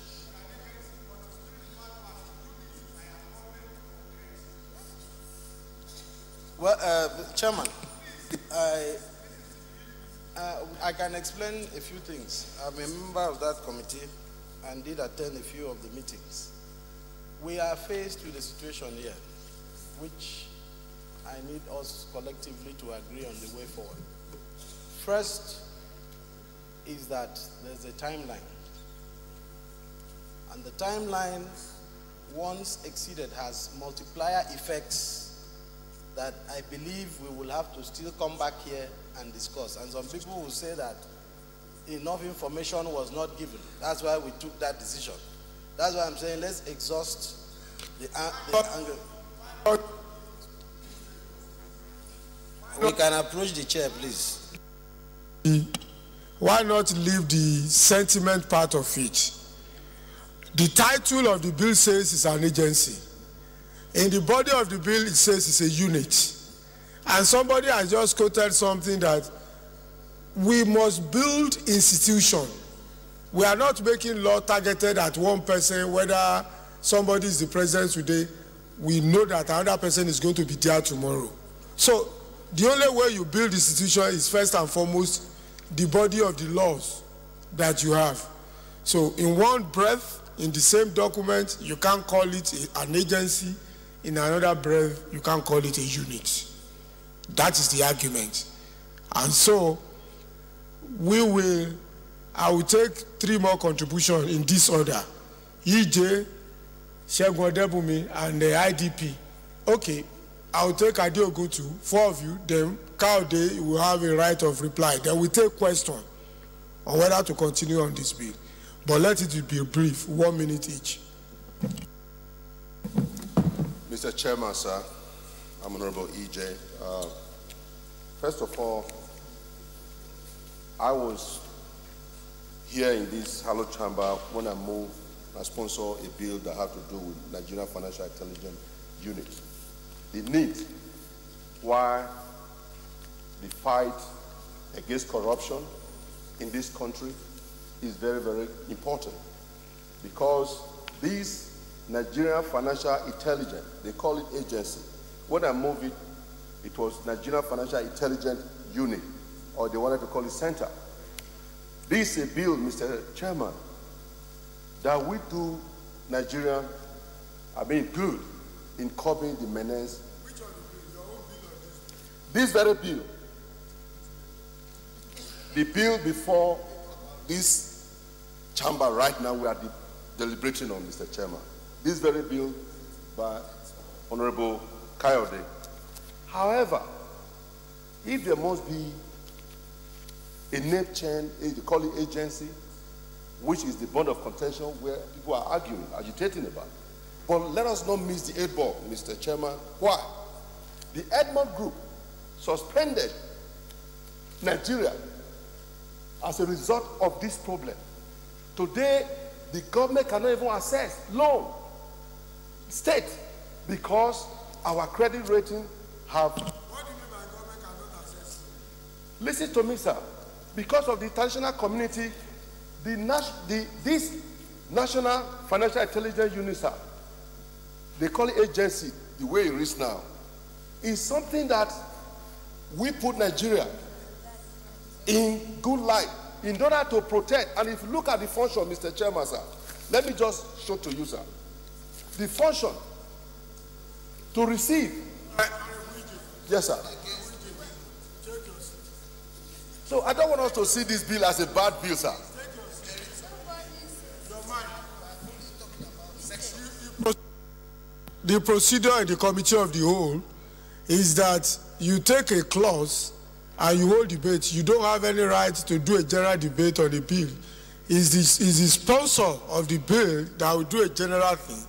Well, Chairman, I can explain a few things. I'm a member of that committee and did attend a few of the meetings. We are faced with a situation here which I need us collectively to agree on the way forward. First is that there's a timeline. And the timeline, once exceeded, has multiplier effects that I believe we will have to still come back here and discuss. And some people will say that enough information was not given. That's why we took that decision. That's why I'm saying let's exhaust the angle. We can approach the chair, please. Why not leave the sentiment part of it? The title of the bill says it's an agency. In the body of the bill, it says it's a unit. And somebody has just quoted something that we must build institution. We are not making law targeted at one person, whether somebody is the president today, we know that another person is going to be there tomorrow. So the only way you build institution is first and foremost the body of the laws that you have. So in one breath, in the same document, you can't call it an agency. In another breath, you can't call it a unit. That is the argument. And so I will take 3 more contributions in this order. EJ, Shegun Odebumi, and the IDP. Okay, I will take Adeogun too, 4 of you, then Kaude will have a right of reply. Then we take question on whether to continue on this bill. But let it be brief, 1 minute each. Mr. Chairman, sir, I'm Honorable EJ. First of all, I was here in this hollow chamber when I moved and sponsored a bill that had to do with Nigerian Financial Intelligence Unit. The need why the fight against corruption in this country is very, very important, because this Nigerian Financial Intelligence, they call it agency. When I moved it, it was Nigerian Financial Intelligence Unit, or they wanted to call it Center. This is a bill, Mr. Chairman, that we do Nigeria, good in curbing the menace. Which of the bills? Your own bill or this very bill. The bill before this chamber right now we are deliberating on, Mr. Chairman. This very bill by Honorable Kayode. However, if there must be a name change, they call it agency, which is the bond of contention where people are arguing, agitating about. But let us not miss the 8 ball, Mr. Chairman. Why? The Edmond Group suspended Nigeria as a result of this problem. Today, the government cannot even access loan, state, because our credit rating have... What do you mean by government cannot access? Listen to me, sir. Because of the international community, this National Financial Intelligence Unit, sir, they call it agency, the way it is now, is something that we put Nigeria in good light in order to protect. And if you look at the function, Mr. Chairman, sir, let me just show to you, sir. The function to receive. Yes, sir. So I don't want us to see this bill as a bad bill, sir. The procedure in the committee of the whole is that you take a clause and you hold debate. You don't have any right to do a general debate on the bill. It's the sponsor of the bill that will do a general thing.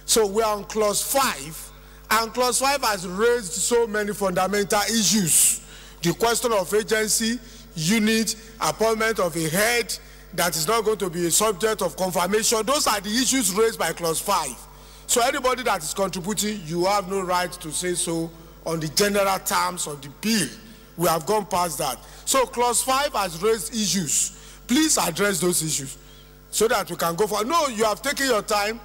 So we are on clause 5, and clause 5 has raised so many fundamental issues. The question of agency, unit, appointment of a head that is not going to be a subject of confirmation. Those are the issues raised by clause 5. So anybody that is contributing, you have no right to say so on the general terms of the bill. We have gone past that. So clause 5 has raised issues. Please address those issues so that we can go for. No, you have taken your time.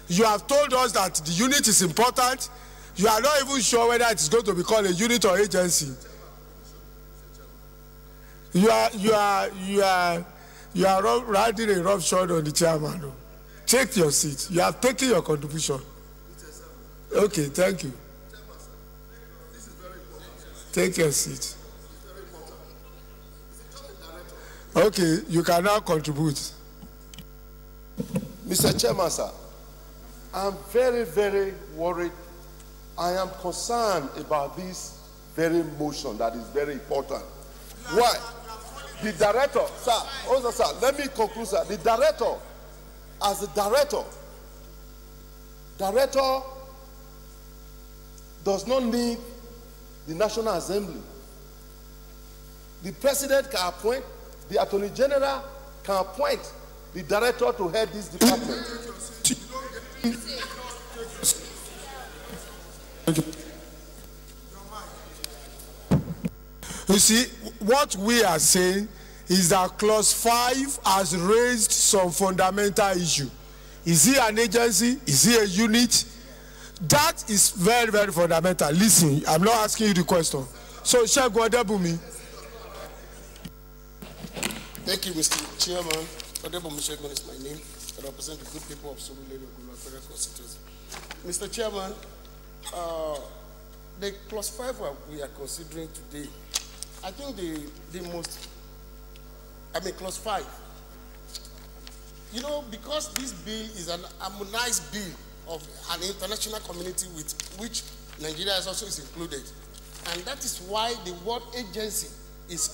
You have told us that the unit is important. You are not even sure whether it is going to be called a unit or agency. You are riding a rough shot on the chairman. No. Take your seat. You have taken your contribution. Okay, thank you. Take your seat. Okay, you can now contribute. Mr. Chairman, sir, I'm very, very worried. I am concerned about this very motion that is very important. Why? The director, sir, also, sir, let me conclude, sir. The director, as a director does not need the National Assembly. The president can appoint, the attorney general can appoint the director to head this department. You see, what we are saying is that clause 5 has raised some fundamental issue. Is he an agency? Is he a unit? That is very, very fundamental. Listen, I'm not asking you the question. So, Shegun Odebumi. Thank you, Mr. Chairman. Odebumi Shegun is my name. I represent the good people of Surulere Ogunla Federal Constituency. Mr. Chairman, the clause 5 we are considering today, I think clause 5, because this bill is an harmonized bill of an international community with which Nigeria is also included. And that is why the word agency is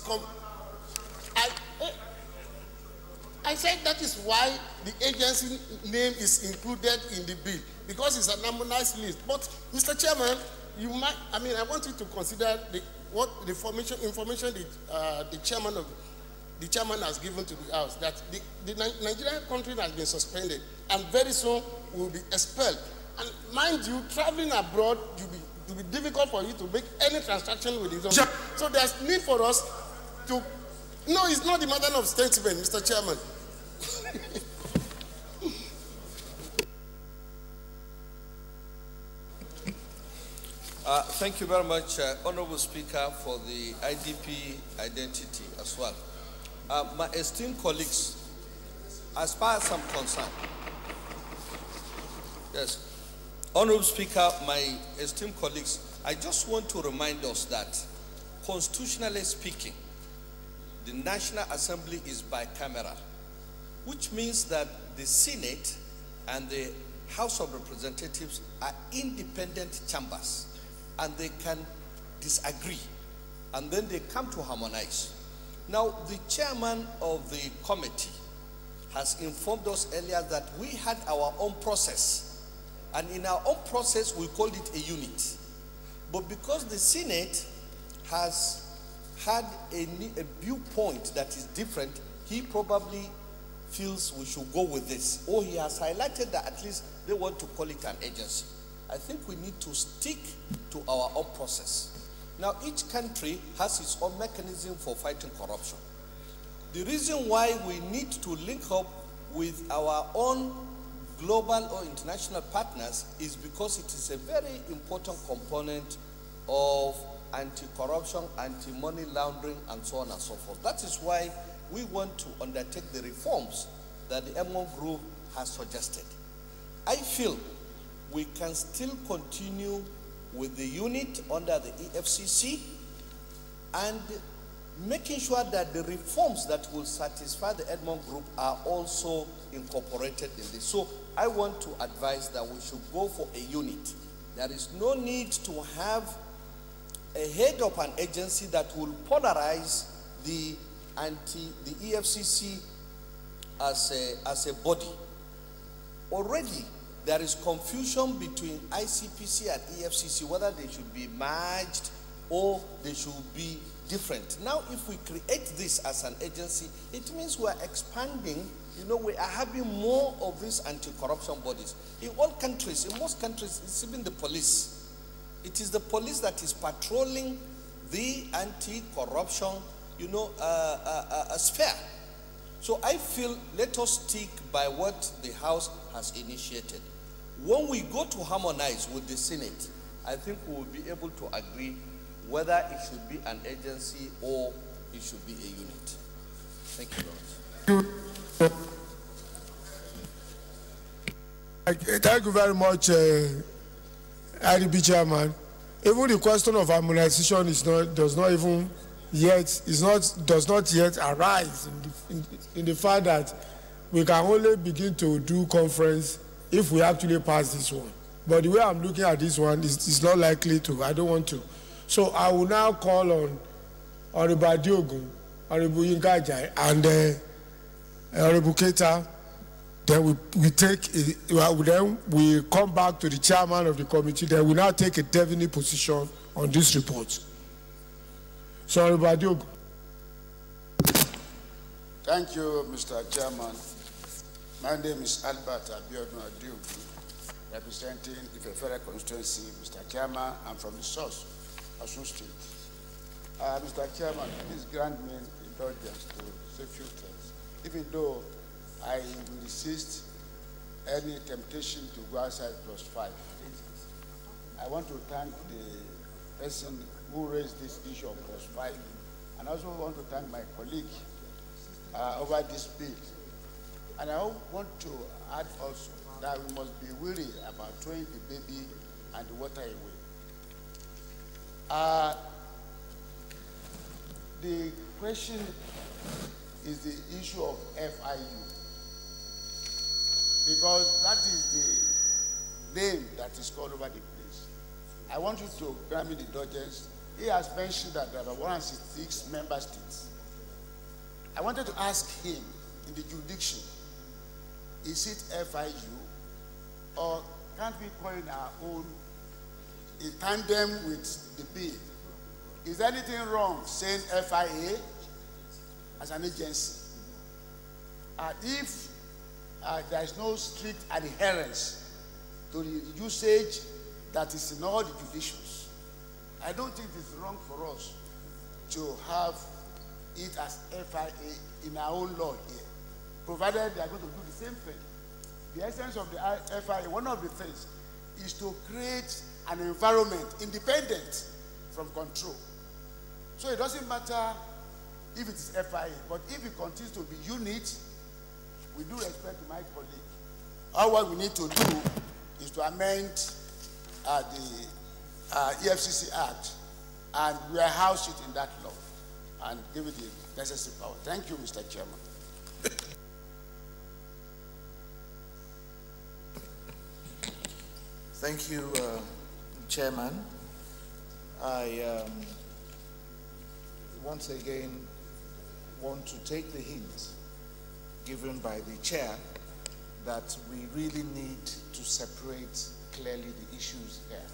I said that is why the agency name is included in the bill, because it's an harmonized list. But, Mr. Chairman, you might, I want you to consider what the information the chairman has given to the House, that the Nigerian country has been suspended and very soon will be expelled. And mind you, traveling abroad, it will be difficult for you to make any transaction with it. So there's need for us to, no, it's not the matter of statement, Mr. Chairman. Thank you very much, Honorable Speaker, for the IDP identity as well. My esteemed colleagues, as far as I'm concerned, yes, Honorable Speaker, my esteemed colleagues, I just want to remind us that, constitutionally speaking, the National Assembly is bicameral, which means that the Senate and the House of Representatives are independent chambers, and they can disagree, and then they come to harmonize. Now, the chairman of the committee has informed us earlier that we had our own process, and in our own process, we called it a unit. But because the Senate has had a viewpoint that is different, he probably feels we should go with this, or he has highlighted that at least they want to call it an agency. I think we need to stick to our own process. Now, each country has its own mechanism for fighting corruption. The reason why we need to link up with our own global or international partners is because it is a very important component of anti-corruption, anti-money laundering, and so on and so forth. That is why we want to undertake the reforms that the M1 group has suggested. I feel we can still continue with the unit under the EFCC and making sure that the reforms that will satisfy the Edmond Group are also incorporated in this. So I want to advise that we should go for a unit. There is no need to have a head of an agency that will polarize the EFCC as a body. Already there is confusion between ICPC and EFCC, whether they should be merged or they should be different. Now, if we create this as an agency, it means we are expanding. You know, we are having more of these anti-corruption bodies. In all countries, in most countries, it's even the police. It is the police that is patrolling the anti-corruption, sphere. So I feel let us stick by what the House has initiated. When we go to harmonize with the Senate, I think we will be able to agree whether it should be an agency or it should be a unit. Thank you very much. Thank you very much, IDB Chairman. Even the question of harmonization does not yet arise in the fact that we can only begin to do conference if we actually pass this one. But the way I'm looking at this one is not likely to. I don't want to. So I will now call on Honorable Diogun, Honorable Yinka Ajayi, and Honorable Keita. Then we come back to the chairman of the committee. Then we now take a definite position on this report. So, Honorable Diogun. Thank you, Mr. Chairman. My name is Albert Abiodun Adiogun, representing the Federal Constituency. Mr. Chairman, I'm from the source, Osun State. Mr. Chairman, please grant me indulgence to say a few things. Even though I will resist any temptation to go outside +5. I want to thank the person who raised this issue of +5, and I also want to thank my colleague over this bill. And I want to add also that we must be wary about throwing the baby and the water away. The question is the issue of FIU, because that is the name that is called over the place. I want you to grant me the indulgence. He has mentioned that there are 166 member states. I wanted to ask him in the jurisdiction, is it FIU, or can't we coin our own in tandem with the bill? Is there anything wrong saying FIA as an agency? If there is no strict adherence to the usage that is in all the judicials, I don't think it's wrong for us to have it as FIA in our own law here, provided they are going to do the same thing. The essence of the FIA, one of the things, is to create an environment independent from control. So it doesn't matter if it is FIA, but if it continues to be unit, with due respect to my colleague, all what we need to do is to amend the EFCC Act and warehouse it in that law and give it the necessary power. Thank you, Mr. Chairman. Thank you, Chairman. I once again want to take the hint given by the chair that we really need to separate clearly the issues here.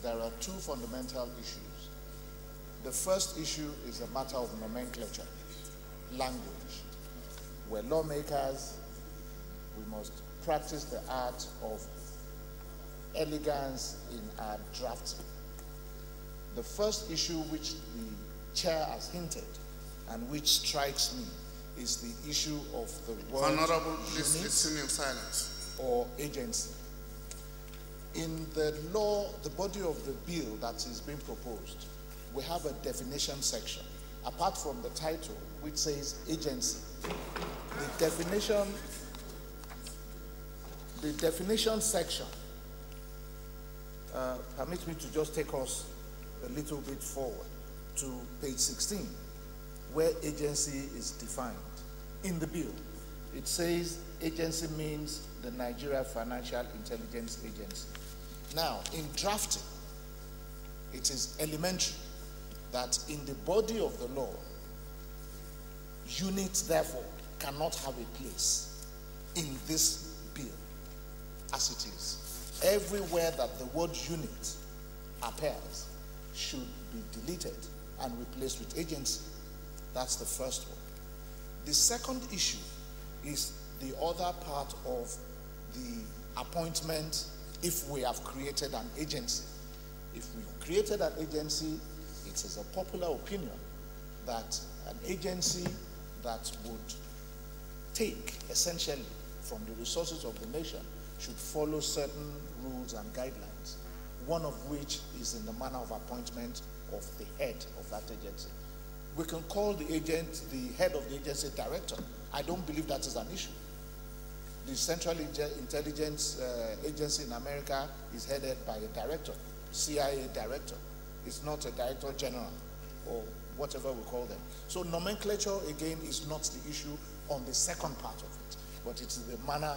There are two fundamental issues. The first issue is a matter of nomenclature, language. We're lawmakers, we must practice the art of elegance in our drafting. The first issue which the chair has hinted and which strikes me is the issue of the word Honorable, please listen in silence. Or agency. In the law, the body of the bill that is being proposed, we have a definition section, apart from the title, which says agency. The definition section permits me to just take us a little bit forward to page 16, where agency is defined. In the bill, it says agency means the Nigeria Financial Intelligence Agency. Now, in drafting, it is elementary that in the body of the law, unit, therefore, cannot have a place in this bill as it is. Everywhere that the word unit appears should be deleted and replaced with agency. That's the first one. The second issue is the other part of the appointment if we have created an agency. If we've created an agency, it is a popular opinion that an agency that would take essentially from the resources of the nation should follow certain rules and guidelines, one of which is in the manner of appointment of the head of that agency. We can call the head of the agency director. I don't believe that is an issue. The Central Intelligence Agency in America is headed by a director, CIA director. It's not a director general or whatever we call them. So nomenclature, again, is not the issue on the second part of it, but it's the manner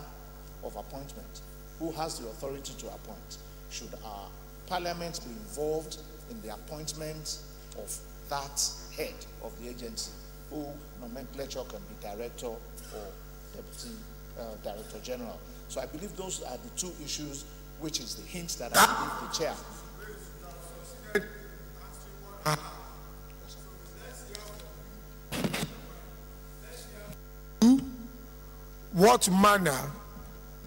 of appointment. Who has the authority to appoint? Should our parliament be involved in the appointment of that head of the agency, who nomenclature can be director or deputy director general? So I believe those are the two issues, which is the hint that I believe the chair. What manner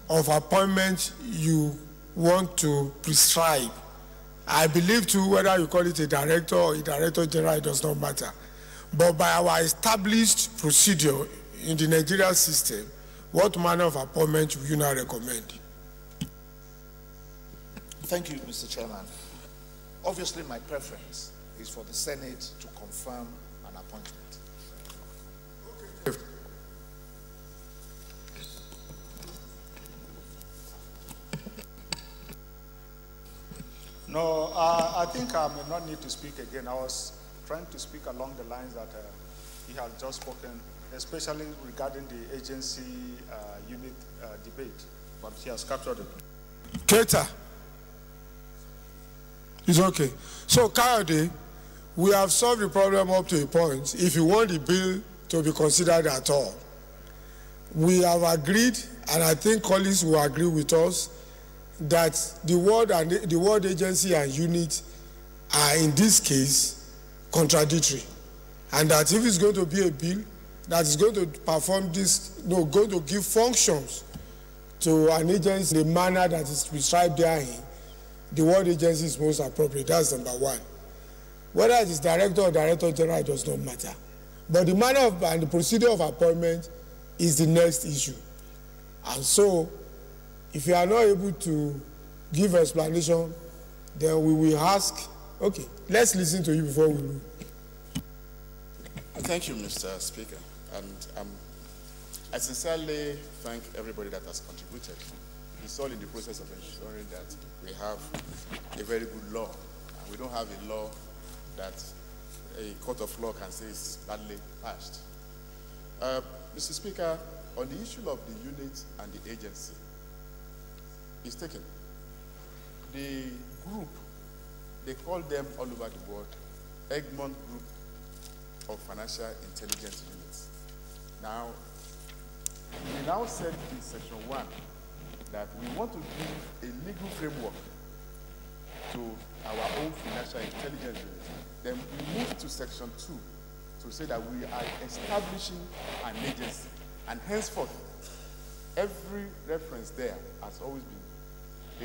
of appointment you want to prescribe? I believe too, whether you call it a director or a director general, it does not matter. But by our established procedure in the Nigerian system, what manner of appointment would you now recommend? Thank you, Mr. Chairman. Obviously, my preference is for the Senate to confirm an appointment. No, I think I may not need to speak again. I was trying to speak along the lines that he has just spoken, especially regarding the agency unit debate, but he has captured it. Keita, it's okay. So, Kayode, we have solved the problem up to a point. If you want the bill to be considered at all, we have agreed, and I think colleagues will agree with us, that the word agency and unit are in this case contradictory, and that if it's going to be a bill that is going to perform this, going to give functions to an agency in a manner that is prescribed therein, the word agency is most appropriate. That's number one. Whether it is director or director general does not matter. But the manner of and the procedure of appointment is the next issue. And so, if you are not able to give explanation, then we will ask, okay, let's listen to you before we move. Thank you, Mr. Speaker. And I sincerely thank everybody that has contributed. It's all in the process of ensuring that we have a very good law. And we don't have a law that a court of law can say is badly passed. Mr. Speaker, on the issue of the unit and the agency, it's taken. The group, they call them all over the world, Egmont Group of Financial Intelligence Units. Now, we now said in section 1 that we want to give a legal framework to our own financial intelligence units. Then we move to section 2 to say that we are establishing an agency. And henceforth, every reference there has always been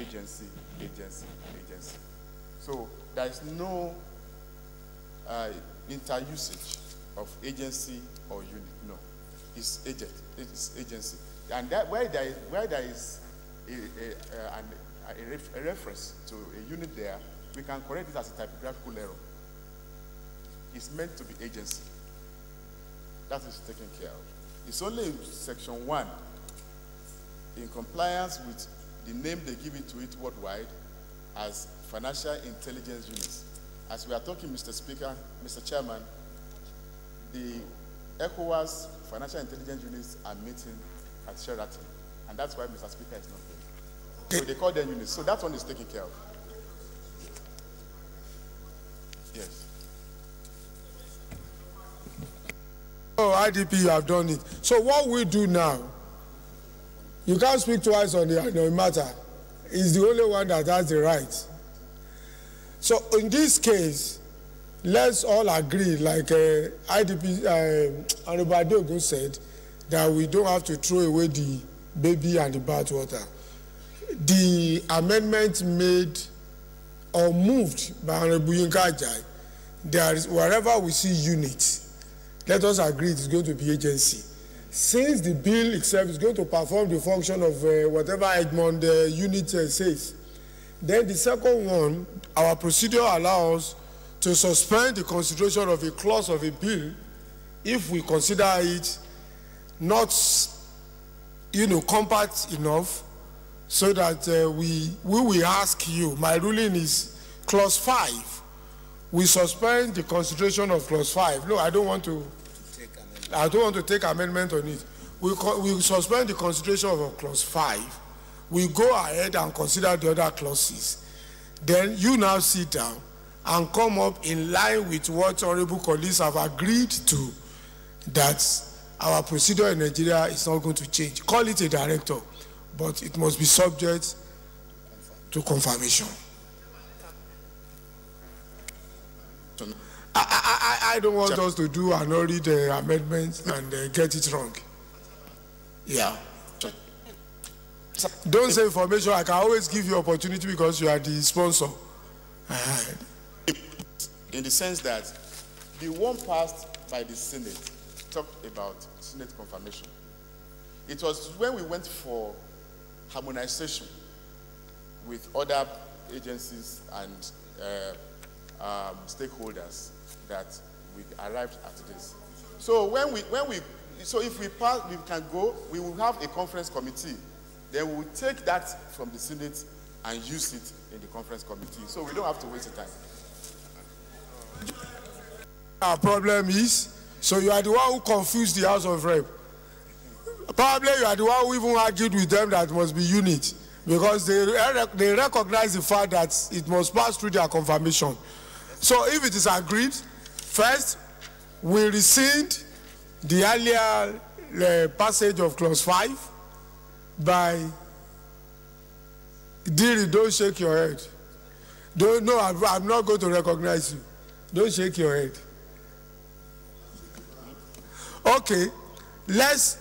agency, agency, agency. So there is no interusage of agency or unit. No, it's agent. It's agency. And that where there is a reference to a unit there, we can correct it as a typographical error. It's meant to be agency. That is taken care of. It's only in section 1, in compliance with the name they give it to it worldwide as financial intelligence units. As we are talking, Mr. Speaker, Mr. Chairman, the ECOWAS financial intelligence units are meeting at Sheraton, and that's why Mr. Speaker is not there. So they call them units. So that one is taken care of. Yes. Oh, IDP, you have done it. So what we do now, you can't speak twice on the matter. It's the only one that has the right. So in this case, let's all agree, like IDP, Honorable Adeogun said, that we don't have to throw away the baby and the bathwater. The amendment made or moved by Honorable Yinka Ajayi, there is, wherever we see units, let us agree it is going to be agency. Since the bill itself is going to perform the function of whatever Egmont unit says, then the second one, our procedure allows to suspend the consideration of a clause of a bill if we consider it not, compact enough, so that we will ask you. My ruling is clause 5. We suspend the consideration of clause 5. No, I don't want to take amendment on it. We suspend the consideration of clause 5. We go ahead and consider the other clauses. Then you now sit down and come up in line with what honorable colleagues have agreed to, that our procedure in Nigeria is not going to change. Call it a director, but it must be subject to confirmation. I don't want us to do and not read the amendments and get it wrong. Yeah. Don't say information. I can always give you opportunity because you are the sponsor. In the sense that the one passed by the Senate talked about Senate confirmation. It was when we went for harmonization with other agencies and stakeholders that we arrived at this. So if we pass, we can go. We will have a conference committee. Then we will take that from the Senate and use it in the conference committee. So we don't have to waste the time. Our problem is, so you are the one who confused the House of Rep. Probably you are the one who even argued with them that it must be unit, because they recognize the fact that it must pass through their confirmation. So if it is agreed, first we rescind the earlier the passage of clause 5 by Diri. Don't shake your head. Don't, no, I'm not going to recognize you. Don't shake your head. Okay, let's.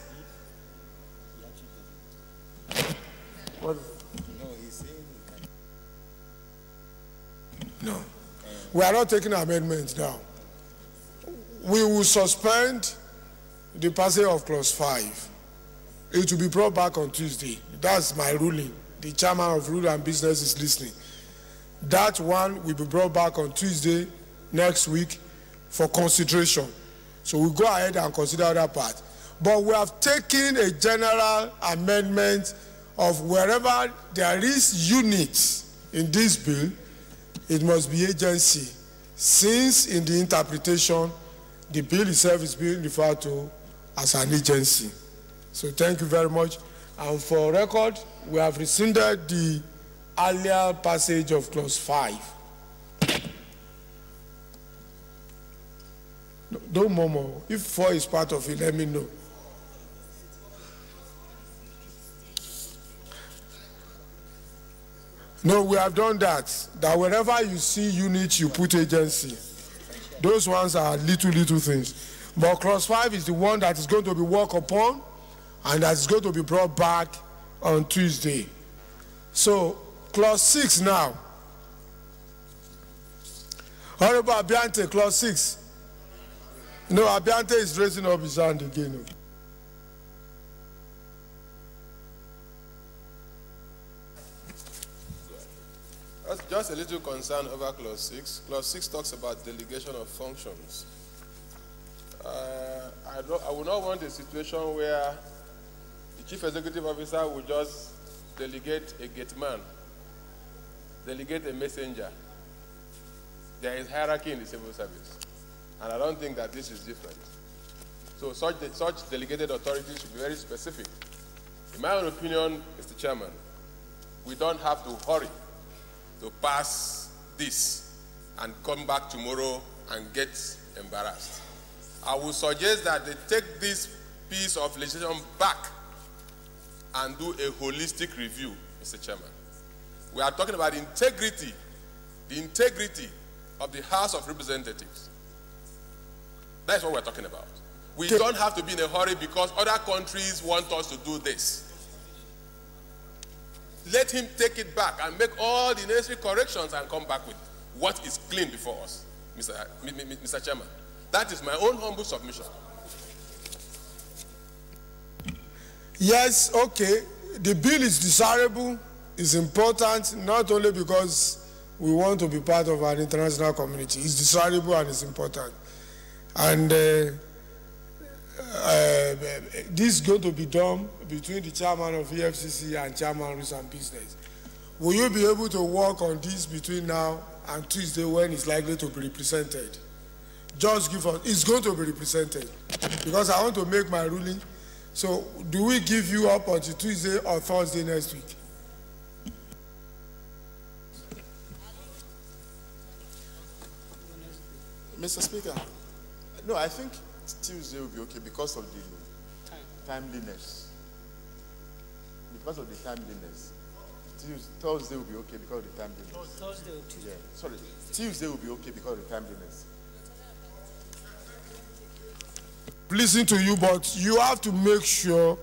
What? No, we are not taking amendments now. We will suspend the passage of clause 5. It will be brought back on Tuesday. That's my ruling. The chairman of Rule and Business is listening. That one will be brought back on Tuesday next week for consideration. So we'll go ahead and consider that part. But we have taken a general amendment of wherever there is units in this bill, it must be agency, since in the interpretation, the bill itself is being referred to as an agency. So thank you very much. And for record, we have rescinded the earlier passage of clause 5. Don't murmur. If 4 is part of it, let me know. No, we have done that. That wherever you see units, you put agency. Those ones are little things. But clause 5 is the one that is going to be worked upon and that is going to be brought back on Tuesday. So, clause 6 now. Honorable Abiante, clause 6. No, Abiante is raising up his hand again. Just a little concern over clause 6. Clause 6 talks about delegation of functions. I would not want a situation where the chief executive officer would just delegate a gate man, delegate a messenger. There is hierarchy in the civil service, and I don't think that this is different. So such delegated authority should be very specific. In my own opinion, Mr. Chairman, we don't have to hurry to pass this and come back tomorrow and get embarrassed. I would suggest that they take this piece of legislation back and do a holistic review, Mr. Chairman. We are talking about integrity, the integrity of the House of Representatives. That's what we're talking about. We don't have to be in a hurry because other countries want us to do this. Let him take it back and make all the necessary corrections and come back with what is clean before us, Mr. Chairman. That is my own humble submission. Yes, okay. The bill is desirable, is important, not only because we want to be part of an international community. It's desirable and it's important. And this is going to be done between the chairman of EFCC and chairman of Rules and Business. Will you be able to work on this between now and Tuesday when it's likely to be represented? Just give us, it's going to be represented because I want to make my ruling. So do we give you up until Tuesday or Thursday next week? Mr. Speaker, no, I think Tuesday will be okay because of the timeliness. Because of the timeliness. Thursday will be okay because of the timeliness. Oh, Thursday or Tuesday? Yeah, sorry. Tuesday will be okay because of the timeliness. Listen to you, but you have to make sure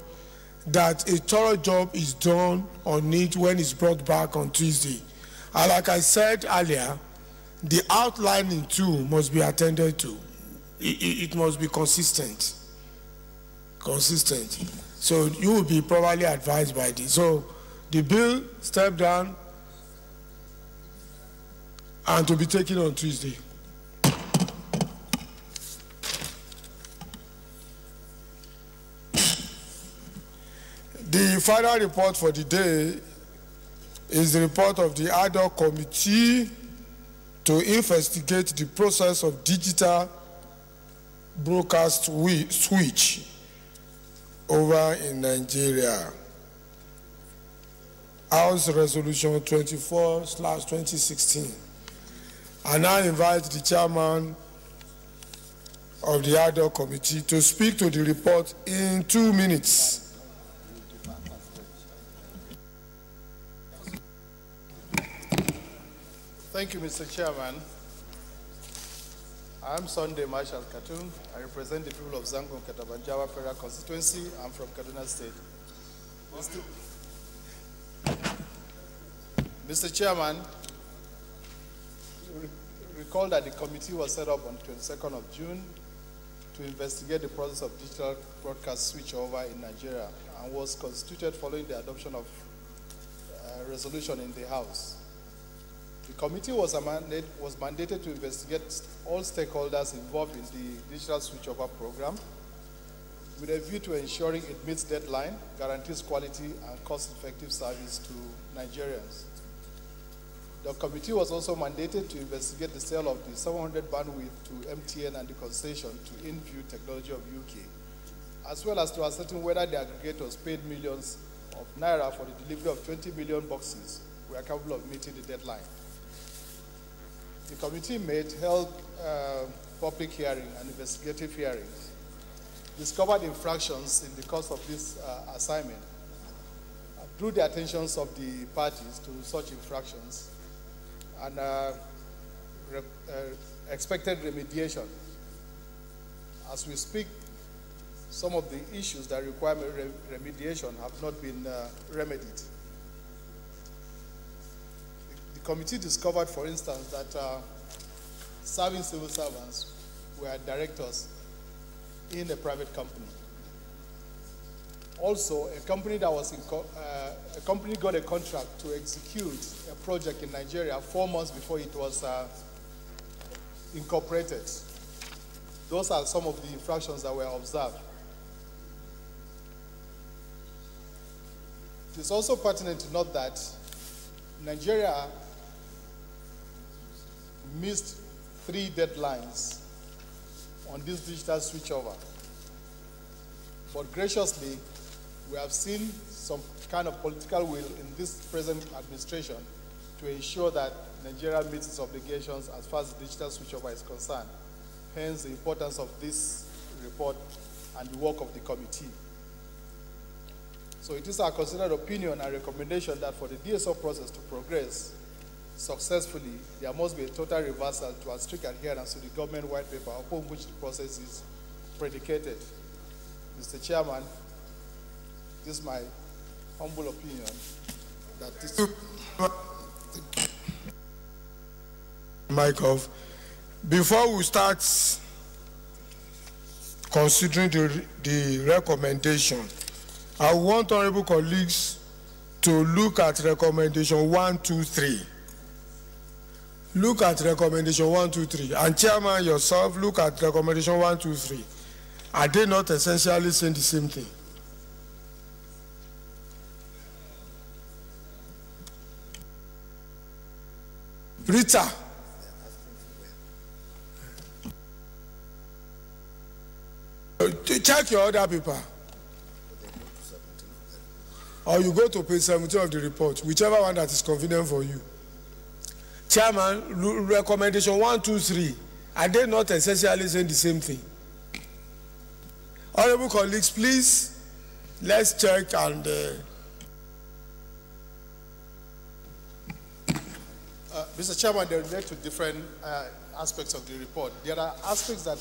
that a thorough job is done on it when it's brought back on Tuesday. And like I said earlier, the outlining too must be attended to. It must be consistent. Consistent. So you will be probably advised by this. So the bill step down and to be taken on Tuesday. The final report for the day is the report of the ad hoc committee to investigate the process of digital broadcast switch over in Nigeria. House Resolution 24/2016. I now invite the chairman of the ad hoc committee to speak to the report in 2 minutes. Thank you, Mr. Chairman. I am Sunday Marshall Katun. I represent the people of Zango and Katabanjawa Federal Constituency. I'm from Kaduna State. Mr. Chairman, recall that the committee was set up on 22nd of June to investigate the process of digital broadcast switchover in Nigeria and was constituted following the adoption of a resolution in the House. The committee was mandated to investigate all stakeholders involved in the digital switchover program with a view to ensuring it meets deadline, guarantees quality and cost-effective service to Nigerians. The committee was also mandated to investigate the sale of the 700 bandwidth to MTN and the concession to InView Technology of UK, as well as to ascertain whether the aggregators paid millions of naira for the delivery of 20 million boxes were capable of meeting the deadline. The committee held public hearing and investigative hearings, discovered infractions in the course of this assignment, drew the attentions of the parties to such infractions, and expected remediation. As we speak, some of the issues that require remediation have not been remedied. The committee discovered, for instance, that serving civil servants were directors in a private company. Also, a company got a contract to execute a project in Nigeria 4 months before it was incorporated. Those are some of the infractions that were observed. It is also pertinent to note that Nigeria missed 3 deadlines on this digital switchover. But graciously, we have seen some kind of political will in this present administration to ensure that Nigeria meets its obligations as far as the digital switchover is concerned. Hence, the importance of this report and the work of the committee. So it is our considered opinion and recommendation that for the DSO process to progress successfully, there must be a total reversal to a strict adherence to the government white paper upon which the process is predicated. Mr. Chairman, this is my humble opinion that this... Mic off. Before we start considering the recommendation, I want honorable colleagues to look at recommendation 1, 2, 3. Look at recommendation 1, 2, 3. And chairman yourself, look at recommendation 1, 2, 3. Are they not essentially saying the same thing? Rita. Check your other paper. Or you go to page 17 of the report, whichever one that is convenient for you. Chairman, recommendation 1, 2, 3. Are they not essentially saying the same thing? Honorable colleagues, please, let's check and... Mr. Chairman, they relate to different aspects of the report. There are aspects that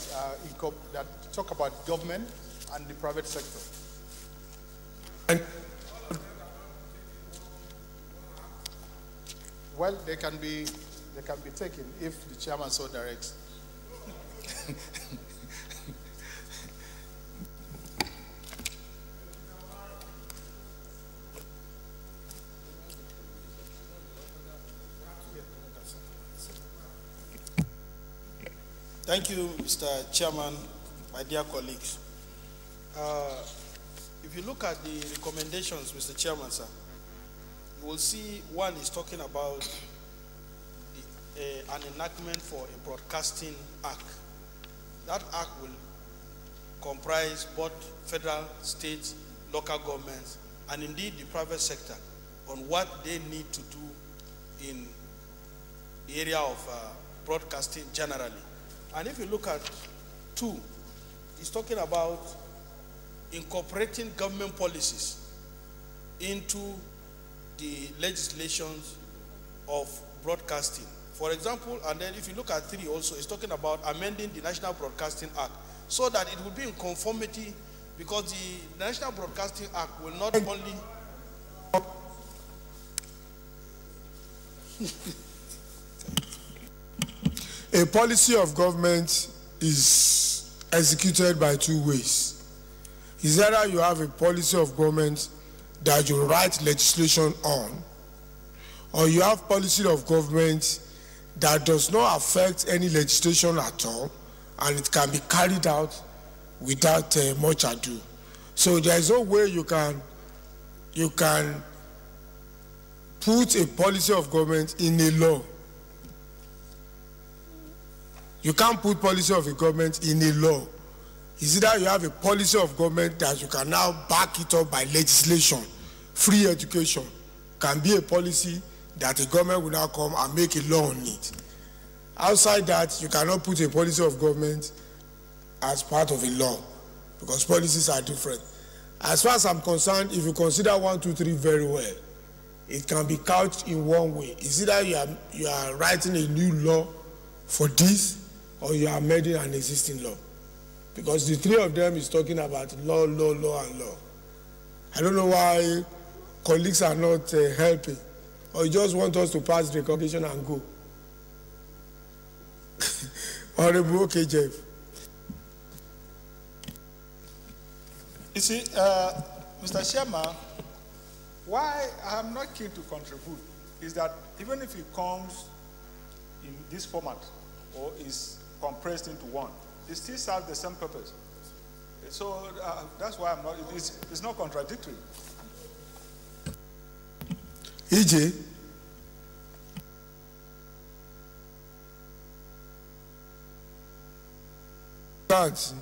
talk about government and the private sector. Well, they can be taken if the chairman so directs. Thank you, Mr. Chairman, my dear colleagues. If you look at the recommendations, Mr. Chairman, sir, you will see one is talking about an enactment for a broadcasting act. That act will comprise both federal, state, local governments, and indeed the private sector on what they need to do in the area of broadcasting generally. And if you look at 2 is talking about incorporating government policies into the legislations of broadcasting. For example, and then if you look at 3 also, it's talking about amending the National Broadcasting Act so that it will be in conformity, because the National Broadcasting Act will not only a policy of government is executed by 2 ways. Is either you have a policy of government that you write legislation on, or you have policy of government that does not affect any legislation at all, and it can be carried out without much ado. So there is no way you can put a policy of government in a law. You can't put policy of a government in a law. It's either you have a policy of government that you can now back it up by legislation. Free education can be a policy that the government will now come and make a law on it. Outside that, you cannot put a policy of government as part of a law, because policies are different. As far as I'm concerned, if you consider 1, 2, 3 very well, it can be couched in one way. It's either you are writing a new law for this, or you are amending an existing law. Because the 3 of them is talking about law, law, law, and law. I don't know why colleagues are not helping, or you just want us to pass the recommendation and go. Honorable, okay, Jeff. You see, Mr. Chairman, why I'm not keen to contribute is that even if it comes in this format or is compressed into one, it still serves the same purpose. So that's why I'm not, it's not contradictory. EJ?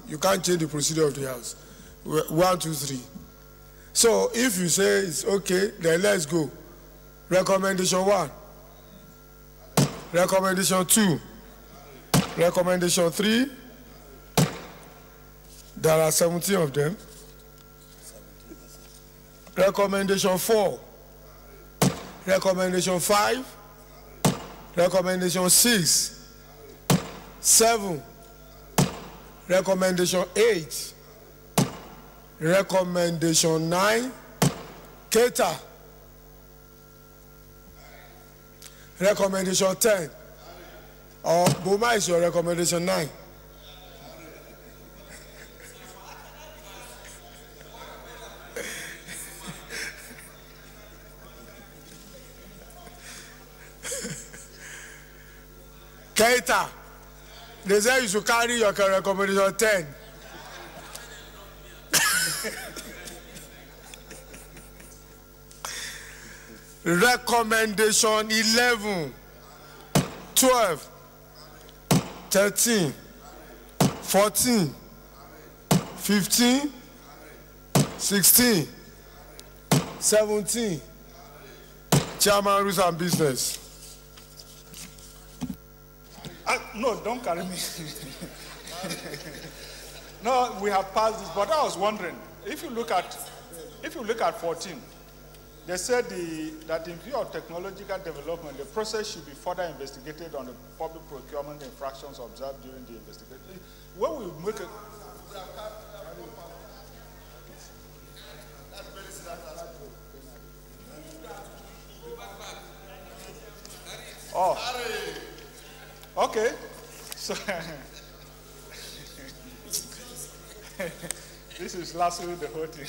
You can't change the procedure of the House. 1, 2, 3. So if you say it's okay, then let's go. Recommendation 1. Recommendation 2. Recommendation 3. There are 17 of them. Recommendation 4. Recommendation 5. Recommendation 6. 7. Recommendation 8. Recommendation 9. Cater. Recommendation 10. Or Boma is your recommendation 9. Keita, they say you should carry your recommendation 10. Recommendation 11, 12, 13, 14, 15, 16, 17. Chairman, rules and business. No, don't carry me. No, we have passed this, but I was wondering, if you look at 14, they said that in view of technological development, the process should be further investigated on the public procurement infractions observed during the investigation. When we make a... Oh, okay. So this is lastly the whole thing.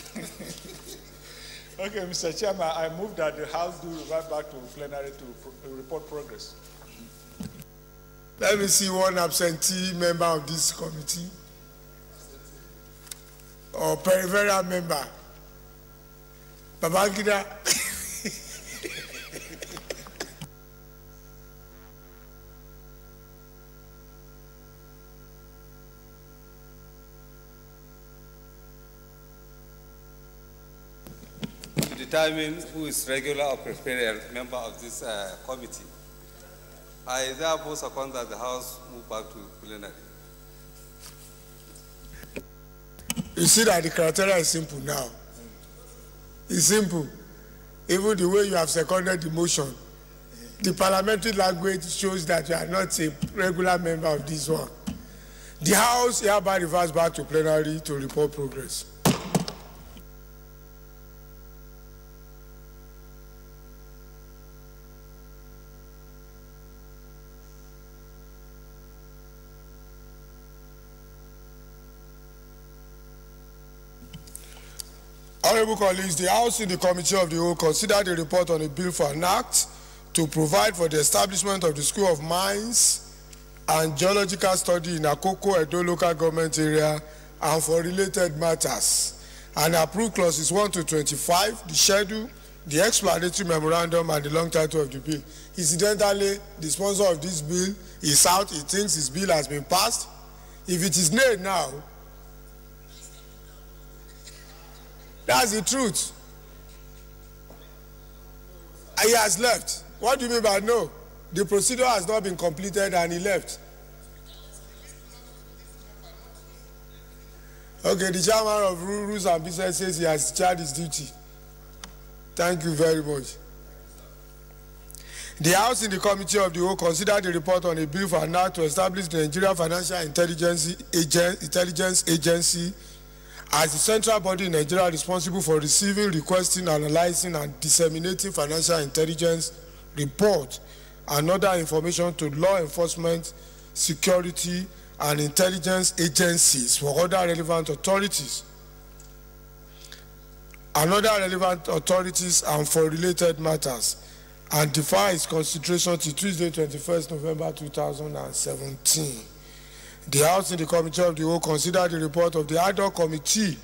Okay, Mr. Chairman, I move that the House do revert back to plenary to report progress. Let me see one absentee member of this committee or peripheral member. Babangida. Determine who is regular or peripheral member of this committee. I therefore second that the House move back to plenary. You see that the criteria is simple now. It's simple. Even the way you have seconded the motion, the parliamentary language shows that you are not a regular member of this one. The House hereby reverts back to plenary to report progress. Honorable colleagues, the House in the Committee of the Whole considered a report on a bill for an act to provide for the establishment of the School of Mines and Geological Study in Akoko, Edo local government area and for related matters, and approved clauses 1 to 25, the schedule, the explanatory memorandum, and the long title of the bill. Incidentally, the sponsor of this bill is out. He thinks his bill has been passed. If it is nay now, that's the truth. He has left. What do you mean by no? The procedure has not been completed and he left. Okay, the chairman of Rules and Business says he has discharged his duty. Thank you very much. The House in the Committee of the Whole considered the report on a bill for an act to establish the Nigeria Financial Intelligence Agency as the central body in Nigeria responsible for receiving, requesting, analyzing, and disseminating financial intelligence reports and other information to law enforcement, security, and intelligence agencies for other relevant authorities and for related matters, and defer its consideration to Tuesday, 21st November 2017. The House in the Committee of the Whole considered the report of the ad hoc committee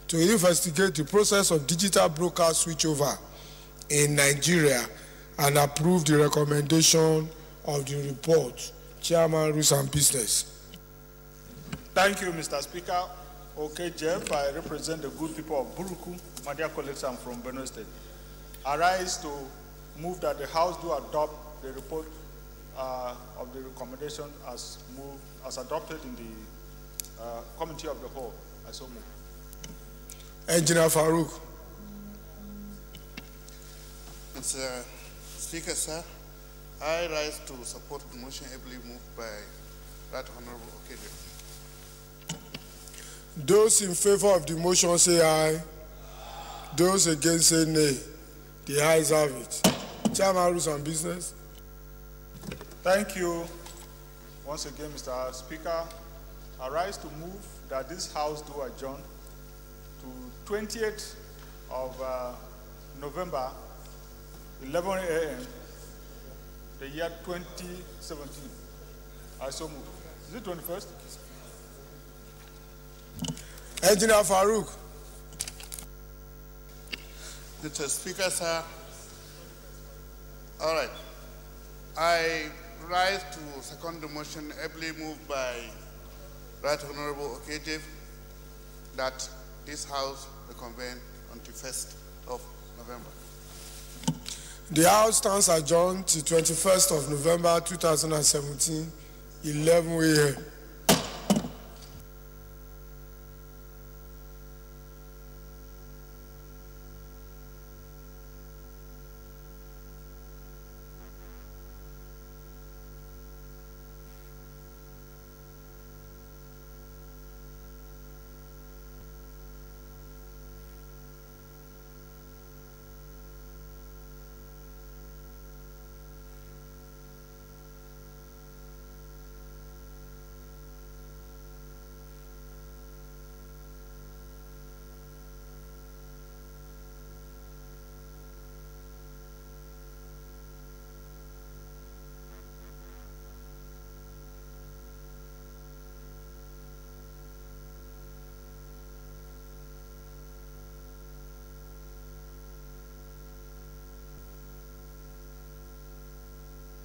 to investigate the process of digital broker switchover in Nigeria and approved the recommendation of the report. Chairman, Rules and Business. Thank you, Mr. Speaker. Okay, Jeff, I represent the good people of Buruku. My dear colleagues, I'm from Benue State. I rise to move that the House do adopt the report of the recommendation as adopted in the Committee of the Whole. I so move. Engineer Farouk. Mr. Speaker, sir, I rise to support the motion ably moved by Right Honorable Okede. Those in favor of the motion say aye. Those against say nay. The ayes have it. Chairman, Rules and Business. Thank you once again, Mr. Speaker. I rise to move that this House do adjourn to 20th of November, 11 a.m., the year 2017. I so move. Is it 21st? Engineer Farouk. Mr. Speaker, sir. All right. I rise to second the motion ably moved by Right Honorable Okede that this House reconvene on the 1st of November. The House stands adjourned to 21st of November 2017, 11 a.m.